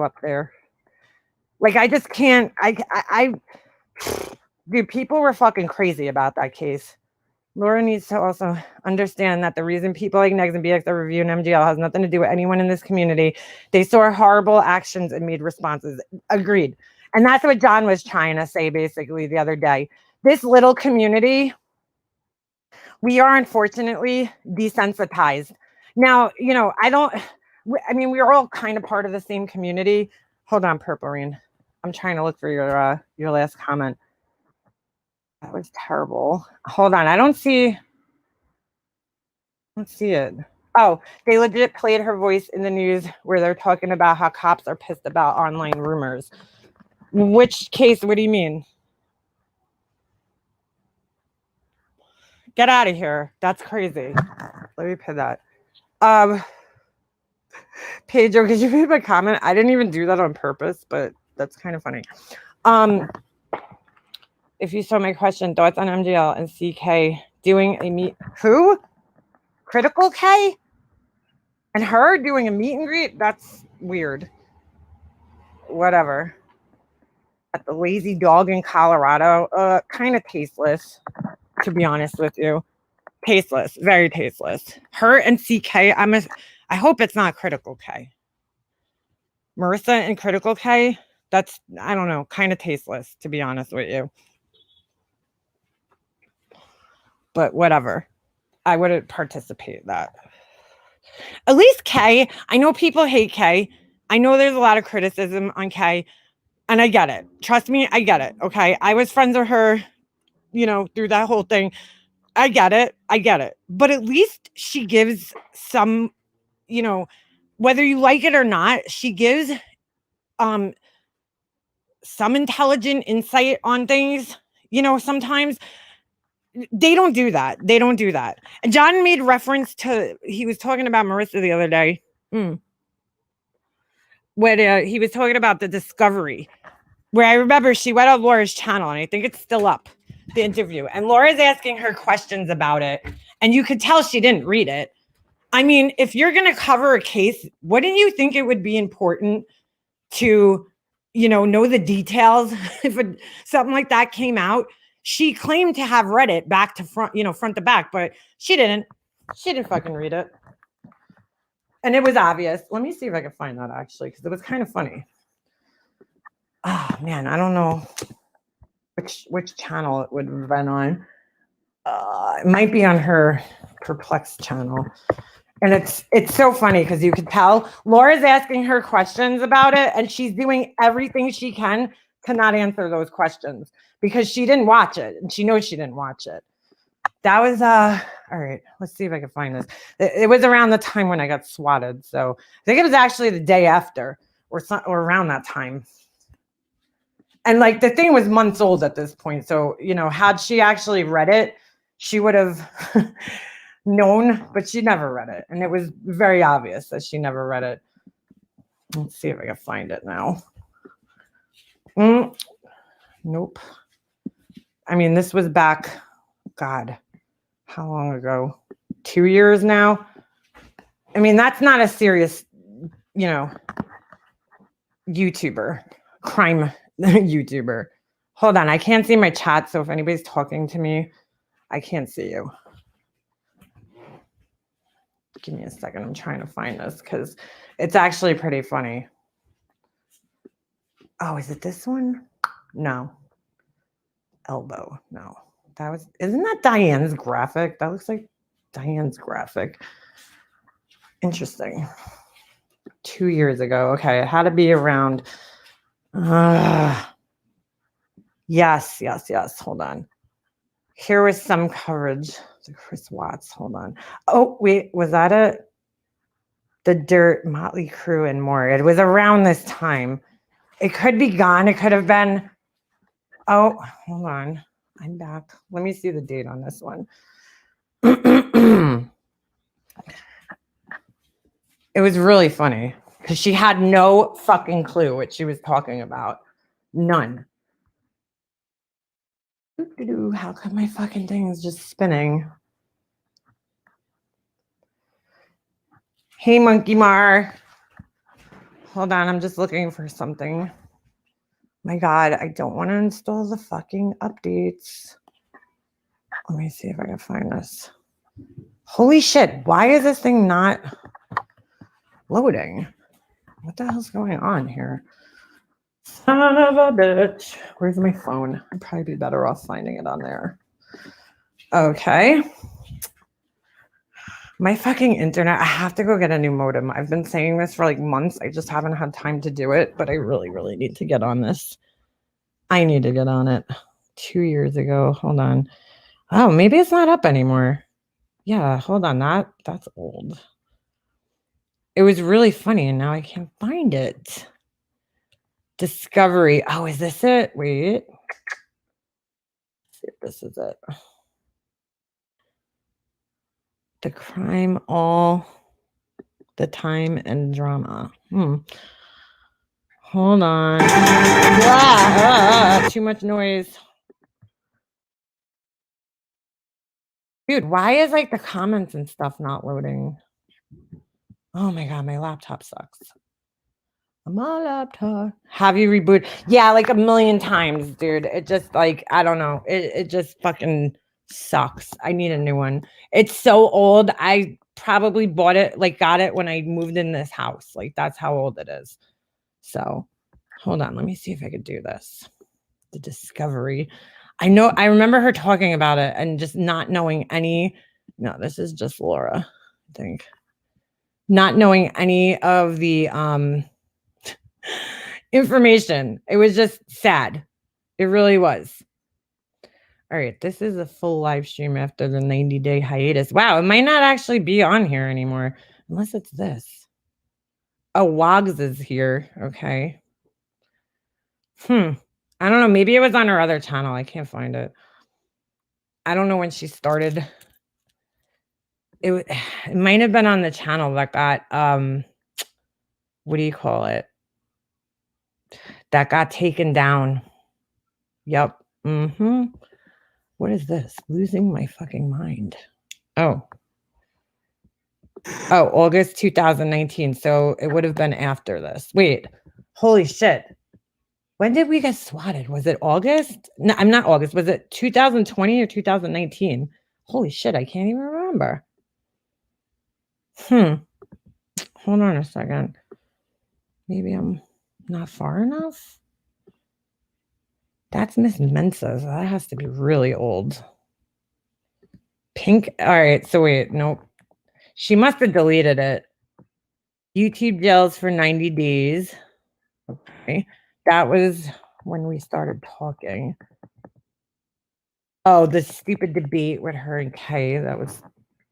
Speaker 1: up there. Like, I just can't, dude, people were fucking crazy about that case. Laura needs to also understand that the reason people like Negs and BX are reviewing MGL has nothing to do with anyone in this community. They saw horrible actions and made responses. Agreed. And that's what John was trying to say basically the other day. This little community, we are unfortunately desensitized. Now, you know, we're all kind of part of the same community. Hold on, Purple Rain. I'm trying to look for your last comment. That was terrible. Hold on. I don't see it. Oh, they legit played her voice in the news where they're talking about how cops are pissed about online rumors. Which case? What do you mean? Get out of here. That's crazy. Let me put that. Pedro, could you read my comment? I didn't even do that on purpose, but that's kind of funny. If you saw my question, thoughts on MGL and CK doing a meet. Who? Critical K? And her doing a meet and greet? That's weird. Whatever. At the Lazy Dog in Colorado. Kind of tasteless, to be honest with you. Tasteless. Very tasteless. Her and CK, I hope it's not Critical K. Marissa and Critical K, that's, I don't know, kind of tasteless, to be honest with you. But whatever. I wouldn't participate in that. At least K, I know people hate K. I know there's a lot of criticism on K, and I get it. Trust me, I get it. Okay. I was friends with her, you know, through that whole thing. I get it. But at least she gives some, you know, whether you like it or not, she gives some intelligent insight on things. You know, sometimes they don't do that. And John made reference to, he was talking about Marissa the other day. When he was talking about the Discovery, where I remember she went on Laura's channel, and I think it's still up, the interview. And Laura's asking her questions about it. And you could tell she didn't read it. I mean, if you're going to cover a case, wouldn't you think it would be important to, you know the details? If something like that came out, she claimed to have read it back to front, you know, front to back, but she didn't. She didn't fucking read it. And it was obvious. Let me see if I can find that actually, because it was kind of funny. Oh man, I don't know which channel it would have been on. It might be on her Perplexed channel. And it's so funny because you could tell Laura's asking her questions about it, and she's doing everything she can to not answer those questions because she didn't watch it, and she knows she didn't watch it. That was all right. Let's see if I can find this. It was around the time when I got swatted, so I think it was actually the day after, or around that time. And like the thing was months old at this point, so had she actually read it, she would have known, but she never read it, and it was very obvious that she never read it. Let's see if I can find it now. Nope. I mean, this was back, God, how long ago? 2 years now. I mean, that's not a serious, YouTuber, crime YouTuber. Hold on, I can't see my chat, so if anybody's talking to me, I can't see you. Give me a second. I'm trying to find this because it's actually pretty funny. Oh, is it this one? No. Elbow. No. Isn't that Diane's graphic? That looks like Diane's graphic. Interesting. 2 years ago. Okay, it had to be around. Yes. Hold on. Here was some coverage. The Chris Watts. Hold on. Oh, wait. Was that it? The Dirt, Motley Crue, and more. It was around this time. It could be gone. It could have been. Oh, hold on. I'm back. Let me see the date on this one. It was really funny because she had no fucking clue what she was talking about. None. How come my fucking thing is just spinning? Hey, Monkey Mar. Hold on, I'm just looking for something. My God, I don't want to install the fucking updates. Let me see if I can find this. Holy shit, why is this thing not loading? What the hell's going on here? Son of a bitch. Where's my phone? I'd probably be better off finding it on there. Okay. My fucking internet, I have to go get a new modem. I've been saying this for like months. I just haven't had time to do it, but I really, really need to get on this. I need to get on it. 2 years ago. Hold on. Oh, maybe it's not up anymore. Yeah, hold on. That's old. It was really funny, and now I can't find it. Discovery. Oh, is this it? Wait. Let's see if this is it. The crime, all the time, and drama. Hold on. Too much noise. Dude, why is like the comments and stuff not loading? Oh my God, my laptop sucks. My laptop. Have you rebooted? Yeah, like a million times, dude. It just like, I don't know. It just fucking sucks. I need a new one. It's so old. I probably got it when I moved in this house. Like that's how old it is. So hold on. Let me see if I could do this. The Discovery. I remember her talking about it and just not knowing any. No, this is just Laura, I think. Not knowing any of the information. It was just sad. It really was. All right, this is a full live stream after the 90-day hiatus. Wow, it might not actually be on here anymore unless it's this. Oh, Wogs is here. Okay. I don't know. Maybe it was on her other channel. I can't find it. I don't know when she started. It might have been on the channel that got what do you call it? That got taken down. Yep. What is this? Losing my fucking mind. Oh, August 2019. So it would have been after this. Wait, holy shit. When did we get swatted? Was it August? No, I'm not August. Was it 2020 or 2019? Holy shit, I can't even remember. Hold on a second. Maybe I'm not far enough. That's Miss Mensa. So that has to be really old. Pink. All right. So wait, nope. She must have deleted it. YouTube jails for 90 days. Okay. That was when we started talking. Oh, the stupid debate with her and Kay. That was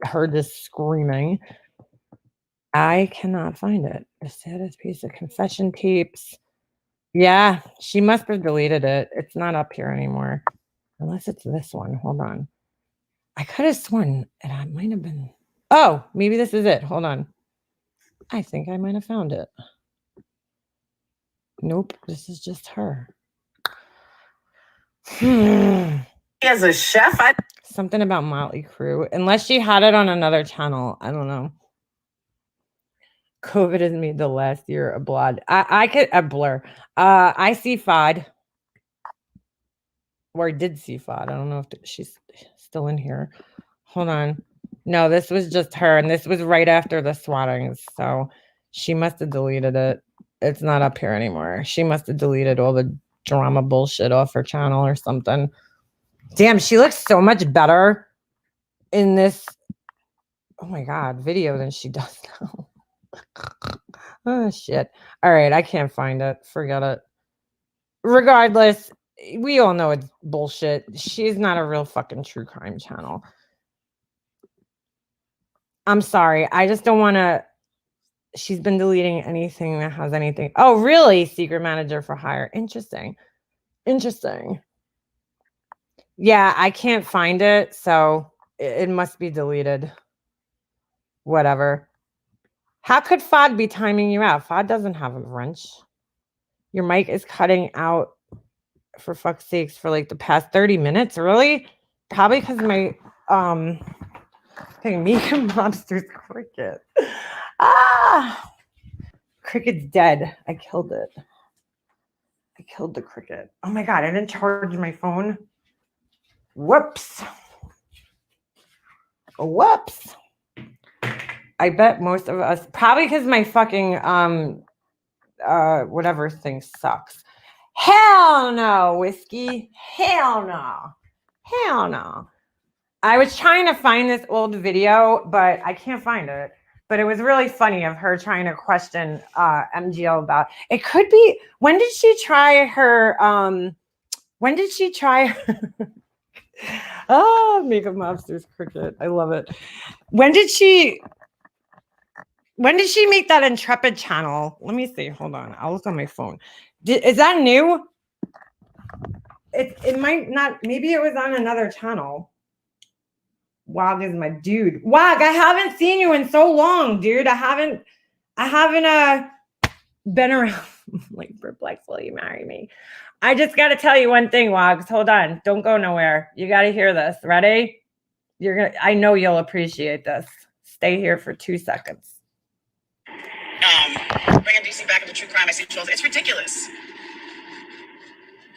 Speaker 1: her just screaming. I cannot find it. The saddest piece of confession tapes. Yeah, she must have deleted it. It's not up here anymore. Unless it's this one. Hold on. I could have sworn it might have been. Oh, maybe this is it. Hold on. I think I might have found it. Nope, this is just her.
Speaker 2: As a chef,
Speaker 1: Something about Motley Crue. Unless she had it on another channel. I don't know. COVID has made the last year a blur. I could a blur. I see FOD. Or I did see FOD. I don't know if she's still in here. Hold on. No, this was just her, and this was right after the swattings. So she must have deleted it. It's not up here anymore. She must have deleted all the drama bullshit off her channel or something. Damn, she looks so much better in this, oh my God, video than she does now. Oh, shit. All right, I can't find it. Forget it. Regardless, we all know it's bullshit. She's not a real fucking true crime channel. I'm sorry. I just don't want to. She's been deleting anything that has anything. Oh, really? Secret manager for hire. Interesting. Interesting. Yeah, I can't find it, so it must be deleted. Whatever. How could FOD be timing you out? FOD doesn't have a wrench. Your mic is cutting out, for fuck's sakes, for like the past 30 minutes. Really? Probably because my Mika Monsters cricket. Cricket's dead. I killed it. I killed the cricket. Oh my God, I didn't charge my phone. Whoops. Whoops. I bet most of us, probably because my fucking whatever thing sucks. Hell no, whiskey. Hell no. Hell no. I was trying to find this old video, but I can't find it. But it was really funny of her trying to question MGL about it. Could be, when did she try her oh, Makeup Mobsters cricket. I love it. When did she make that Intrepid channel? Let me see. Hold on. I'll look on my phone. Is that new? It might not. Maybe it was on another channel. Wog is my dude. Wog, I haven't seen you in so long, dude. I haven't been around like perplexed. Will you marry me? I just got to tell you one thing, Wogs. Hold on. Don't go nowhere. You got to hear this. Ready? I know you'll appreciate this. Stay here for 2 seconds.
Speaker 2: Bringing DC back into true crime. I see shows. It's ridiculous.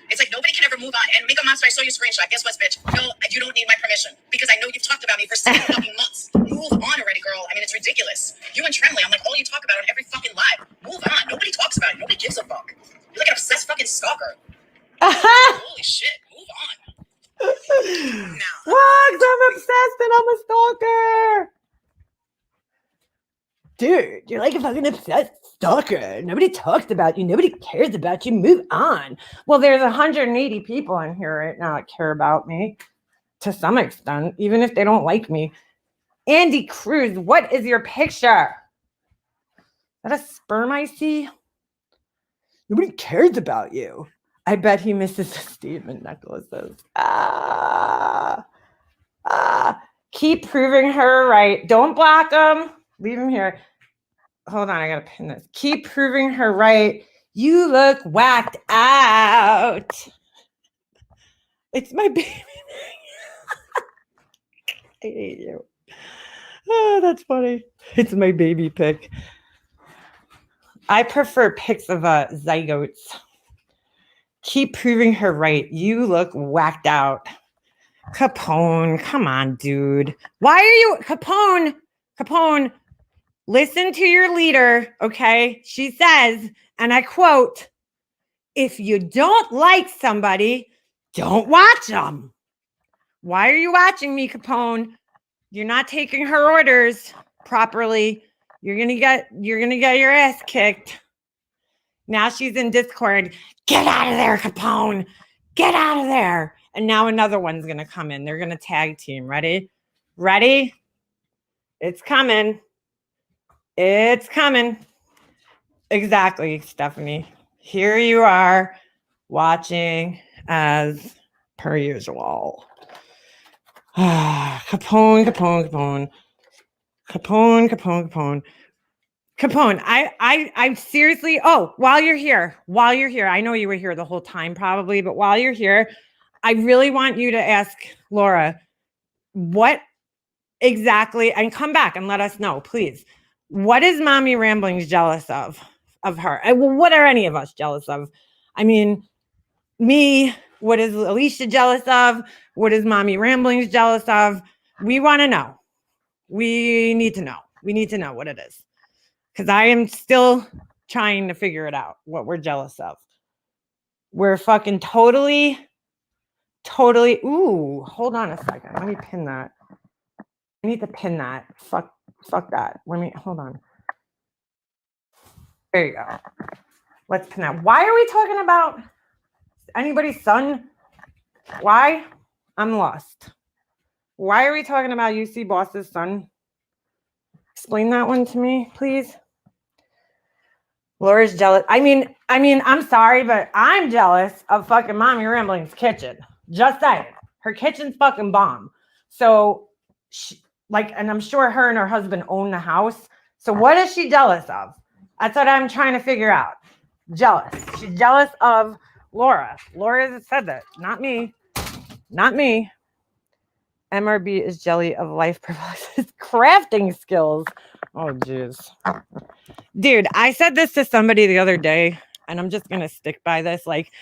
Speaker 2: It's like nobody can ever move on. And Makeup Monster, I saw your screenshot. Guess what, bitch? No, you don't need my permission because I know you've talked about me for 6 fucking months. Move on already, girl. I mean, it's ridiculous. You and Tremley, I'm like, all you talk about on every fucking live. Move on. Nobody talks about it. Nobody gives a fuck. You're like an obsessed fucking stalker. Holy shit. Move on. Now,
Speaker 1: Wogs, I'm obsessed and I'm a stalker. Dude, you're like a fucking obsessed stalker. Nobody talks about you. Nobody cares about you. Move on. Well, there's 180 people in here right now that care about me to some extent, even if they don't like me. Andy Cruz, what is your picture? Is that a sperm I see? Nobody cares about you. I bet he misses the statement necklaces. Keep proving her right. Don't block him. Leave him here. Hold on, I gotta pin this. Keep proving her right. You look whacked out. It's my baby. I hate you. Oh, that's funny. It's my baby pic. I prefer pics of zygotes. Keep proving her right. You look whacked out. Capone, come on, dude. Why are you Capone, listen to your leader, okay? She says, and I quote, if you don't like somebody, don't watch them. Why are you watching me, Capone? You're not taking her orders. properly. You're gonna get your ass kicked. Now she's in Discord. Get out of there, Capone. Get out of there. And now another one's gonna come in. They're gonna tag team. Ready? Ready? It's coming. It's coming. Exactly, Stephanie. Here you are watching as per usual. Capone, Capone, Capone. Capone, Capone, Capone. Capone, I seriously, while you're here, I know you were here the whole time probably, but while you're here, I really want you to ask Laura what exactly, and come back and let us know, please. What is Mommy Ramblings jealous of her? Well, what are any of us jealous of? I mean, me, what is Alicia jealous of? What is Mommy Ramblings jealous of? We want to know. We need to know. We need to know what it is. Because I am still trying to figure it out, what we're jealous of. We're fucking totally, ooh, hold on a second. Let me pin that. I need to pin that. Fuck that. Hold on. There you go. Let's pin that. Why are we talking about anybody's son? Why? I'm lost. Why are we talking about UC Boss's son? Explain that one to me, please. Laura's jealous. I mean, I'm sorry, but I'm jealous of fucking Mommy Rambling's kitchen. Just saying. Her kitchen's fucking bomb. So, and I'm sure her and her husband own the house. So what is she jealous of? That's what I'm trying to figure out. Jealous. She's jealous of Laura. Laura said that. Not me. Not me. MRB is jelly of life professors crafting skills. Oh, jeez. Dude, I said this to somebody the other day, and I'm just going to stick by this. Like,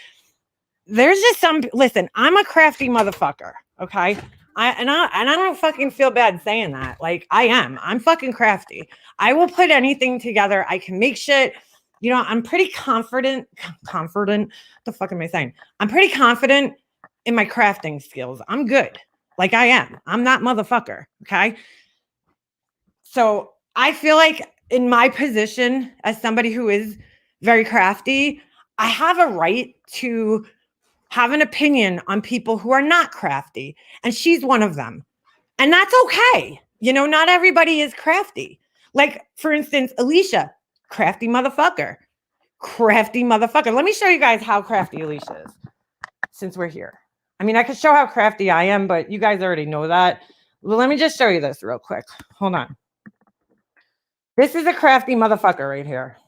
Speaker 1: there's just listen, I'm a crafty motherfucker, okay? I don't fucking feel bad saying that. Like, I'm fucking crafty. I will put anything together. I can make shit. You know, I'm pretty confident. What the fuck am I saying? I'm pretty confident in my crafting skills. I'm good. Like I am. I'm that motherfucker. Okay. So I feel like in my position as somebody who is very crafty, I have a right to have an opinion on people who are not crafty. And she's one of them. And that's okay. You know, not everybody is crafty. Like, for instance, Alicia, crafty motherfucker. Crafty motherfucker. Let me show you guys how crafty Alicia is since we're here. I mean, I could show how crafty I am, but you guys already know that. Well, let me just show you this real quick. Hold on. This is a crafty motherfucker right here.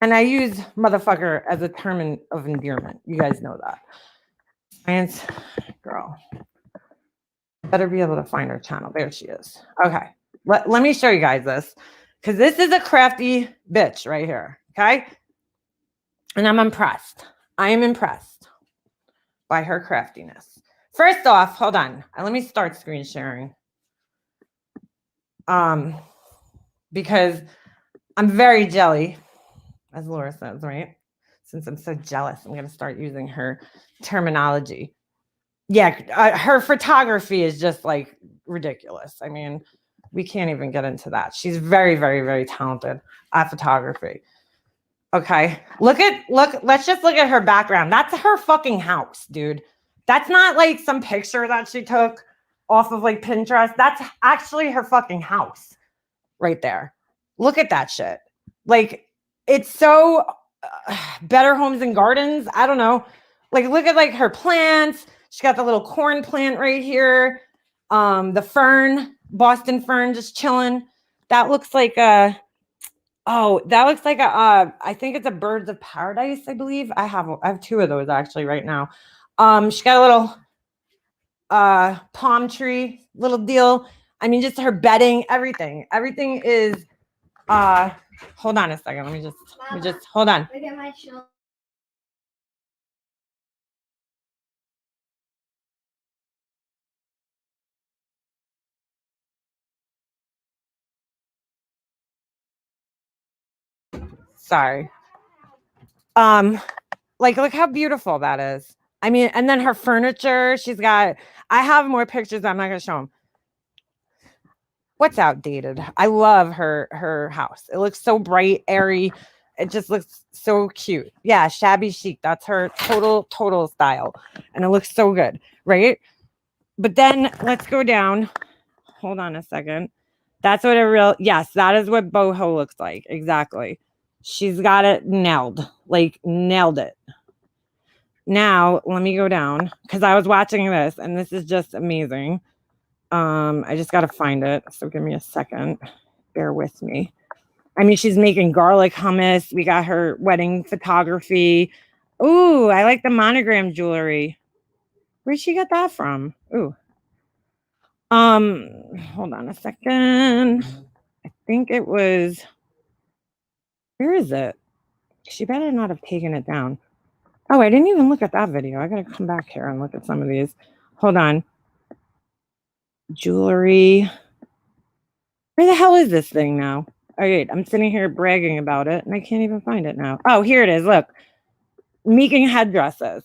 Speaker 1: And I use motherfucker as a term of endearment. You guys know that. Science girl. Better be able to find her channel. There she is. Okay. Let me show you guys this. Because this is a crafty bitch right here. Okay. And I'm impressed. I am impressed by her craftiness. First off, hold on. Let me start screen sharing. Because I'm very jelly, as Laura says, right? Since I'm so jealous, I'm going to start using her terminology. Yeah, her photography is just like ridiculous. I mean, we can't even get into that. She's very, very, very talented at photography. Okay, let's just look at her background. That's her fucking house, dude. That's not like some picture that she took off of like Pinterest. That's actually her fucking house right there. Look at that shit. Like, it's so Better Homes and Gardens. I don't know. Like, look at like her plants. She got the little corn plant right here. The fern, Boston fern, just chilling. That looks like I think it's a Birds of Paradise, I believe. I have two of those actually right now. She got a little palm tree, little deal. I mean, just her bedding, everything. Everything is hold on a second. Let me just hold on.
Speaker 4: Look at my shoulder.
Speaker 1: Sorry. Like, look how beautiful that is. I mean, and then her furniture, I have more pictures. I'm not going to show them. what's outdated? I love her house. It looks so bright, airy. It just looks so cute. Yeah, shabby chic. That's her total style. And it looks so good, right? But then let's go down. Hold on a second. That's what yes, that is what boho looks like. Exactly. She's got it nailed. Like nailed it. Now, let me go down because I was watching this and this is just amazing. I just got to find it. So give me a second. Bear with me. I mean, she's making garlic hummus. We got her wedding photography. Ooh, I like the monogram jewelry. Where'd she get that from? Ooh. Hold on a second. I think it was, where is it? She better not have taken it down. Oh, I didn't even look at that video. I gotta come back here and look at some of these. Hold on. Jewelry. Where the hell is this thing now? All right, I'm sitting here bragging about it and I can't even find it now. Oh, here it is. Look. Making headdresses.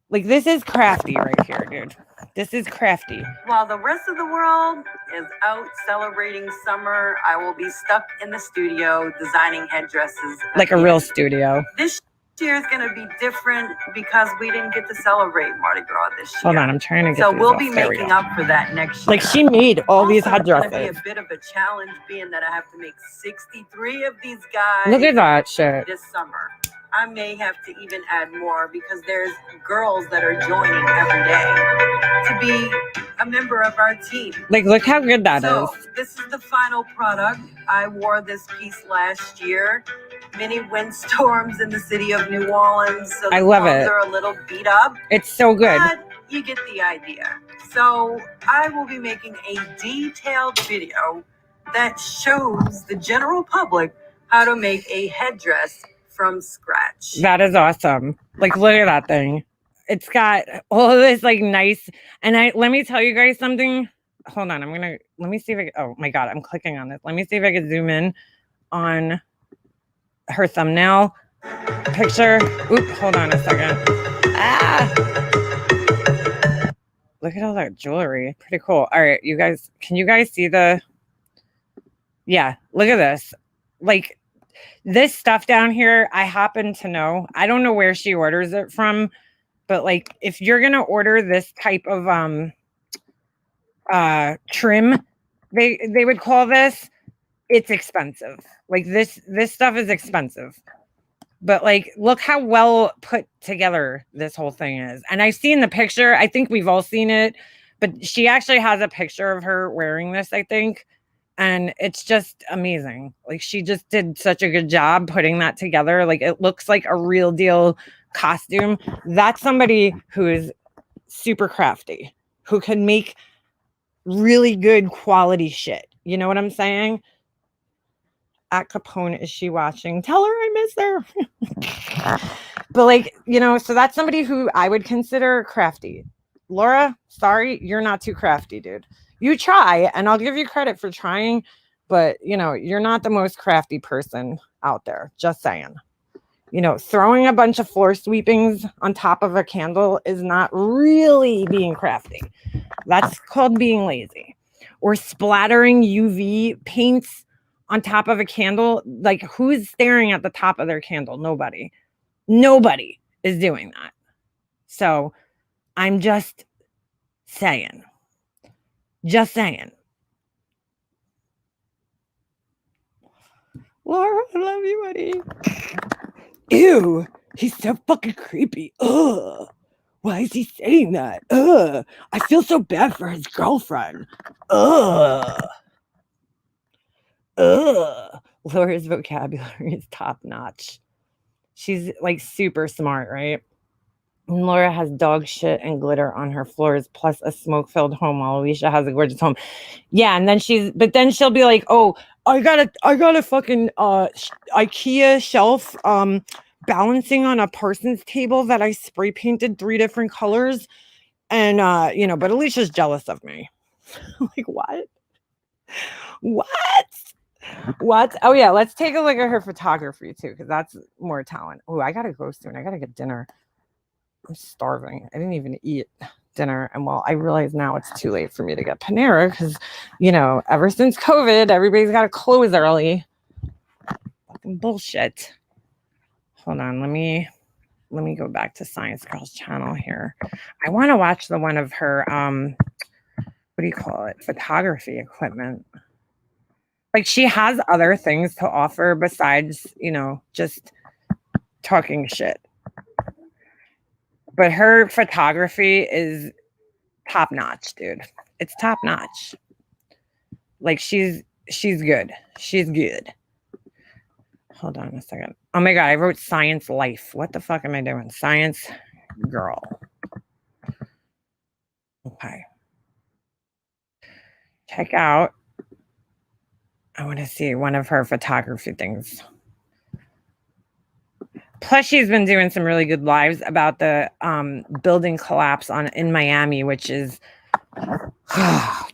Speaker 1: Like, this is crafty right here, dude. This is crafty.
Speaker 4: While the rest of the world is out celebrating summer, I will be stuck in the studio designing headdresses.
Speaker 1: Like a real studio.
Speaker 4: This year is going to be different because we didn't get to celebrate Mardi Gras this year.
Speaker 1: Hold on, I'm trying to get
Speaker 4: So
Speaker 1: these
Speaker 4: we'll
Speaker 1: off.
Speaker 4: be
Speaker 1: There we
Speaker 4: making
Speaker 1: go.
Speaker 4: up for that next year.
Speaker 1: Like, she made all these
Speaker 4: Also, it's gonna
Speaker 1: headdresses.
Speaker 4: be a bit of a challenge being that I have to make 63 of these guys
Speaker 1: Look at that shit.
Speaker 4: this summer. I may have to even add more because there's girls that are joining every day to be a member of our team.
Speaker 1: Like, look how good that is.
Speaker 4: So this is the final product. I wore this piece last year. Many windstorms in the city of New Orleans. So
Speaker 1: I
Speaker 4: the
Speaker 1: love
Speaker 4: clothes
Speaker 1: it.
Speaker 4: are a little beat up.
Speaker 1: It's so good.
Speaker 4: But you get the idea. So I will be making a detailed video that shows the general public how to make a headdress from scratch.
Speaker 1: That is awesome. Like, look at that thing. It's got all of this like nice. And let me tell you guys something. Hold on. Let me see if oh my God, I'm clicking on this. Let me see if I can zoom in on her thumbnail picture. Oop, hold on a second. Ah. Look at all that jewelry. Pretty cool. All right, you guys, can you guys see yeah, look at this. Like, this stuff down here, I happen to know. I don't know where she orders it from, but like, if you're gonna order this type of trim, they would call this, it's expensive. Like, this stuff is expensive. But like, look how well put together this whole thing is. And I've seen the picture. I think we've all seen it, but she actually has a picture of her wearing this, I think. And it's just amazing. Like, she just did such a good job putting that together. Like, it looks like a real deal costume. That's somebody who is super crafty, who can make really good quality shit. You know what I'm saying? At Capone, is she watching? Tell her I miss her. But like, you know, so that's somebody who I would consider crafty. Laura, sorry, you're not too crafty, dude. You try, and I'll give you credit for trying, but you know, you're not the most crafty person out there. Just saying. You know, throwing a bunch of floor sweepings on top of a candle is not really being crafty. That's called being lazy. Or splattering UV paints on top of a candle. Like, who's staring at the top of their candle? Nobody. Nobody is doing that. So I'm just saying. Just saying. Laura, I love you, buddy. Ew, he's so fucking creepy. Ugh. Why is he saying that? Ugh. I feel so bad for his girlfriend. Ugh. Ugh. Laura's vocabulary is top notch. She's like super smart, right? And Laura has dog shit and glitter on her floors, plus a smoke-filled home, while Alicia has a gorgeous home. Yeah, and then she'll be like, "Oh, I got a fucking IKEA shelf balancing on a person's table that I spray painted 3 different colors." And you know, but Alicia's jealous of me. Like, what? What? Oh yeah, let's take a look at her photography too, because that's more talent. Oh, I gotta go soon. I gotta get dinner. I'm starving. I didn't even eat. dinner. And well, I realize now it's too late for me to get Panera because, you know, ever since COVID, everybody's got to close early. Fucking bullshit. Hold on, let me go back to Science Girl's channel here. I want to watch the one of her what do you call it? Photography equipment. Like she has other things to offer besides, you know, just talking shit. But her photography is top notch, dude. It's top notch. Like she's good. She's good. Hold on a second. Oh my God, I wrote Science Life. What the fuck am I doing? Science Girl. Okay. Check out. I want to see one of her photography things. Plus, she's been doing some really good lives about the building collapse in Miami, which is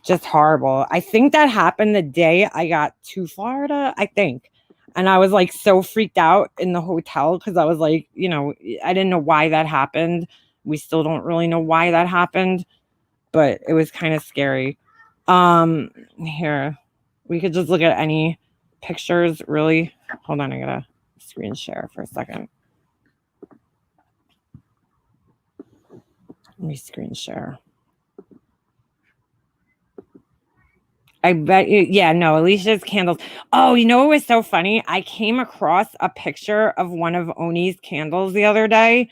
Speaker 1: just horrible. I think that happened the day I got to Florida, I think. And I was like so freaked out in the hotel because I was like, you know, I didn't know why that happened. We still don't really know why that happened, but it was kind of scary. Here, we could just look at any pictures, really. Hold on, I gotta screen share for a second. Let me screen share. I bet you, yeah, no, Alicia's candles. Oh, you know what was so funny? I came across a picture of one of Oni's candles the other day.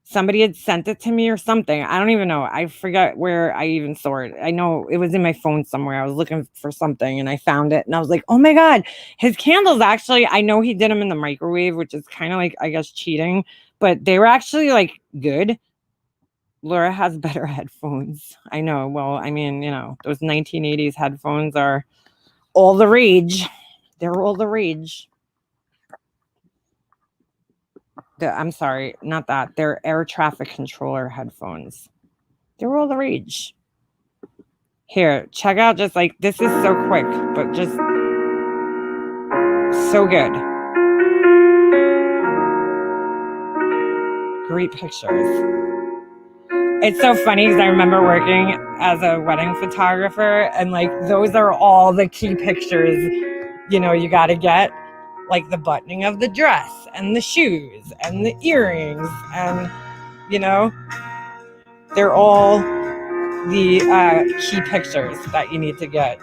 Speaker 1: Somebody had sent it to me or something. I don't even know. I forget where I even saw it. I know it was in my phone somewhere. I was looking for something and I found it and I was like, oh my God, his candles actually, I know he did them in the microwave, which is kind of like, I guess, cheating, but they were actually like good. Laura has better headphones. I know. Well, I mean, you know, those 1980s headphones are all the rage. They're all the rage. I'm sorry, not that. They're air traffic controller headphones. They're all the rage. Here, check out just like, this is so quick, but just so good. Great pictures. It's so funny because I remember working as a wedding photographer and like those are all the key pictures, you know, you got to get, like the buttoning of the dress and the shoes and the earrings and, you know, they're all the key pictures that you need to get.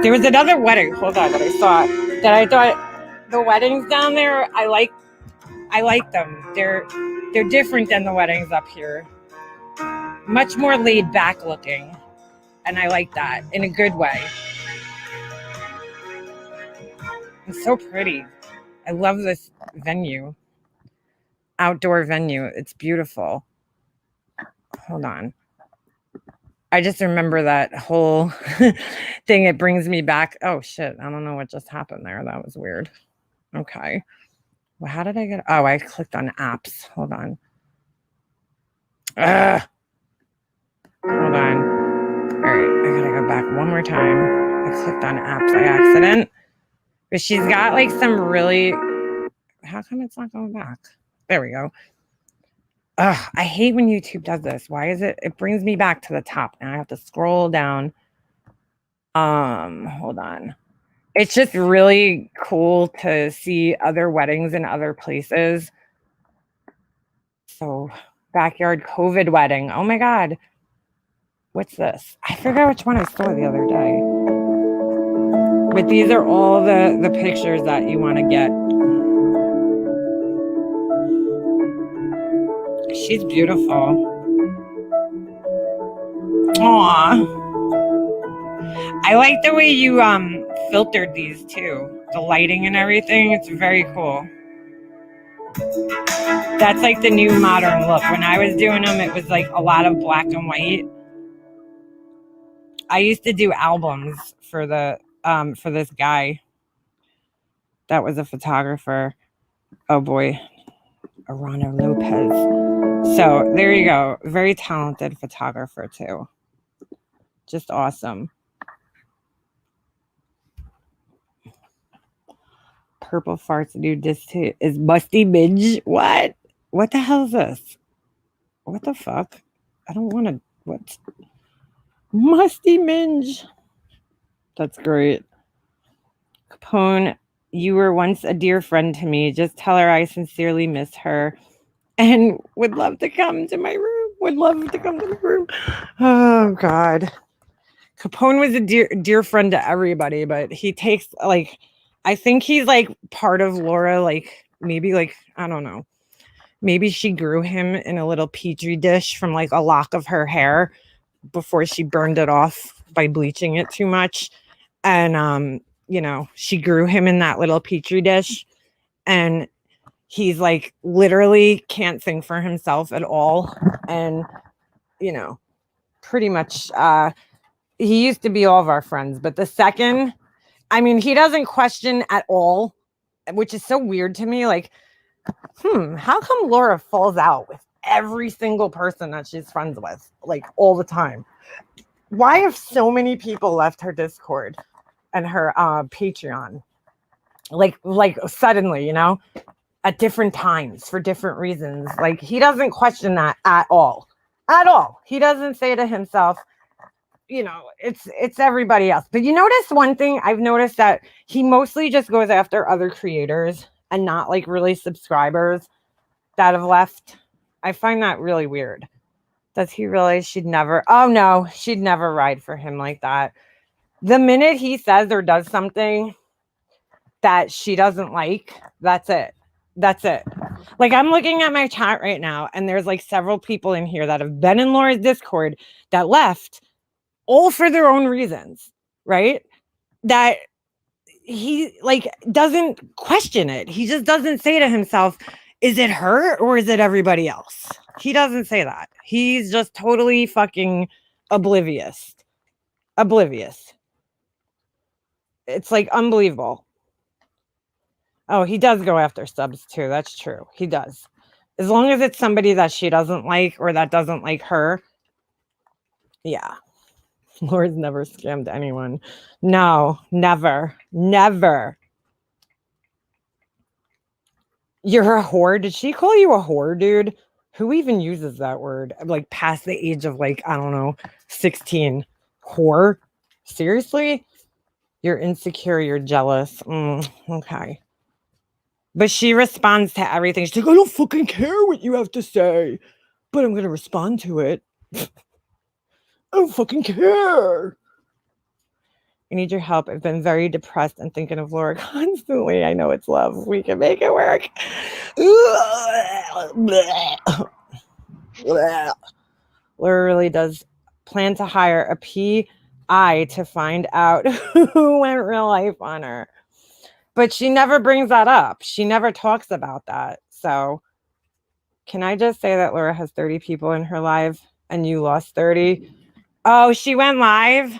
Speaker 1: There was another wedding, hold on, that I saw that I thought the weddings down there, I like them. They're different than the weddings up here. Much more laid back looking. And I like that in a good way. It's so pretty. I love this venue. Outdoor venue. It's beautiful. Hold on. I just remember that whole thing. It brings me back. Oh shit. I don't know what just happened there. That was weird. Okay. Well, how did I get? Oh, I clicked on apps. Hold on. Ugh. Hold on. All right. I gotta go back one more time. I clicked on apps by accident. But she's got like some really. How come it's not going back? There we go. Ugh, I hate when YouTube does this. Why is it? It brings me back to the top. Now I have to scroll down. Hold on. It's just really cool to see other weddings in other places. So, backyard COVID wedding. Oh my God. What's this? I forgot which one I saw the other day. But these are all the pictures that you want to get. She's beautiful. Aww. I like the way you filtered these too. The lighting and everything. It's very cool. That's like the new modern look. When I was doing them, it was like a lot of black and white. I used to do albums for this guy that was a photographer. Oh boy, Arano Lopez. So there you go. Very talented photographer too. Just awesome. Purple farts do this too. Is Busty Midge? What? What the hell is this? What the fuck? I don't want to. What? Musty Minge. That's great. Capone, you were once a dear friend to me. Just tell her I sincerely miss her and would love to come to my room. Would love to come to my room. Oh, God. Capone was a dear friend to everybody, but he takes, like, I think he's, like, part of Laura, like, maybe, like, I don't know. Maybe she grew him in a little petri dish from, like, a lock of her hair before she burned it off by bleaching it too much. And, you know, she grew him in that little petri dish. And he's, like, literally can't think for himself at all. And, you know, pretty much, he used to be all of our friends. But the second, I mean, he doesn't question at all, which is so weird to me. Like, how come Laura falls out with every single person that she's friends with, like, all the time? Why have so many people left her Discord and her Patreon? Like suddenly, you know, at different times for different reasons. Like, he doesn't question that at all. At all. He doesn't say to himself, you know, it's everybody else. But you notice one thing, I've noticed that he mostly just goes after other creators and not like really subscribers that have left. I find that really weird. Does he realize she'd never? Oh no, she'd never ride for him like that. The minute he says or does something that she doesn't like, that's it. That's it. Like, I'm looking at my chat right now, and there's like several people in here that have been in Laura's Discord that left, all for their own reasons, right? That he like doesn't question it. He just doesn't say to himself, is it her or is it everybody else? He doesn't say that. He's just totally fucking oblivious. Oblivious. It's like unbelievable. Oh, he does go after subs too. That's true. He does. As long as it's somebody that she doesn't like or that doesn't like her. Yeah. Laura's never scammed anyone. No, never. Never. You're a whore? Did she call you a whore, dude? Who even uses that word? Like, past the age of, like, I don't know, 16. Whore? Seriously? You're insecure. You're jealous. Okay. But she responds to everything. She's like, I don't fucking care what you have to say, but I'm going to respond to it. I don't fucking care. I need your help. I've been very depressed and thinking of Laura constantly. I know it's love. We can make it work. Laura really does plan to hire a PI to find out who went real life on her. But she never brings that up. She never talks about that. So can I just say that Laura has 30 people in her live and you lost 30? Oh, she went live?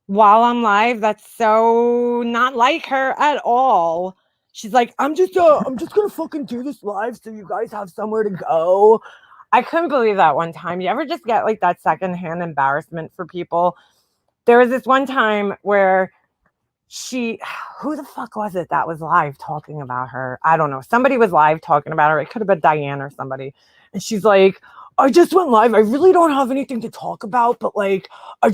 Speaker 1: While I'm live, that's so not like her at all. She's like, I'm just gonna fucking do this live so you guys have somewhere to go. I couldn't believe that one time. You ever just get like that secondhand embarrassment for people? There was this one time where who the fuck was it that was live talking about her? I don't know. Somebody was live talking about her. It could have been Diane or somebody. And she's like, I just went live. I really don't have anything to talk about, but like, I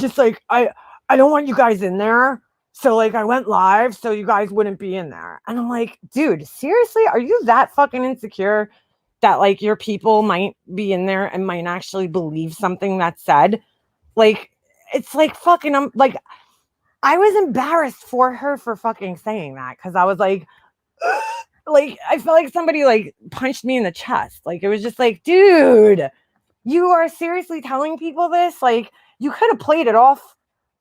Speaker 1: don't want you guys in there. So like I went live so you guys wouldn't be in there. And I'm like, dude, seriously? Are you that fucking insecure that like your people might be in there and might actually believe something that's said? Like, it's like fucking, I'm like, I was embarrassed for her for fucking saying that. Cause I was like, I felt like somebody like punched me in the chest. Like, it was just like, dude, you are seriously telling people this? Like, you could have played it off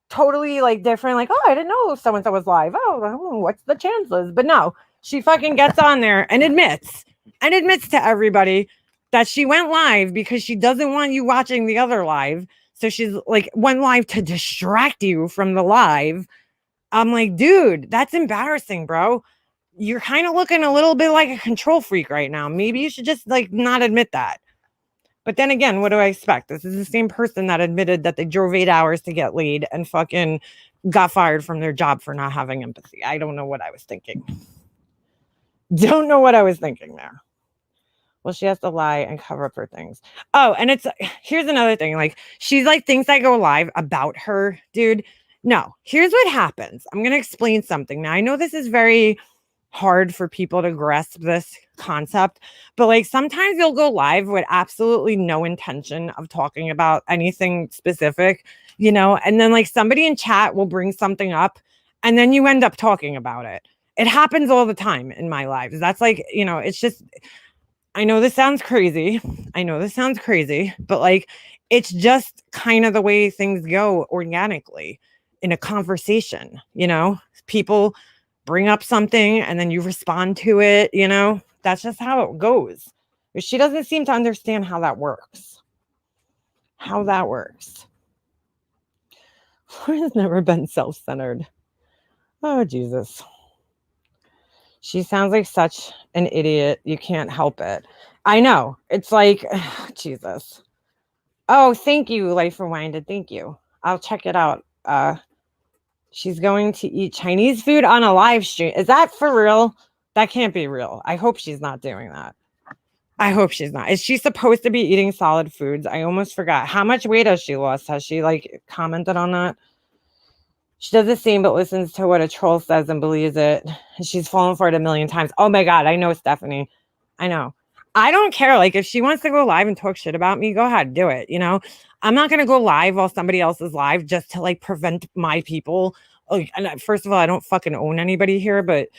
Speaker 1: totally like different, like, oh, I didn't know so-and-so was live. Oh, what's the chances? But no, she fucking gets on there and admits to everybody that she went live because she doesn't want you watching the other live. So she's like, went live to distract you from the live. I'm like, dude, that's embarrassing, bro. You're kind of looking a little bit like a control freak right now. Maybe you should just like not admit that. But then again, what do I expect? This is the same person that admitted that they drove 8 hours to get laid and fucking got fired from their job for not having empathy. I don't know what I was thinking. Don't know what I was thinking there. Well, she has to lie and cover up her things. Oh, and here's another thing. Like, she's like thinks I go live about her, dude. No, here's what happens. I'm gonna explain something. Now, I know this is very hard for people to grasp this concept, but like sometimes you'll go live with absolutely no intention of talking about anything specific, and then like somebody in chat will bring something up and then you end up talking about it. It happens all the time in my lives. That's like, it's just, I know this sounds crazy. But like, it's just kind of the way things go organically in a conversation, people bring up something and then you respond to it, that's just how it goes. She doesn't seem to understand how that works. Laura has never been self-centered. Oh, Jesus. She sounds like such an idiot. You can't help it. I know. It's like, Jesus. Oh, thank you, Life Rewinded. Thank you. I'll check it out. She's going to eat Chinese food on a live stream. Is that for real? That can't be real. I hope she's not doing that. I hope she's not. Is she supposed to be eating solid foods? I almost forgot. How much weight has she lost? Has she like commented on that? She does the same, but listens to what a troll says and believes it. She's fallen for it a million times. Oh my God. I know, Stephanie. I know. I don't care. Like, if she wants to go live and talk shit about me, go ahead, do it. I'm not going to go live while somebody else is live just to like prevent my people. Like, and first of all, I don't fucking own anybody here, but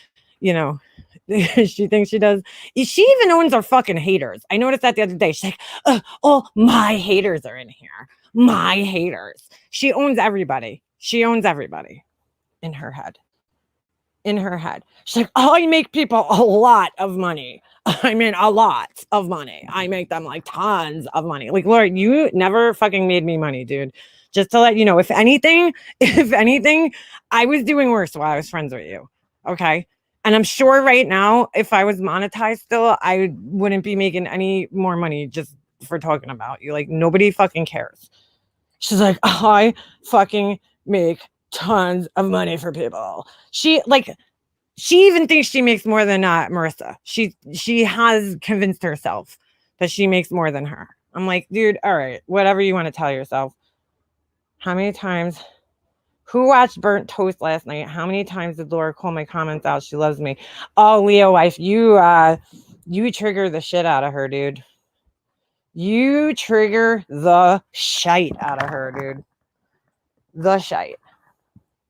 Speaker 1: she thinks she does. She even owns our fucking haters. I noticed that the other day. She's like, oh, my haters are in here. My haters. She owns everybody. In her head. She's like, oh, I make people a lot of money. I mean, a lot of money. I make them like tons of money. Like, Laura, you never fucking made me money, dude. Just to let you know, if anything, I was doing worse while I was friends with you. Okay. And I'm sure right now, if I was monetized still, I wouldn't be making any more money just for talking about you. Like, nobody fucking cares. She's like, I fucking make tons of money for people. She even thinks she makes more than Marissa. She has convinced herself that she makes more than her. I'm like, dude, all right, whatever you want to tell yourself. How many times? Who watched Burnt Toast last night? How many times did Laura call my comments out? She loves me. Oh, Leo wife, you trigger the shit out of her, dude. You trigger the shite out of her, dude. The shite.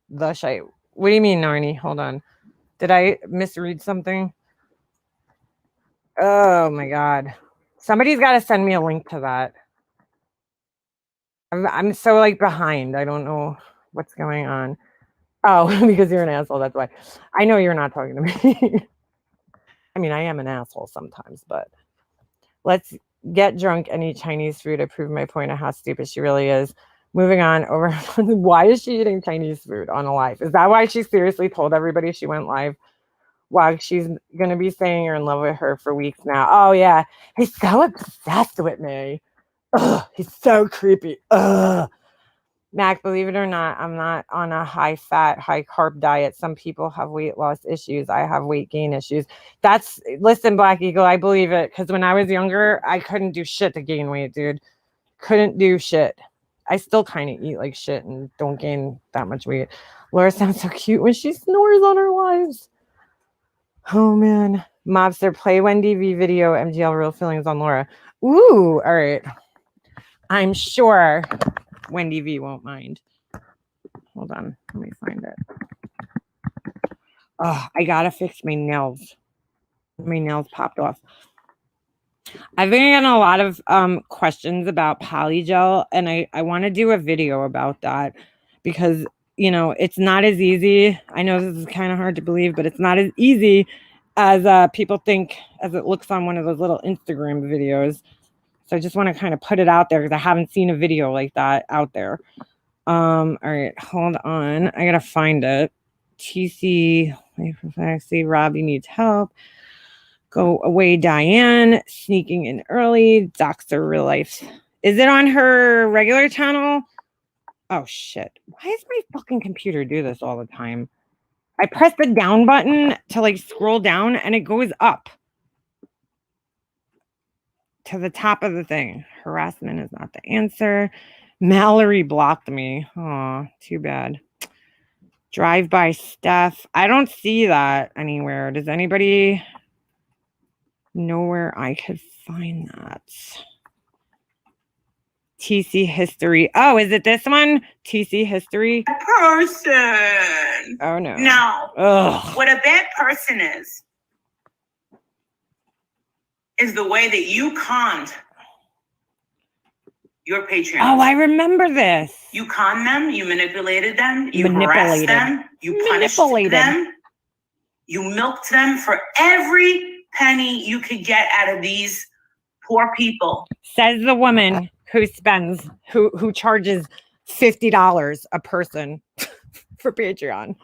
Speaker 1: What do you mean, Narnie? Hold on. Did I misread something? Oh my God. Somebody's got to send me a link to that. I'm so like behind. I don't know what's going on. Oh, because you're an asshole. That's why. I know you're not talking to me. I mean, I am an asshole sometimes, but let's get drunk and eat Chinese food to prove my point of how stupid she really is. Moving on over. Why is she eating Chinese food on a live? Is that why she seriously told everybody she went live? Wow, she's going to be saying you're in love with her for weeks now. Oh, yeah. He's so obsessed with me. Ugh, he's so creepy. Ugh. Mac, believe it or not, I'm not on a high fat, high carb diet. Some people have weight loss issues. I have weight gain issues. Listen, Black Eagle, I believe it. Because when I was younger, I couldn't do shit to gain weight, dude. Couldn't do shit. I still kind of eat like shit and don't gain that much weight. Laura sounds so cute when she snores on her lives. Oh, man. Mobster, play Wendy V video, MGL Real Feelings on Laura. Ooh, all right. I'm sure Wendy V won't mind. Hold on. Let me find it. Oh, I got to fix my nails. My nails popped off. I've been getting a lot of questions about polygel, and I want to do a video about that because, it's not as easy. I know this is kind of hard to believe, but it's not as easy as people think, as it looks on one of those little Instagram videos. So I just want to kind of put it out there because I haven't seen a video like that out there. All right, hold on. I got to find it. TC, see, Robbie needs help. Go away, Diane. Sneaking in early. Dr. Real Life. Is it on her regular channel? Oh, shit. Why does my fucking computer do this all the time? I press the down button to like scroll down and it goes up. to the top of the thing. Harassment is not the answer. Mallory blocked me. Oh, too bad. Drive by Steph. I don't see that anywhere. Does anybody know where I could find that? TC history. Oh, is it this one? TC history.
Speaker 5: Person.
Speaker 1: Oh no.
Speaker 5: Now,
Speaker 1: Ugh.
Speaker 5: what a bad person is the way that you conned your Patreon.
Speaker 1: Oh, I remember this.
Speaker 5: You conned them, you manipulated them, you
Speaker 1: Manipulated.
Speaker 5: harassed them, you punished
Speaker 1: Manipulated.
Speaker 5: them, you milked them for every penny you could get out of these poor people.
Speaker 1: Says the woman who charges $50 a person for Patreon.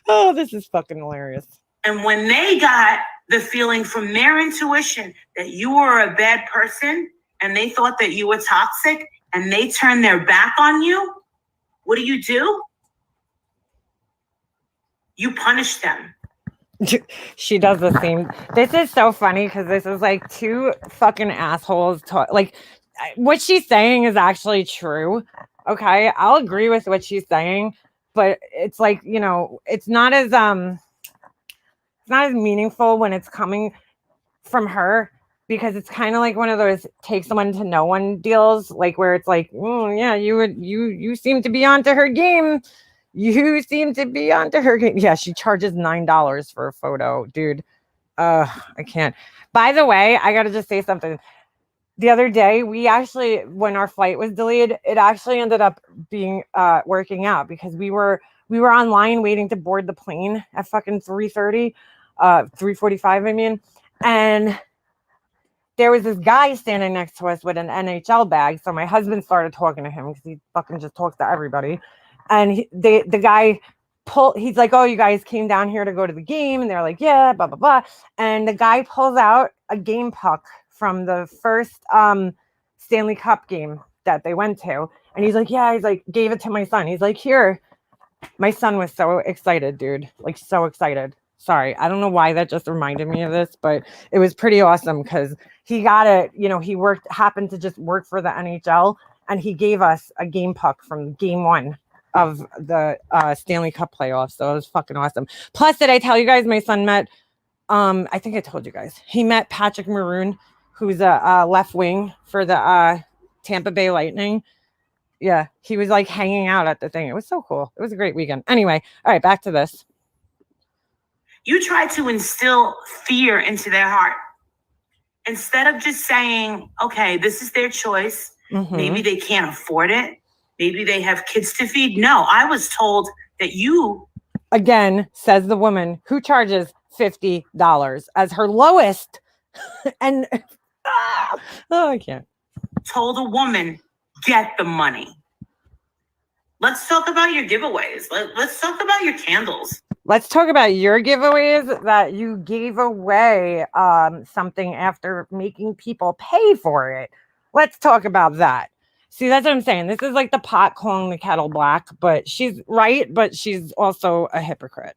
Speaker 1: Oh, this is fucking hilarious.
Speaker 5: And when they got the feeling from their intuition that you were a bad person and they thought that you were toxic and they turned their back on you, what do? You punish them.
Speaker 1: She does the same. This is so funny because this is like two fucking assholes. Like what she's saying is actually true. Okay, I'll agree with what she's saying, but it's like, you know, it's not as meaningful when it's coming from her, because it's kind of like one of those take someone to no one deals, like where it's like, yeah, you seem to be onto her game. You seem to be onto her game. Yeah, she charges $9 for a photo, dude. I can't. By the way, I gotta just say something. The other day, we actually, when our flight was delayed, it actually ended up being working out because we were online waiting to board the plane at fucking 3:30, 3:45, I mean, and there was this guy standing next to us with an NHL bag. So my husband started talking to him because he fucking just talks to everybody. And the guy he's like, oh, you guys came down here to go to the game. And they're like, yeah, blah, blah, blah. And the guy pulls out a game puck from the first Stanley Cup game that they went to. And he's like, yeah, he's like, gave it to my son. He's like, here. My son was so excited, dude. Like, so excited. Sorry, I don't know why that just reminded me of this, but it was pretty awesome because he got it. You know, he happened to just work for the NHL, and he gave us a game puck from game 1 of the Stanley Cup playoffs. So it was fucking awesome. Plus, did I tell you guys my son met? I think I told you guys he met Patrick Maroon, who's a left wing for the Tampa Bay Lightning. Yeah, he was like hanging out at the thing. It was so cool. It was a great weekend. Anyway, all right, back to this.
Speaker 5: You try to instill fear into their heart instead of just saying, okay, this is their choice.
Speaker 1: Mm-hmm.
Speaker 5: Maybe they can't afford it. Maybe they have kids to feed. No, I was told that you.
Speaker 1: Again, says the woman who charges $50 as her lowest. And oh, I can't.
Speaker 5: Told a woman, get the money. Let's talk about your giveaways. Let's talk about your candles.
Speaker 1: Let's talk about your giveaways that you gave away something after making people pay for it. Let's talk about that. See, that's what I'm saying. This is like the pot calling the kettle black, but she's right, but she's also a hypocrite.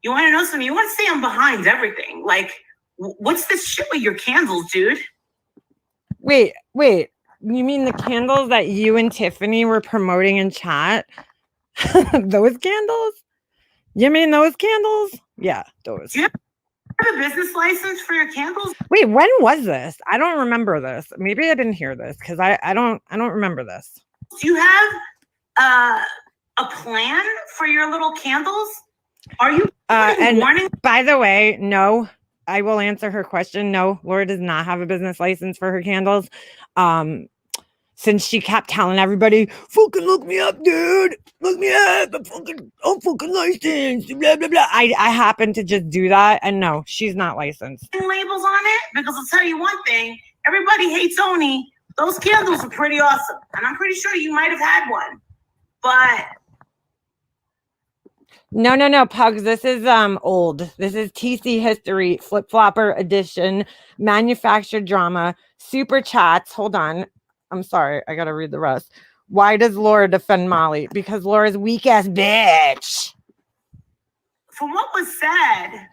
Speaker 5: You want to know something? You want to stay on behind everything. Like, what's this shit with your candles, dude?
Speaker 1: Wait. You mean the candles that you and Tiffany were promoting in chat? Those candles? You mean those candles? Yeah, those.
Speaker 5: Do you have a business license for your candles?
Speaker 1: Wait, when was this? I don't remember this. Maybe I didn't hear this because I don't remember this.
Speaker 5: Do you have a plan for your little candles? Are you
Speaker 1: and
Speaker 5: warning?
Speaker 1: By the way, no, I will answer her question. No, Laura does not have a business license for her candles. Since she kept telling everybody, fucking look me up, dude. Look me up. I'm fucking licensed. Blah, blah, blah. I happened to just do that. And no, she's not licensed.
Speaker 5: Labels on it? Because I'll tell you one thing. Everybody hates Oni. Those candles are pretty awesome. And I'm pretty sure you might have had one. But
Speaker 1: No, Pugs. This is old. This is TC History, Flip Flopper Edition, Manufactured Drama, Super Chats. Hold on. I'm sorry. I got to read the rest. Why does Laura defend Molly? Because Laura's weak ass bitch.
Speaker 5: from what was said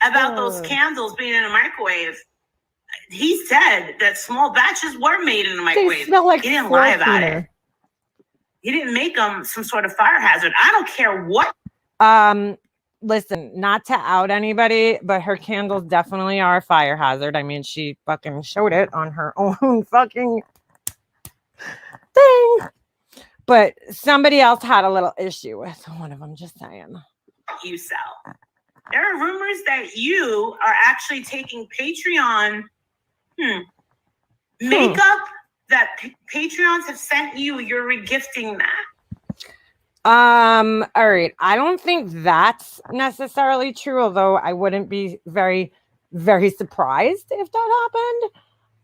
Speaker 5: about those candles being in a microwave, he said that small batches were made in the
Speaker 1: They
Speaker 5: microwave.
Speaker 1: smell like
Speaker 5: He didn't
Speaker 1: floor
Speaker 5: lie about
Speaker 1: cleaner.
Speaker 5: it. He didn't make them some sort of fire hazard. I don't care what.
Speaker 1: Listen, not to out anybody, but her candles definitely are a fire hazard. I mean, she fucking showed it on her own fucking thing. But somebody else had a little issue with one of them, just saying.
Speaker 5: You sell. There are rumors that you are actually taking Patreon makeup that Patreons have sent you. You're regifting that.
Speaker 1: All right. I don't think that's necessarily true, although I wouldn't be very, very surprised if that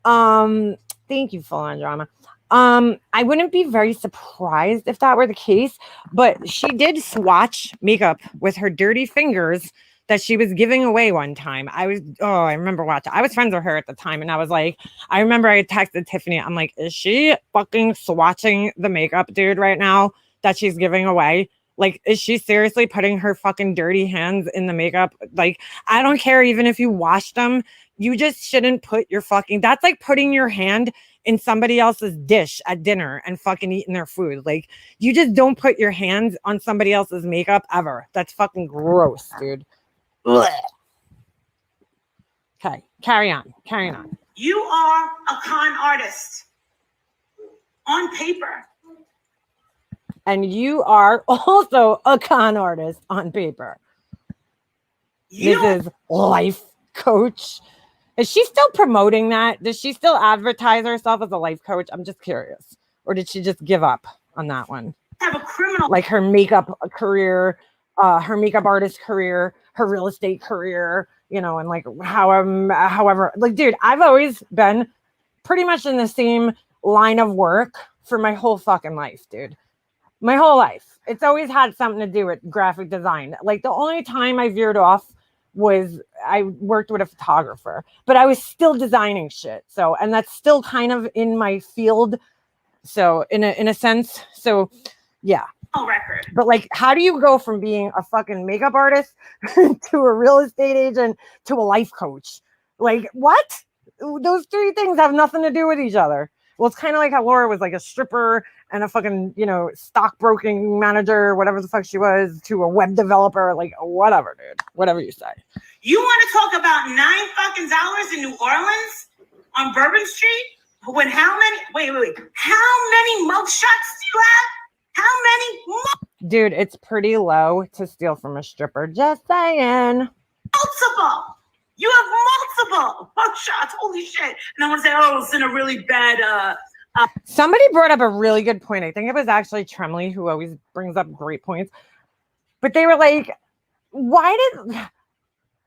Speaker 1: happened. Thank you, Full On Drama. I wouldn't be very surprised if that were the case, but she did swatch makeup with her dirty fingers that she was giving away one time. I remember watching. I was friends with her at the time, and I was like, I remember I texted Tiffany. I'm like, is she fucking swatching the makeup, dude, right now that she's giving away? Like, is she seriously putting her fucking dirty hands in the makeup? Like, I don't care even if you wash them. You just shouldn't put your fucking, that's like putting your hand in somebody else's dish at dinner and fucking eating their food. Like, you just don't put your hands on somebody else's makeup ever. That's fucking gross, dude. Ugh. Okay, carry on.
Speaker 5: You are a con artist on paper.
Speaker 1: And you are also a con artist on paper. Mrs. Life Coach. Is she still promoting that? Does she still advertise herself as a life coach? I'm just curious. Or did she just give up on that one?
Speaker 5: Have a criminal.
Speaker 1: Like her makeup career, her makeup artist career, her real estate career, you know, and like however, like, dude, I've always been pretty much in the same line of work for my whole fucking life, dude. My whole life. It's always had something to do with graphic design. Like, the only time I veered off was I worked with a photographer, but I was still designing shit. So, and that's still kind of in my field. So in a sense, so yeah.
Speaker 5: Record.
Speaker 1: But like, how do you go from being a fucking makeup artist to a real estate agent to a life coach? Like, what? Those three things have nothing to do with each other. Well, it's kind of like how Laura was like a stripper and a fucking, you know, stockbroking manager, whatever the fuck she was, to a web developer, like, whatever, dude. Whatever you say.
Speaker 5: You want to talk about $9 in New Orleans on Bourbon Street? When how many? Wait. How many mugshots do you have? How many?
Speaker 1: Dude, it's pretty low to steal from a stripper. Just saying.
Speaker 5: Multiple. You have multiple mugshots. Holy shit. And I want to say, oh, it's in a really bad.
Speaker 1: Somebody brought up a really good point. I think it was actually Tremley, who always brings up great points. But they were like,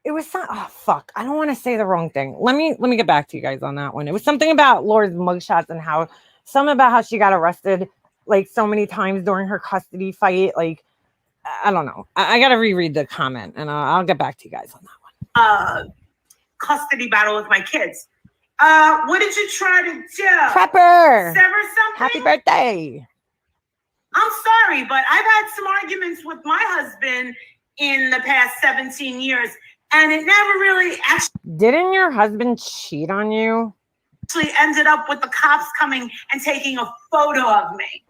Speaker 1: it was oh fuck, I don't want to say the wrong thing. Let me get back to you guys on that one. It was something about Laura's mugshots and something about how she got arrested like so many times during her custody fight. Like, I don't know. I gotta reread the comment, and I'll get back to you guys on that one.
Speaker 5: Custody battle with my kids. What did you try to do?
Speaker 1: Prepper.
Speaker 5: Sever something?
Speaker 1: Happy birthday.
Speaker 5: I'm sorry, but I've had some arguments with my husband in the past 17 years, and it never really
Speaker 1: Didn't your husband cheat on you?
Speaker 5: actually ended up with the cops coming and taking a photo of me.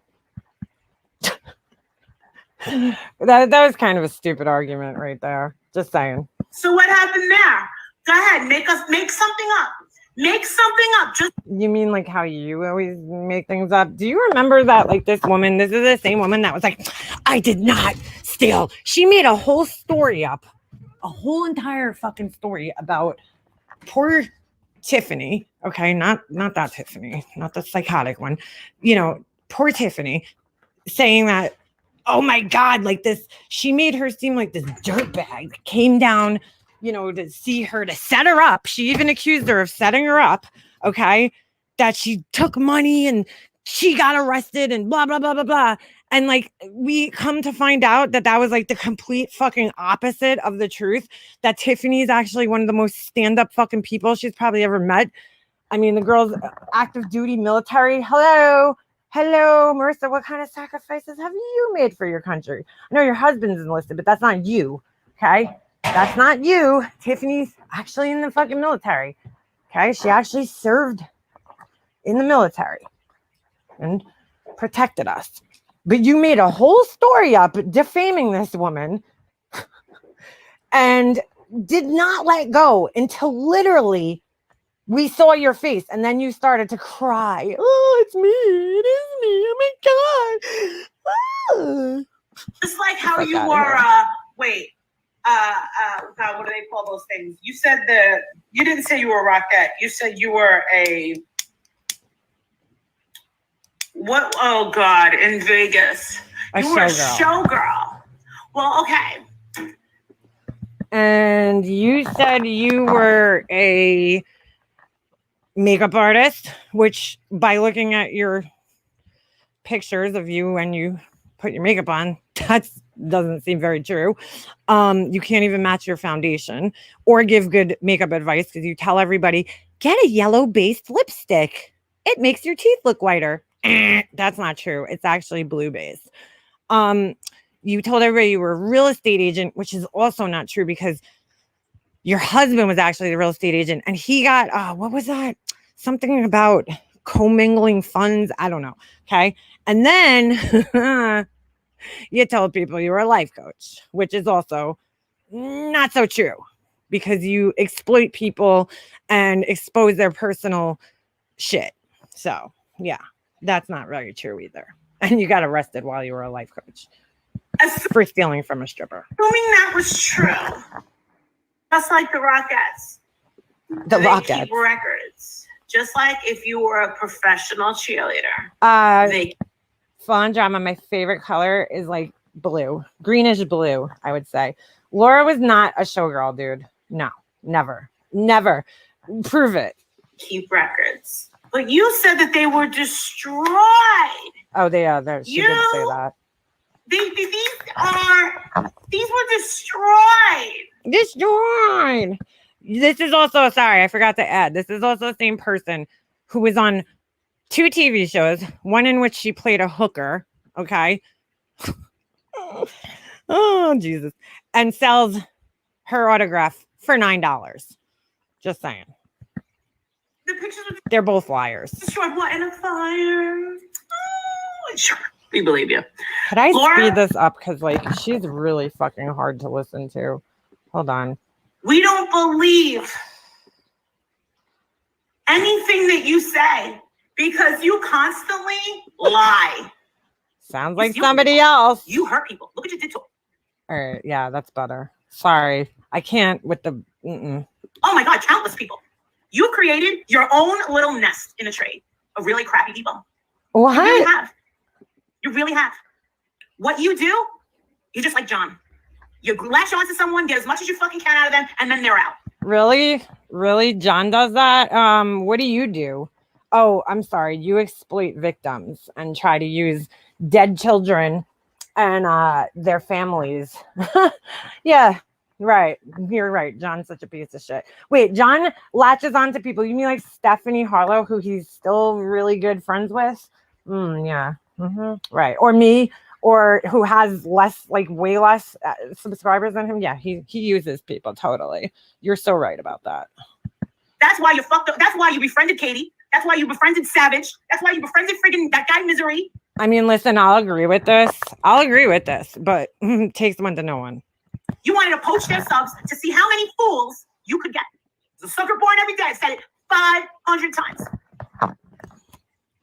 Speaker 1: That was kind of a stupid argument right there. Just saying.
Speaker 5: So what happened there? Go ahead, make something up. Make something up. Just
Speaker 1: You mean like how you always make things up? Do you remember that, like, this woman, this is the same woman that was like, I did not steal. She made a whole story up, a whole entire fucking story about poor Tiffany. Okay, not that Tiffany, not the psychotic one. You know, poor Tiffany, saying that, oh my God, like this, she made her seem like this dirtbag that came down, you know, to see her, to set her up. She even accused her of setting her up, okay? That she took money and she got arrested and blah, blah, blah, blah, blah. And like, we come to find out that was like the complete fucking opposite of the truth, that Tiffany is actually one of the most stand-up fucking people she's probably ever met. I mean, the girl's active duty military. Hello, Marissa, what kind of sacrifices have you made for your country? I know your husband's enlisted, but that's not you, okay? That's not you. Tiffany's actually in the fucking military, Okay, she actually served in the military and protected us. But you made a whole story up defaming this woman and did not let go until literally we saw your face, and then you started to cry. Oh, it's me. It is me. Oh my God.
Speaker 5: Just like how
Speaker 1: Fuck
Speaker 5: you
Speaker 1: outta
Speaker 5: were,
Speaker 1: here.
Speaker 5: God, what do they call those things? You said you didn't say you were a rockette. You said you were what? Oh God, in Vegas. You were a showgirl. Well, okay.
Speaker 1: And you said you were a makeup artist, which by looking at your pictures of you when you put your makeup on, that doesn't seem very true. You can't even match your foundation or give good makeup advice because you tell everybody, get a yellow based lipstick. It makes your teeth look whiter. That's not true. It's actually blue based. You told everybody you were a real estate agent, which is also not true because your husband was actually the real estate agent and he got, what was that? Something about commingling funds. I don't know. Okay. And then you told people you were a life coach, which is also not so true because you exploit people and expose their personal shit. So yeah, that's not really true either. And you got arrested while you were a life coach for stealing from a stripper.
Speaker 5: Assuming that was true, just like the Rockettes.
Speaker 1: The
Speaker 5: They
Speaker 1: Rockettes.
Speaker 5: keep records. Just like if you were a professional cheerleader. They
Speaker 1: Fawn drama, my favorite color is like blue, greenish blue, I would say. Laura was not a showgirl, dude. No, never. Prove it.
Speaker 5: keep records. But you said that they were destroyed.
Speaker 1: Oh, they are. She didn't say that.
Speaker 5: These were destroyed.
Speaker 1: Destroyed. This is also, sorry, I forgot to add. This is also the same person who was on 2 TV shows, one in which she played a hooker, okay? Oh, Jesus. And sells her autograph for $9. Just saying.
Speaker 5: The pictures were
Speaker 1: They're both liars.
Speaker 5: destroyed. What, in a fire? Oh, sure. We believe you.
Speaker 1: Could I
Speaker 5: Laura?
Speaker 1: speed this up? Because, like, she's really fucking hard to listen to. Hold on.
Speaker 5: We don't believe anything that you say because you constantly lie.
Speaker 1: Sounds like
Speaker 5: You-
Speaker 1: somebody else.
Speaker 5: You hurt people. Look what you did to them.
Speaker 1: All right. Yeah, that's better. Sorry. I can't with the... Mm-mm.
Speaker 5: Oh my God, countless people. You created your own little nest in a trade of really crappy people. You really
Speaker 1: What?
Speaker 5: have. You really have. What you do, you're just like John. You latch onto someone, get as much as you fucking can out of them, and then they're out.
Speaker 1: Really? Really? John does that? What do you do? Oh, I'm sorry. You exploit victims and try to use dead children and their families. Yeah, right. You're right. John's such a piece of shit. Wait, John latches onto people. You mean like Stephanie Harlow, who he's still really good friends with? Yeah. Right. Or me, or who has less, like way less subscribers than him. Yeah, he uses people totally. You're so right about that.
Speaker 5: That's why you fucked up. That's why you befriended Katie. That's why you befriended Savage. That's why you befriended friggin' that guy Misery.
Speaker 1: I mean, listen, I'll agree with this, but it takes one to know one.
Speaker 5: You wanted to poach their subs to see how many fools you could get. The sucker born every day. I said it 500 times.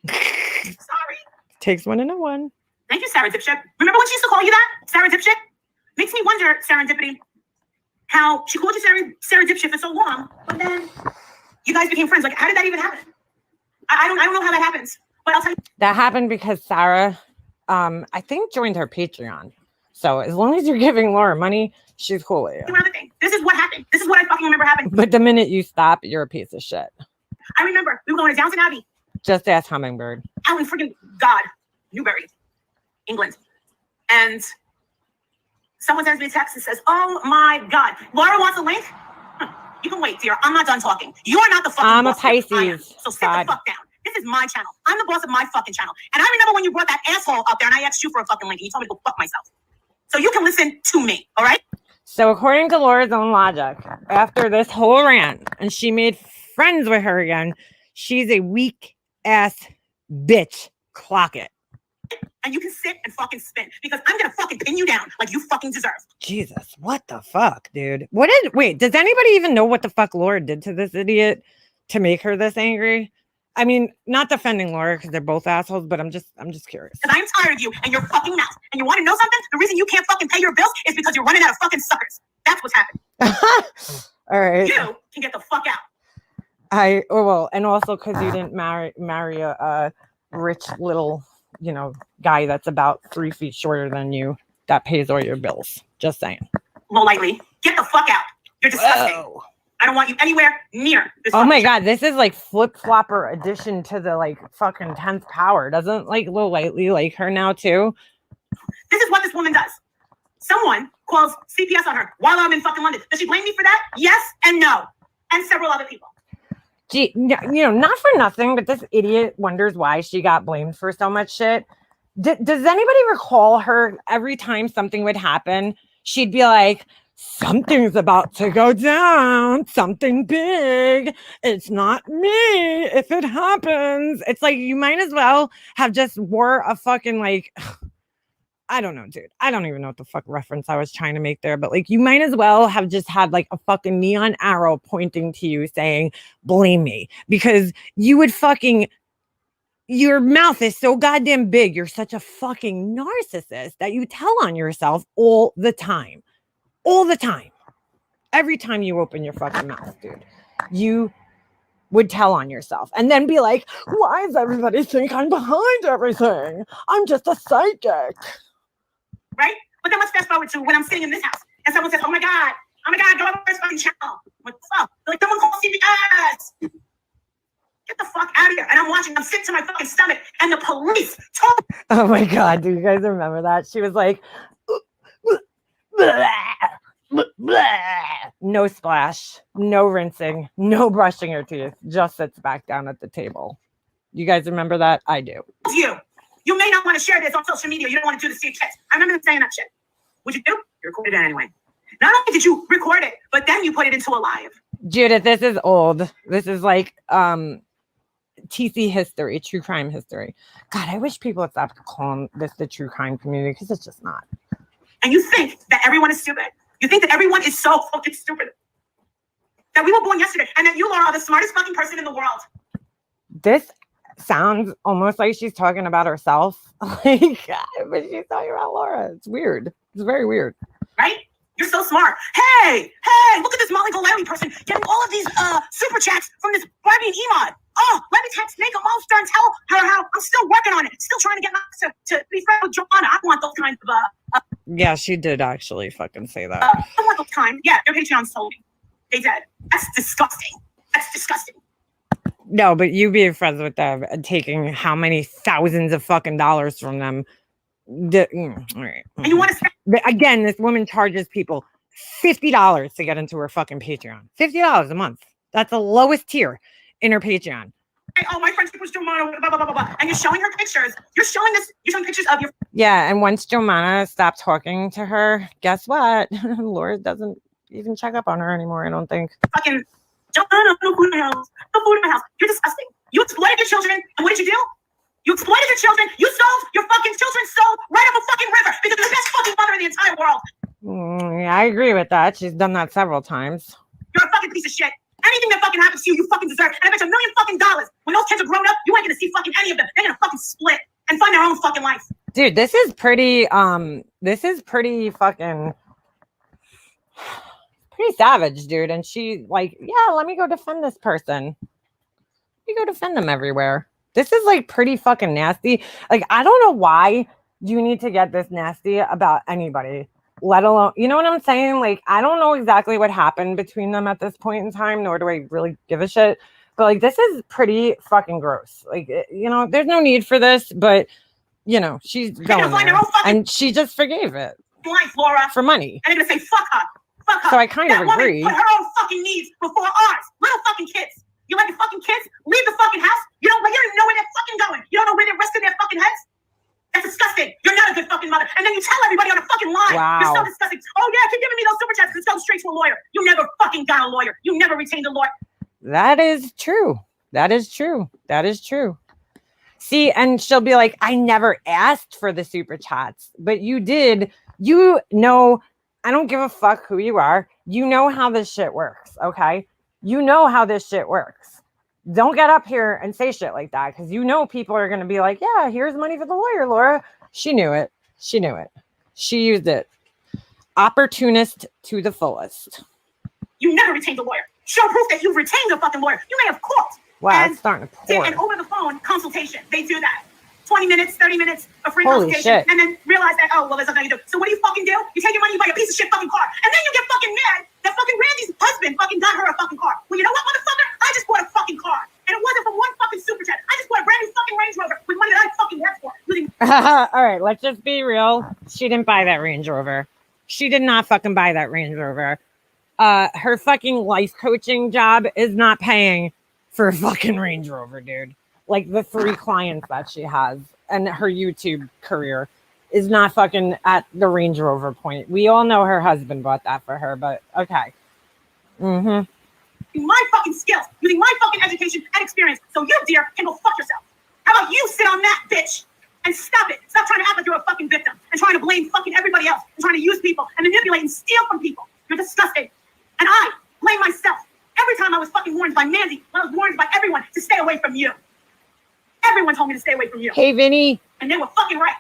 Speaker 5: Sorry.
Speaker 1: Takes one to know one.
Speaker 5: Thank you, Sarah Dipshit. Remember when she used to call you that? Sarah Dipshit? Makes me wonder, serendipity, how she called you Sarah Dipshit for so long, but then you guys became friends. Like, how did that even happen? I don't know how that happens. But I'll tell you
Speaker 1: That happened because Sarah, I think, joined her Patreon. So as long as you're giving Laura money, she's cool with you.
Speaker 5: another thing. This is what happened. This is what I fucking remember happened.
Speaker 1: But the minute you stop, you're a piece of shit.
Speaker 5: I remember we were going to Downton Abbey,
Speaker 1: Just ask Hummingbird.
Speaker 5: out in friggin' God, Newbury, England. And someone sends me a text and says, oh my God, Laura wants a link? You can wait, dear. I'm not done talking. You're not the fucking
Speaker 1: I'm a
Speaker 5: boss here. I am.
Speaker 1: Pisces.
Speaker 5: So sit
Speaker 1: God.
Speaker 5: the fuck down. This is my channel. I'm the boss of my fucking channel. And I remember when you brought that asshole up there and I asked you for a fucking link and you told me to go fuck myself. So you can listen to me, all right?
Speaker 1: So according to Laura's own logic, after this whole rant, and she made friends with her again. She's a weak ass bitch. Clock it.
Speaker 5: And you can sit and fucking spin because I'm gonna fucking pin you down like you fucking deserve.
Speaker 1: Jesus, what the fuck, dude? Wait, does anybody even know what the fuck Laura did to this idiot to make her this angry? I mean, not defending Laura because they're both assholes, but I'm just curious.
Speaker 5: Because I am tired of you and your fucking mouth. And you want to know something? The reason you can't fucking pay your bills is because you're running out of fucking suckers. That's what's happening.
Speaker 1: All right.
Speaker 5: You can get the fuck out.
Speaker 1: And also because you didn't marry a rich little, guy that's about 3 feet shorter than you that pays all your bills. Just saying.
Speaker 5: Low lightly, get the fuck out. You're disgusting.
Speaker 1: Whoa.
Speaker 5: I don't want you anywhere near this.
Speaker 1: Oh my God, this is like flip flopper addition to the like fucking 10th power. Doesn't like Lil Lightly like her now too?
Speaker 5: This is what this woman does. Someone calls CPS on her while I'm in fucking London. Does she blame me for that? Yes and no. And several other people.
Speaker 1: Gee, not for nothing, but this idiot wonders why she got blamed for so much shit. Does anybody recall her every time something would happen? She'd be like, something's about to go down, something big. It's not me if it happens. It's like you might as well have just wore a fucking like, I don't know, dude. I don't even know what the fuck reference I was trying to make there, but like you might as well have just had like a fucking neon arrow pointing to you saying, blame me, because you would fucking, your mouth is so goddamn big. You're such a fucking narcissist that you tell on yourself all the time. All the time. Every time you open your fucking mouth, dude, you would tell on yourself and then be like, why does everybody think I'm behind everything? I'm just a psychic.
Speaker 5: Right? But then let's fast forward to when I'm sitting in this house and someone says, oh my God, go on this fucking channel. What the fuck? They're like, someone call CPS. Get the fuck out of here. And I'm sick to my fucking stomach. And the police told.
Speaker 1: Oh my God, do you guys remember that? She was like, no splash, no rinsing, no brushing her teeth, just sits back down at the table. You guys remember that? I do.
Speaker 5: You may not want to share this on social media. You don't want to do the secrets. I remember them saying that shit. What'd you do? You recorded it anyway. Not only did you record it, but then you put it into a live.
Speaker 1: Judith, this is old. This is like TC history, true crime history. God, I wish people would stop calling this the true crime community because it's just not.
Speaker 5: And you think that everyone is stupid. You think that everyone is so fucking stupid. That we were born yesterday and that you, Laura, are the smartest fucking person in the world.
Speaker 1: This sounds almost like she's talking about herself. But she's talking about Laura. It's weird. It's very weird.
Speaker 5: Right? You're so smart. Hey, look at this Molly Goleri person getting all of these super chats from this Barbie and Emod. Oh, let me text Make a Monster and tell her how I'm still working on it. Still trying to get Max to be friends with Joanna. I want those kinds of
Speaker 1: yeah, she did actually fucking say that.
Speaker 5: I want those kinds. Yeah, their Patreon's told me. They did. That's disgusting. That's disgusting.
Speaker 1: No, but you being friends with them and taking how many thousands of fucking dollars from them. All right.
Speaker 5: And you want to
Speaker 1: again, this woman charges people $50 to get into her fucking Patreon. $50 a month. That's the lowest tier in her Patreon.
Speaker 5: Hey, oh, my friendship was Joanna, blah, blah, blah, blah, blah. And you're showing her pictures. You're showing pictures of your.
Speaker 1: Yeah, and once Joanna stopped talking to her, guess what? Laura doesn't even check up on her anymore, I don't think.
Speaker 5: Fucking Joanna, no food in my house. No food in my house. You're disgusting. You exploited your children, and what did you do? You exploited your children. You sold your fucking children's soul right up a fucking river because you're the best fucking mother in the entire world.
Speaker 1: Yeah, I agree with that. She's done that several times.
Speaker 5: You're a fucking piece of shit. Anything that fucking happens to you, you fucking deserve. And I bet you $1 million fucking dollars. When those kids are grown up, you ain't gonna see fucking any of them. They're gonna fucking split and find their own fucking life.
Speaker 1: Dude, this is pretty fucking pretty savage, dude. And she like, yeah, let me go defend this person. Let me go defend them everywhere. This is like pretty fucking nasty. Like, I don't know why you need to get this nasty about anybody, let alone, you know what I'm saying? Like, I don't know exactly what happened between them at this point in time, nor do I really give a shit. But like, this is pretty fucking gross. Like, there's no need for this, but she's going there, and she just forgave it.
Speaker 5: Life, Laura.
Speaker 1: For money.
Speaker 5: And they're gonna say, fuck her. Fuck her.
Speaker 1: So I kind of agree.
Speaker 5: Put her own fucking needs before ours. Little fucking kids. You let your fucking kids leave the fucking house? You don't even know where they're fucking going. You don't know where they're resting their fucking heads? That's disgusting. You're not a good fucking mother. And then you tell everybody on a fucking line.
Speaker 1: Wow.
Speaker 5: You're so disgusting. Oh yeah, keep giving me those super chats. Let's go straight to a lawyer. You never fucking got a lawyer. You never retained a lawyer.
Speaker 1: That is true. That is true. That is true. See, and she'll be like, I never asked for the super chats, but you did. You know, I don't give a fuck who you are. You know how this shit works, okay? You know how this shit works. Don't get up here and say shit like that because you know people are going to be like, yeah, here's money for the lawyer, Laura. She knew it. She knew it. She used it. Opportunist to the fullest.
Speaker 5: You never retained a lawyer. Show proof that you've retained a fucking lawyer. You may have called.
Speaker 1: Wow,
Speaker 5: and
Speaker 1: it's starting to pour.
Speaker 5: an over the phone consultation. They do that. 20 minutes, 30 minutes of free
Speaker 1: Holy
Speaker 5: consultation.
Speaker 1: shit.
Speaker 5: And then realize that, oh, well, there's nothing to do. So what do you fucking do? You take your money, you buy a piece of shit fucking car. And then you get fucking mad that fucking Randy's husband fucking got her a fucking car. Well, you know what, motherfucker? I just bought a fucking car. And it wasn't for one fucking super chat. I just bought a brand new fucking Range Rover with money that I fucking worked for.
Speaker 1: All right, let's just be real. She didn't buy that Range Rover. She did not fucking buy that Range Rover. Her fucking life coaching job is not paying for a fucking Range Rover, dude. Like the 3 clients that she has and her YouTube career is not fucking at the Range Rover point. We all know her husband bought that for her, but okay. Mm-hmm.
Speaker 5: My fucking skills, using my fucking education and experience, so you, dear, can go fuck yourself. How about you sit on that bitch and stop it? Stop trying to act like you're a fucking victim and trying to blame fucking everybody else and trying to use people and manipulate and steal from people. You're disgusting. And I blame myself. Every time I was fucking warned by Mandy, I was warned by everyone to stay away from you. Everyone told me to stay away from you.
Speaker 1: Hey, Vinny.
Speaker 5: And they were fucking right.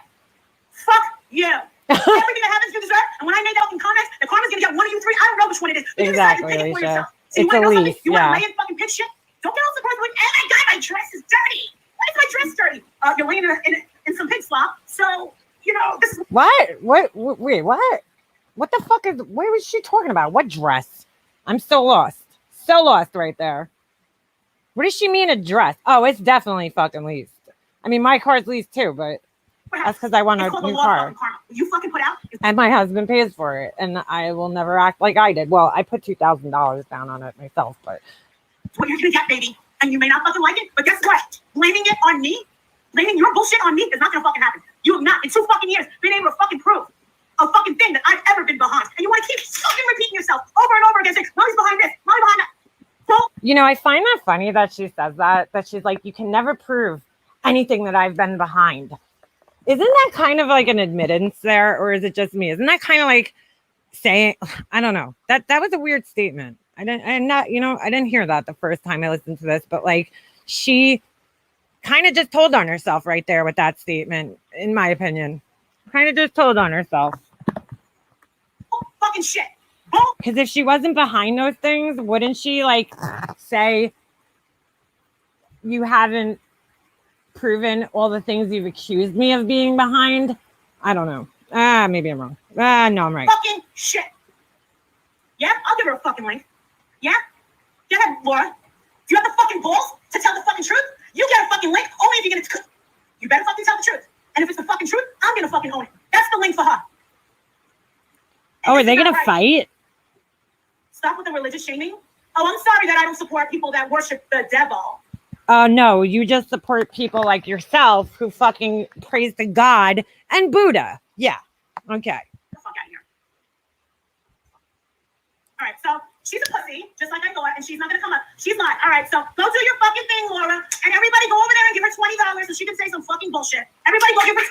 Speaker 5: Fuck you. Everything that happens you deserve. And when I made out in comments, the karma's gonna get one of you 3. I don't know which one it is. But
Speaker 1: Exactly,
Speaker 5: you decide to pick it for
Speaker 1: Alicia.
Speaker 5: yourself. So you
Speaker 1: It's
Speaker 5: wanna know something?
Speaker 1: Elise,
Speaker 5: You wanna
Speaker 1: yeah.
Speaker 5: lay in fucking pig shit? Don't get all surprised like, oh my god, my dress is dirty. Why is my dress dirty? You're laying in some pig slop. So, you know, this is
Speaker 1: What? Wait, what? What the fuck is, what was she talking about? What dress? I'm so lost. So lost right there. What does she mean a dress? Oh, it's definitely fucking leased. I mean, my car's leased too, but that's because I want
Speaker 5: it's
Speaker 1: a
Speaker 5: called the
Speaker 1: new
Speaker 5: law of
Speaker 1: car.
Speaker 5: fucking karma. You fucking put out.
Speaker 1: And my husband pays for it, and I will never act like I did. Well, I put $2,000 down on it myself, but
Speaker 5: It's what you're gonna get, baby. And you may not fucking like it, but guess what? Blaming it on me, blaming your bullshit on me is not gonna fucking happen. You have not, in 2 fucking years, been able to fucking prove a fucking thing that I've ever been behind. And you wanna keep fucking repeating yourself over and over again, saying, Mommy's behind this, Mommy's behind that. Well,
Speaker 1: you know, I find that funny that she says that she's like, you can never prove anything that I've been behind. Isn't that kind of like an admittance there, or is it just me? Isn't that kind of like saying, I don't know, that was a weird statement. I didn't hear that the first time I listened to this, but like she kind of just told on herself right there with that statement, in my opinion. Kind of just told on herself.
Speaker 5: fucking shit.
Speaker 1: Because if she wasn't behind those things, wouldn't she like say, you haven't proven all the things you've accused me of being behind? I don't know. Maybe I'm wrong. No, I'm right.
Speaker 5: Fucking shit. Yeah, I'll give her a fucking link. Yeah? Get ahead, Laura. Do you have the fucking balls to tell the fucking truth? You get a fucking link only if you're gonna. You better fucking tell the truth. And if it's the fucking truth, I'm gonna fucking own it. That's the link for her.
Speaker 1: Oh, are they gonna fight?
Speaker 5: Stop with the religious shaming. Oh, I'm sorry that I don't support people that worship the devil.
Speaker 1: No, you just support people like yourself who fucking praise to God and Buddha. Yeah. Okay.
Speaker 5: Get the fuck out of here. All right, so she's a pussy, just like I thought, and she's not gonna come up. She's not. All right, so go do your fucking thing, Laura, and everybody go over there and give her $20 so she can say some fucking bullshit. Everybody go give her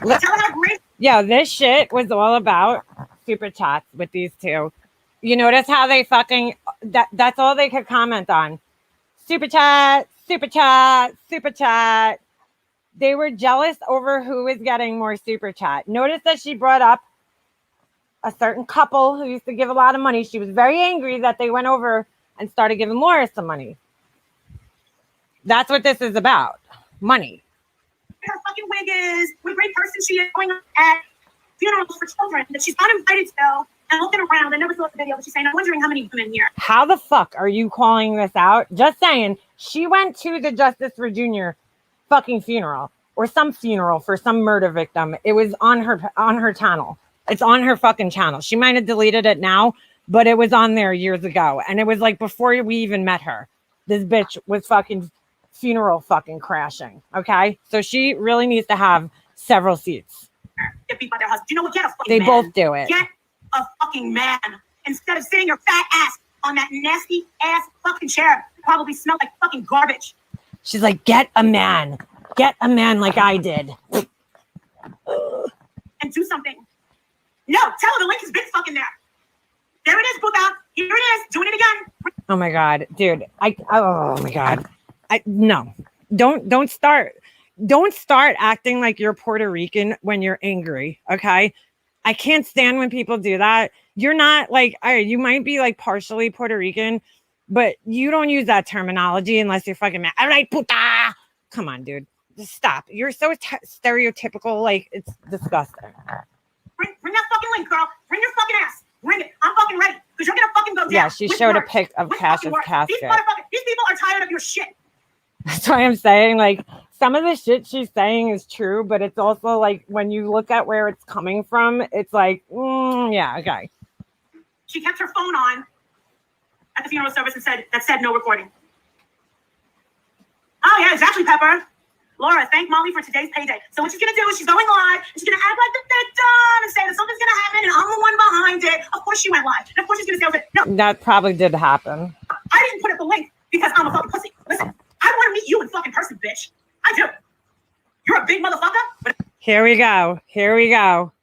Speaker 5: $20. Tell her how great.
Speaker 1: Yeah, this shit was all about super chats with these two. You notice how they fucking, that's all they could comment on. Super chat, super chat, super chat. They were jealous over who was getting more super chat. Notice that she brought up a certain couple who used to give a lot of money. She was very angry that they went over and started giving Laura some money. That's what this is about. Money.
Speaker 5: Her fucking wig is, what a great person she is, going at funerals for children that she's not invited to. And looking around, I never saw the video, but she's saying, I'm wondering how many women here.
Speaker 1: How the fuck are you calling this out? Just saying, she went to the Justice for Junior fucking funeral or some funeral for some murder victim. It was on her channel. It's on her fucking channel. She might have deleted it now, but it was on there years ago. And it was like before we even met her. This bitch was fucking funeral fucking crashing. Okay? So she really needs to have several seats.
Speaker 5: Get beat by their husband. You know what? Get a fucking
Speaker 1: They
Speaker 5: man.
Speaker 1: both do it.
Speaker 5: Get a fucking man instead of sitting your fat ass on that nasty ass fucking chair. Probably smelled like fucking garbage.
Speaker 1: She's like, get a man like I did.
Speaker 5: And do something. No, tell her the link is big fucking there. There it is, book out. Here it is, doing it again.
Speaker 1: Oh my God, dude. Oh my God. No, don't start acting like you're Puerto Rican when you're angry. Okay. I can't stand when people do that. You're not like, all right, you might be like partially Puerto Rican, but you don't use that terminology unless you're fucking mad. All right, puta. Come on, dude. Just stop. You're so stereotypical. Like, it's disgusting.
Speaker 5: Bring that fucking link, girl. Bring your fucking ass. Bring it. I'm fucking ready. Because you're going to fucking go down.
Speaker 1: Yeah, she showed a pic of Cash's casket.
Speaker 5: These people are tired of your shit.
Speaker 1: That's why I'm saying, like, some of the shit she's saying is true, but it's also like when you look at where it's coming from, it's like, yeah, okay.
Speaker 5: She kept her phone on at the funeral service and said no recording. Oh yeah, exactly, Pepper. Laura, thank Molly for today's payday. So what she's gonna do is she's going live and she's gonna act like the victim and say that something's gonna happen and I'm the one behind it. Of course she went live. And of course she's gonna say, no,
Speaker 1: that probably did happen.
Speaker 5: I didn't put up the link because I'm a fucking pussy. Listen, I want to meet you in fucking person, bitch. I do. You're a big motherfucker. But
Speaker 1: Here we go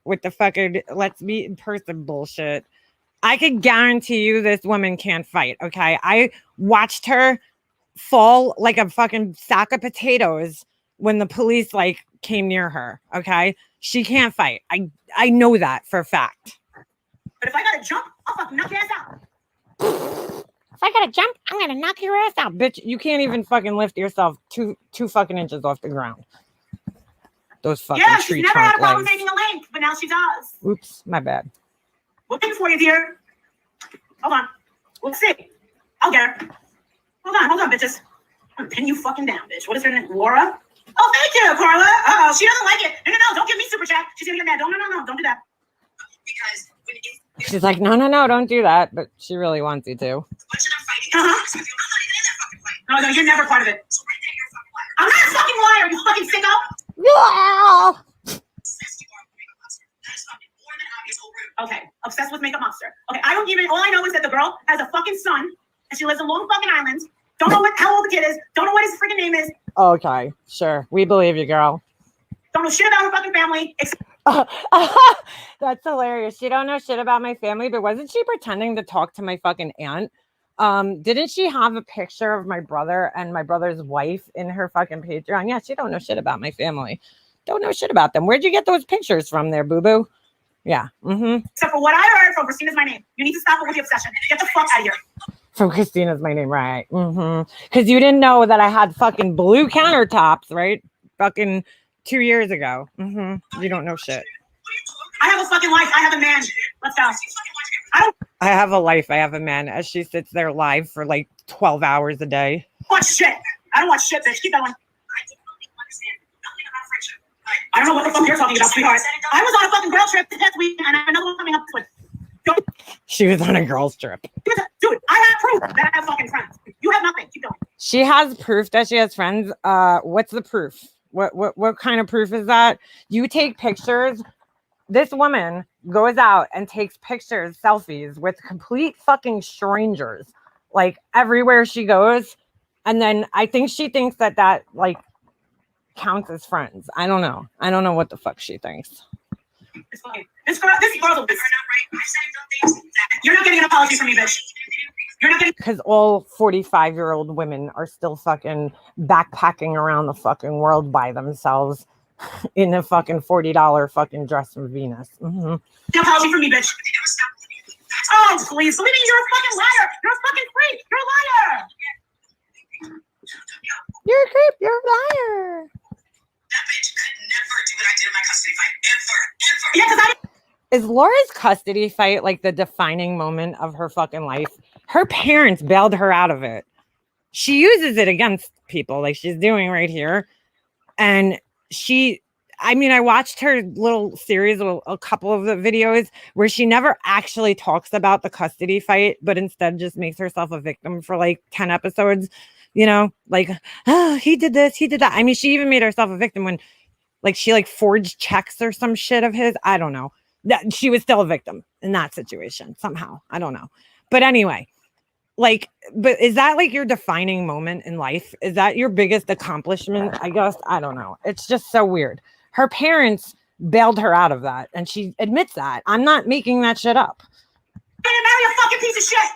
Speaker 1: with the fucking let's meet in person bullshit. I can guarantee you this woman can't fight. Okay. I watched her fall like a fucking sack of potatoes when the police like came near her. Okay. She can't fight. I know that for a fact.
Speaker 5: if I gotta jump, I'll fucking knock your ass out.
Speaker 1: If I gotta jump, I'm gonna knock your ass out, bitch. You can't even fucking lift yourself two fucking inches off the ground. Those fucking tree
Speaker 5: she's never had a
Speaker 1: trunk
Speaker 5: problem
Speaker 1: legs.
Speaker 5: making a link, but now she does.
Speaker 1: Oops, my bad.
Speaker 5: We'll pay for you, dear. Hold on. We'll see. I'll get her. Hold on, bitches. I'm gonna pin you fucking down, bitch. What is her name? Laura? Oh, thank you, Carla. Uh-oh, she doesn't like it. No, don't give me super chat. She's gonna get mad. No, don't do that. Because when
Speaker 1: She's like, no, don't do that. But she really wants you to.
Speaker 5: what should I fight against? I'm not even in that fucking fight. No, you're never part of it. So right there, you're a fucking liar. I'm not a fucking liar, you fucking sicko.
Speaker 1: Yeah.
Speaker 5: Okay, obsessed with Makeup Monster. Okay, all I know is that the girl has a fucking son and she lives in Long fucking Island. Don't know how old the kid is. Don't know what his freaking name is.
Speaker 1: Okay, sure. We believe you, girl.
Speaker 5: Don't know shit about her fucking family.
Speaker 1: That's hilarious. She don't know shit about my family, but wasn't she pretending to talk to my fucking aunt? Didn't she have a picture of my brother and my brother's wife in her fucking Patreon? Yeah, she don't know shit about my family. Don't know shit about them. Where'd you get those pictures from there, boo-boo? Yeah. Mm-hmm.
Speaker 5: Except for what I heard from Christina's my name. You need to stop it with the obsession. Get the fuck out of here.
Speaker 1: From Christina's my name, right? Mm-hmm. Because you didn't know that I had fucking blue countertops, right? Fucking 2 years ago. Mm-hmm. You don't know shit.
Speaker 5: I have a fucking life. I have a man. Let's go.
Speaker 1: I have a life. I have a man. As she sits there live for like 12 hours a day.
Speaker 5: Watch shit. I don't watch shit, bitch. Keep going. I don't know what the fuck you're talking about, sweetheart. I was on a fucking girl trip this week, and I have another one coming up this week.
Speaker 1: She was on a girl's trip.
Speaker 5: Dude, I have proof that I have fucking friends. You have nothing. Keep going.
Speaker 1: She has proof that she has friends. What's the proof? What kind of proof is that? You take pictures. This woman goes out and takes pictures, selfies with complete fucking strangers, like everywhere she goes. And then I think she thinks that like counts as friends. I don't know. I don't know what the fuck she thinks.
Speaker 5: This girl, you're not getting an apology from me, bitch. You're not getting.
Speaker 1: Because all 45-year-old women are still fucking backpacking around the fucking world by themselves in a fucking $40 fucking dress from Venus. Mm-hmm.
Speaker 5: An apology from me, bitch. Oh, please. Believe me, you're a fucking liar. You're a fucking freak. You're a liar.
Speaker 1: You're a creep. You're a liar.
Speaker 5: That bitch could never do what I did in my custody fight. Ever. Yeah, because
Speaker 1: Is Laura's custody fight like the defining moment of her fucking life? Her parents bailed her out of it. She uses it against people like she's doing right here. And I watched her little series, a couple of the videos where she never actually talks about the custody fight, but instead just makes herself a victim for like 10 episodes, like, oh, he did this, he did that. I mean, she even made herself a victim when like she like forged checks or some shit of his. I don't know. That she was still a victim in that situation somehow. I don't know. But anyway, Like, but is that like your defining moment in life? Is that your biggest accomplishment? I guess. I don't know. It's just so weird. Her parents bailed her out of that, and she admits that. I'm not making that shit up.
Speaker 5: I'm gonna marry a fucking piece of shit.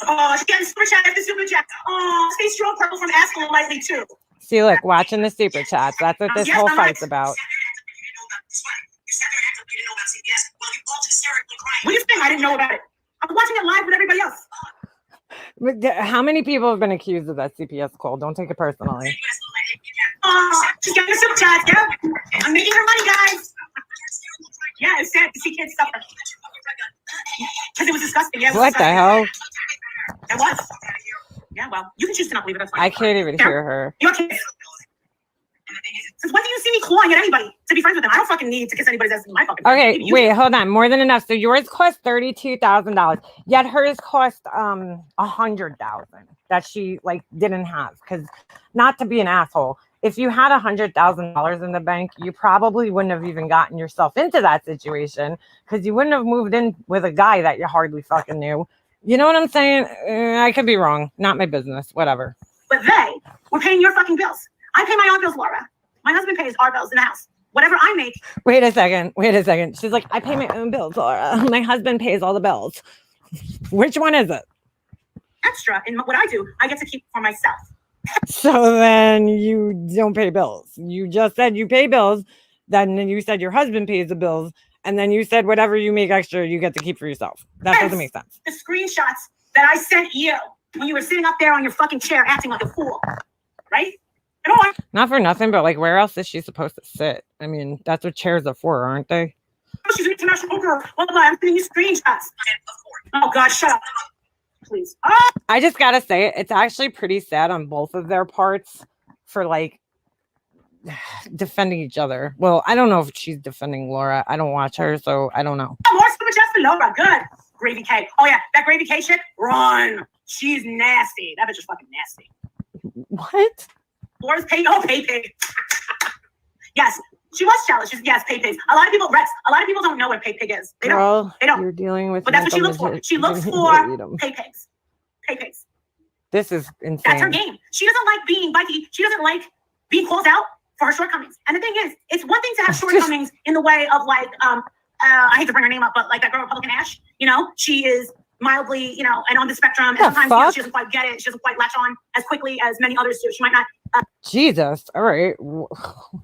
Speaker 5: Oh, she got super chat after super chat. Oh, stay strong, purple from asking lightly too.
Speaker 1: See, look, watching the super chats. That's what this whole fight's about.
Speaker 5: What do you think? I didn't know about it. I'm watching it live with everybody else.
Speaker 1: How many people have been accused of that CPS call? Don't take it personally.
Speaker 5: She's getting a super chat. Yeah, I'm making her money, guys. Yeah, it's sad to see kids suffer. Because it was disgusting. Yeah,
Speaker 1: What the hell?
Speaker 5: It was. Yeah, well, you can choose to not believe it. That's fine.
Speaker 1: I can't even hear her.
Speaker 5: You're kids. Since when do you see me clawing at anybody to be friends with them? I don't fucking need to kiss anybody's ass in my fucking
Speaker 1: Okay,
Speaker 5: face.
Speaker 1: wait, hold on. More than enough. So yours cost $32,000, yet hers cost $100,000 that she like didn't have. Because not to be an asshole, if you had $100,000 in the bank, you probably wouldn't have even gotten yourself into that situation because you wouldn't have moved in with a guy that you hardly fucking knew. You know what I'm saying? I could be wrong. Not my business. Whatever.
Speaker 5: But they were paying your fucking bills. I pay my own bills, Laura. My husband pays our bills in the house. Whatever I make.
Speaker 1: Wait a second. She's like, I pay my own bills, Laura. My husband pays all the bills. Which one is it?
Speaker 5: Extra in what I do, I get to keep for myself.
Speaker 1: So then you don't pay bills. You just said you pay bills. Then you said your husband pays the bills. And then you said whatever you make extra, you get to keep for yourself. That doesn't make sense.
Speaker 5: The screenshots that I sent you when you were sitting up there on your fucking chair acting like a fool. Right? You know what?
Speaker 1: Not for nothing, but like, where else is she supposed to sit? I mean, that's what chairs are for, aren't they?
Speaker 5: She's an international girl. Well, I'm sending you screenshots. Oh, God, shut up. Please. Oh!
Speaker 1: I just gotta say, it's actually pretty sad on both of their parts for like defending each other. Well, I don't know if she's defending Laura. I don't watch her, so I don't know.
Speaker 5: More super chats for Laura. Good. Gravy cake. Oh, yeah. That gravy cake chick, run. She's nasty. That bitch is fucking nasty.
Speaker 1: What?
Speaker 5: Laura's pay pig. Yes. She was jealous. Yes, pay pigs. A lot of people, Rex, a lot of people don't know what pay pig is. They don't.
Speaker 1: Girl,
Speaker 5: They don't.
Speaker 1: You're dealing with.
Speaker 5: But that's what she looks for. She looks for pay pigs. Pay pigs.
Speaker 1: This is insane.
Speaker 5: That's her game. She doesn't like being bitey. She doesn't like being called out for her shortcomings. And the thing is, it's one thing to have shortcomings in the way of like, I hate to bring her name up, but like that girl Republican Ash, you know, she is mildly, you know, and on the spectrum. And sometimes you know, she doesn't quite get it. She doesn't quite latch on as quickly as many others do. She might not.
Speaker 1: Jesus. All right.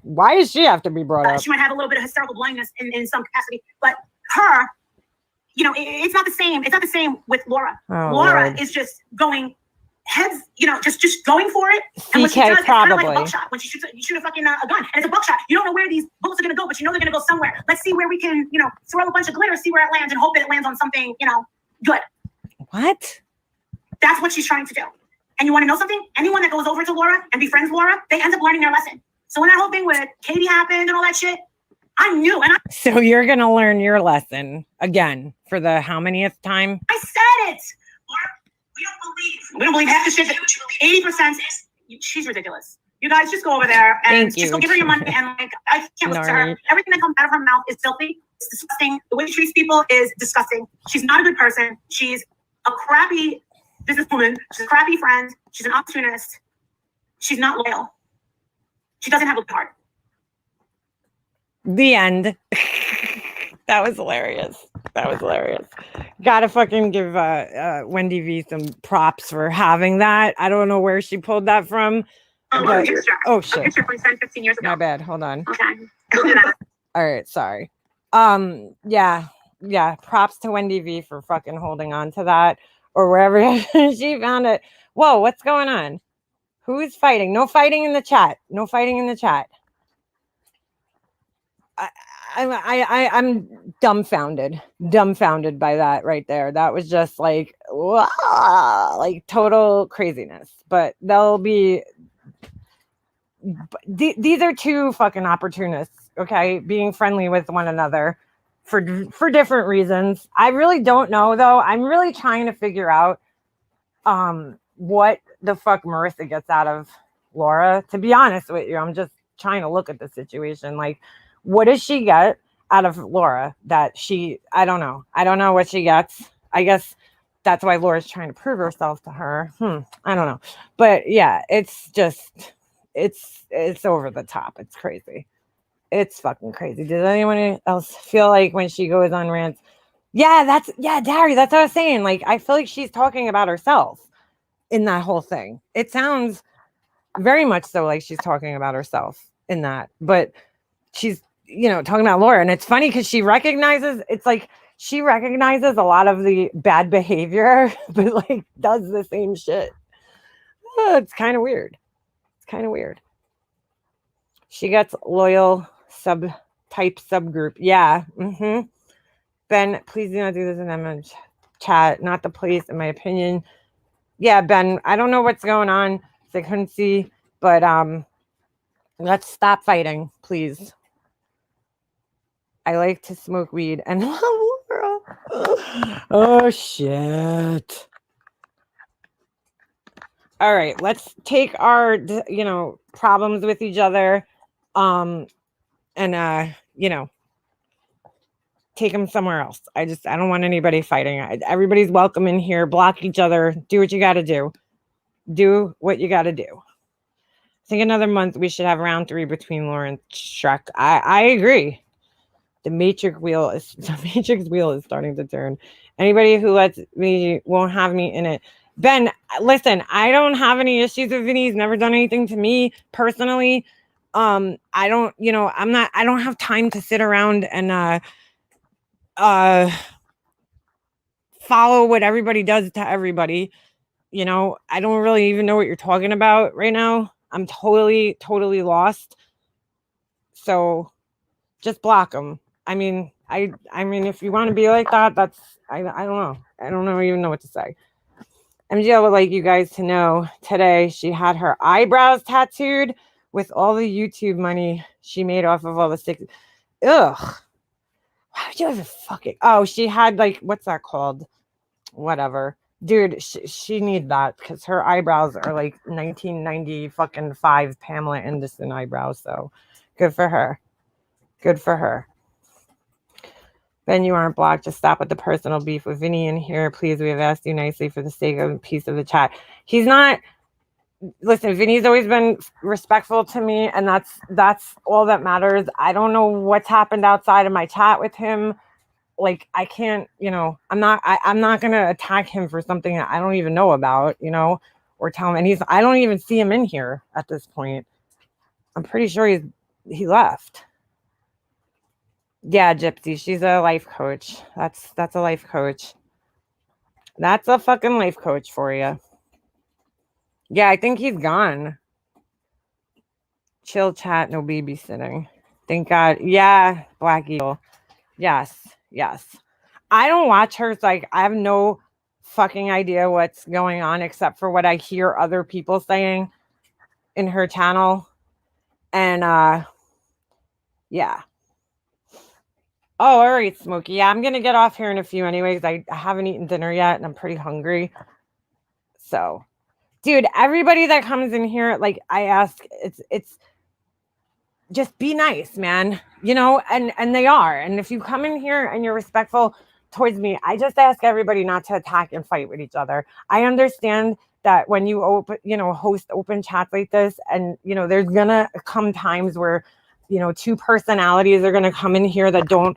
Speaker 1: Why does she have to be brought up?
Speaker 5: She might have a little bit of hysterical blindness in some capacity, but her, you know, it's not the same. It's not the same with Laura.
Speaker 1: Oh,
Speaker 5: Laura
Speaker 1: Lord.
Speaker 5: is just going heads, you know, just going for it. And when she does, it's kind of like a buckshot. When she shoots, you shoot a fucking a gun, and it's a buckshot. You don't know where these bullets are going to go, but you know they're going to go somewhere. Let's see where we can, you know, throw a bunch of glitter, see where it lands, and hope that it lands on something, you know, good.
Speaker 1: What?
Speaker 5: That's what she's trying to do. And you want to know something? Anyone that goes over to Laura and befriends Laura, they end up learning their lesson. So when that whole thing with Katie happened and all that shit, I knew. And
Speaker 1: So you're going to learn your lesson again for the how manyth time?
Speaker 5: I said it. Laura, we don't believe half the shit. 80%. She's ridiculous. You guys just go over there and just go give her your money. And like, I can't listen to her. Everything that comes out of her mouth is filthy. It's disgusting. The way she treats people is disgusting. She's not a good person. She's a crappy businesswoman. She's a crappy friend. She's an opportunist. She's not loyal. She doesn't have a heart.
Speaker 1: The end. That was hilarious. Gotta fucking give Wendy V some props for having that. I don't know where she pulled that from. But, oh shit.
Speaker 5: A picture from 10, 15 years ago.
Speaker 1: My bad. Hold on.
Speaker 5: Okay. We'll do that.
Speaker 1: All right. Sorry. Yeah. Props to Wendy V for fucking holding on to that or wherever she found it. Whoa, what's going on? Who is fighting? No fighting in the chat. I'm dumbfounded by that right there. That was just like, wow, like total craziness. But they'll be. These are two fucking opportunists, okay, being friendly with one another for different reasons. I really don't know though. I'm really trying to figure out what the fuck Marissa gets out of Laura. To be honest with you, I'm just trying to look at the situation. Like, what does she get? out of Laura that I don't know. I don't know what she gets. I guess that's why Laura's trying to prove herself to her. I don't know. But yeah, it's just, it's over the top. It's crazy. It's fucking crazy. Does anyone else feel like when she goes on rants? Yeah, Dari, that's what I was saying. Like, I feel like she's talking about herself in that whole thing. It sounds very much so like she's talking about herself in that, but she's, talking about Laura. And it's funny because she recognizes a lot of the bad behavior, but like does the same shit. It's kind of weird. She gets loyal subgroup. Yeah. Ben, please do not do this in the chat. Not the place, in my opinion. Yeah, Ben, I don't know what's going on. So I couldn't see, but let's stop fighting, please. I like to smoke weed and Laura. Oh shit. All right, let's take our problems with each other and take them somewhere else. I don't want anybody fighting. Everybody's welcome in here. Block each other. Do what you got to do. Do what you got to do. I think another month we should have round 3 between Laura and Shrek. I agree. The matrix wheel is starting to turn. Anybody who lets me won't have me in it. Ben, listen, I don't have any issues with Vinny. He's never done anything to me personally. I don't have time to sit around and follow what everybody does to everybody. I don't really even know what you're talking about right now. I'm totally lost. So just block them. I mean, if you want to be like that, that's, I don't know. I don't even know what to say. MGL would like you guys to know today she had her eyebrows tattooed with all the YouTube money she made off of all the sticks. Ugh. Why would you ever fucking... Oh, she had like, what's that called? Whatever. Dude, she need that because her eyebrows are like 1995 Pamela Anderson eyebrows. So good for her. Ben, you aren't blocked. Just stop with the personal beef with Vinny in here. Please, we have asked you nicely for the sake of a piece of the chat. He's not... Listen, Vinny's always been respectful to me, and that's all that matters. I don't know what's happened outside of my chat with him. Like, I can't, I'm not going to attack him for something that I don't even know about, or tell him. And I don't even see him in here at this point. I'm pretty sure he left. Yeah, Gypsy, she's a life coach. That's a life coach. That's a fucking life coach for you. Yeah, I think he's gone. Chill chat, no babysitting. Thank God. Yeah, Black Eagle. Yes. I don't watch her, so I have no fucking idea what's going on except for what I hear other people saying in her channel. And yeah. Oh, all right, Smokey. Yeah, I'm gonna get off here in a few anyways. I haven't eaten dinner yet and I'm pretty hungry. So, dude, everybody that comes in here, like I ask, it's just be nice, man. And they are. And if you come in here and you're respectful towards me, I just ask everybody not to attack and fight with each other. I understand that when you host open chats like this, and there's gonna come times where two personalities are gonna come in here that don't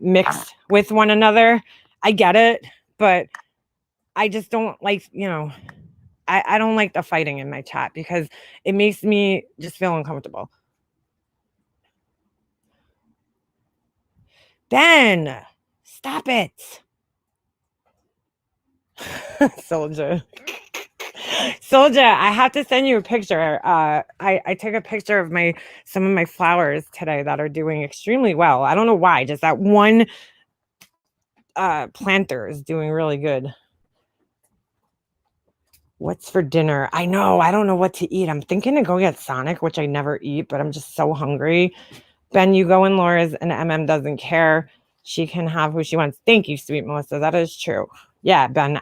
Speaker 1: mix with one another. I get it, but I just don't like, I don't like the fighting in my chat because it makes me just feel uncomfortable. Ben, stop it. Soldier, I have to send you a picture. I took a picture of some of my flowers today that are doing extremely well. I don't know why, just that one planter is doing really good. What's for dinner? I know. I don't know what to eat. I'm thinking to go get Sonic, which I never eat, but I'm just so hungry. Ben, you go in Laura's and MM doesn't care. She can have who she wants. Thank you, sweet Melissa. That is true. Yeah, Ben,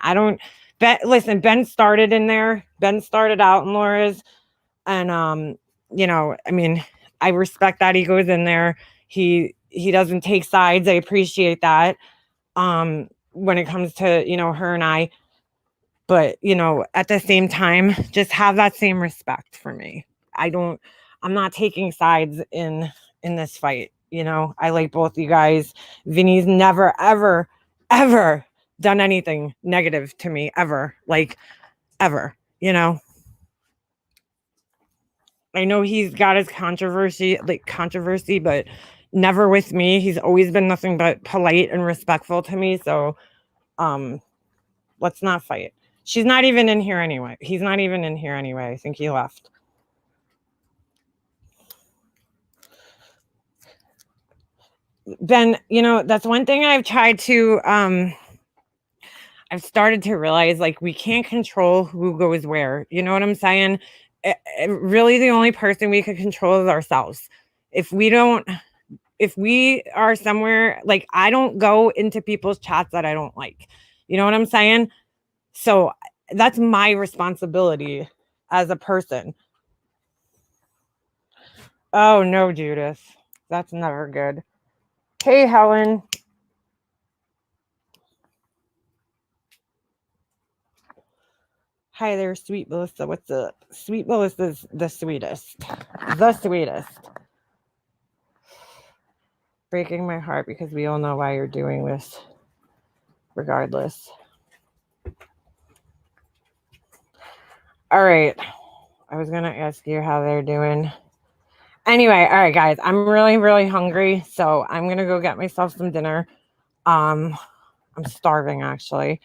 Speaker 1: listen, Ben started in there. Ben started out in Laura's. And, I respect that he goes in there. He he doesn't take sides. I appreciate that. When it comes to, you know, her and I, but, you know, at the same time, just have that same respect for me. I'm not taking sides in this fight. You know, I like both you guys. Vinny's never, ever, ever done anything negative to me, ever. Like, ever, you know. I know he's got his controversy, but never with me. He's always been nothing but polite and respectful to me. So, let's not fight. She's not even in here anyway. He's not even in here anyway. I think he left. Ben, you know, that's one thing I've tried to, I've started to realize, like, we can't control who goes where. You know what I'm saying? Really, the only person we can control is ourselves. If we are somewhere, like, I don't go into people's chats that I don't like. You know what I'm saying? So that's my responsibility as a person. Oh, no, Judith. That's never good. Hey, Helen. Hi there, sweet Melissa. What's up? Sweet Melissa's the sweetest. The sweetest. Breaking my heart because we all know why you're doing this. Regardless. All right. I was going to ask you how they're doing. Anyway, all right, guys. I'm really, really hungry. So I'm going to go get myself some dinner. I'm starving, actually.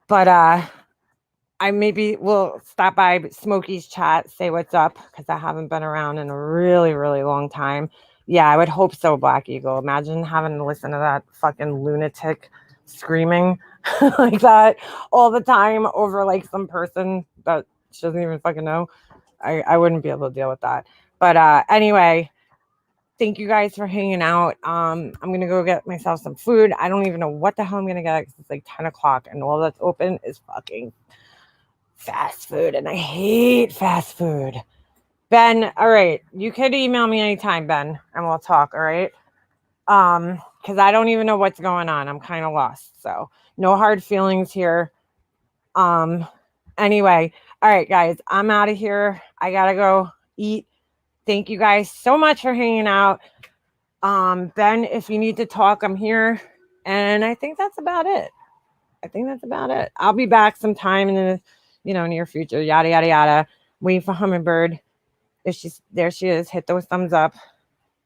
Speaker 1: But I maybe will stop by Smokey's chat, say what's up, because I haven't been around in a really, really long time. Yeah, I would hope so, Black Eagle. Imagine having to listen to that fucking lunatic screaming like that all the time over like some person that she doesn't even fucking know. I wouldn't be able to deal with that. But anyway, thank you guys for hanging out. I'm going to go get myself some food. I don't even know what the hell I'm going to get because it's like 10 o'clock and all that's open is fucking fast food, and I hate fast food. Ben, all right, you could email me anytime, Ben, and we'll talk. All right, because I don't even know what's going on. I'm kind of lost, so no hard feelings here. Anyway, all right, guys, I'm out of here. I gotta go eat. Thank you guys so much for hanging out. Ben, if you need to talk, I'm here, and I think that's about it. I'll be back sometime in the near future, yada, yada, yada. Waiting for Hummingbird. If she's there, she is. Hit those thumbs up.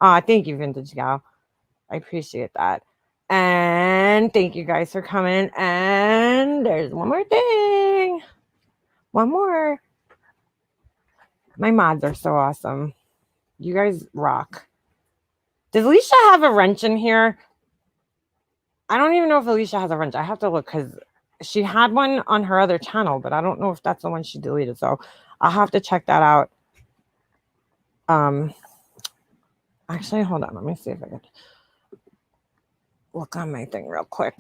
Speaker 1: Thank you, Vintage Gal. I appreciate that. And thank you guys for coming. And there's one more thing. One more. My mods are so awesome. You guys rock. Does Alicia have a wrench in here? I don't even know if Alicia has a wrench. I have to look because she had one on her other channel, but I don't know if that's the one she deleted. So I'll have to check that out. Actually, hold on. Let me see if I can look on my thing real quick.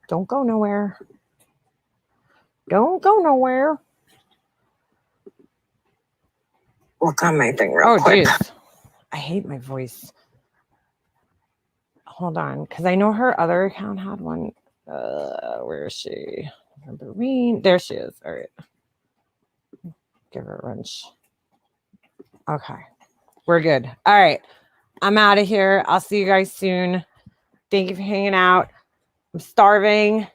Speaker 1: Don't go nowhere. Don't go nowhere. Look on my thing real quick. Geez. I hate my voice. Hold on, because I know her other account had one. Where is she? Marine. There she is. All right. Give her a wrench. Okay. We're good. All right. I'm out of here. I'll see you guys soon. Thank you for hanging out. I'm starving.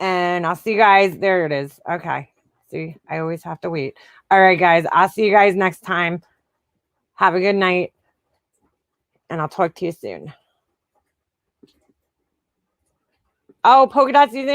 Speaker 1: And I'll see you guys. There it is. Okay. See, I always have to wait. All right, guys. I'll see you guys next time. Have a good night. And I'll talk to you soon. Oh, polka dot season.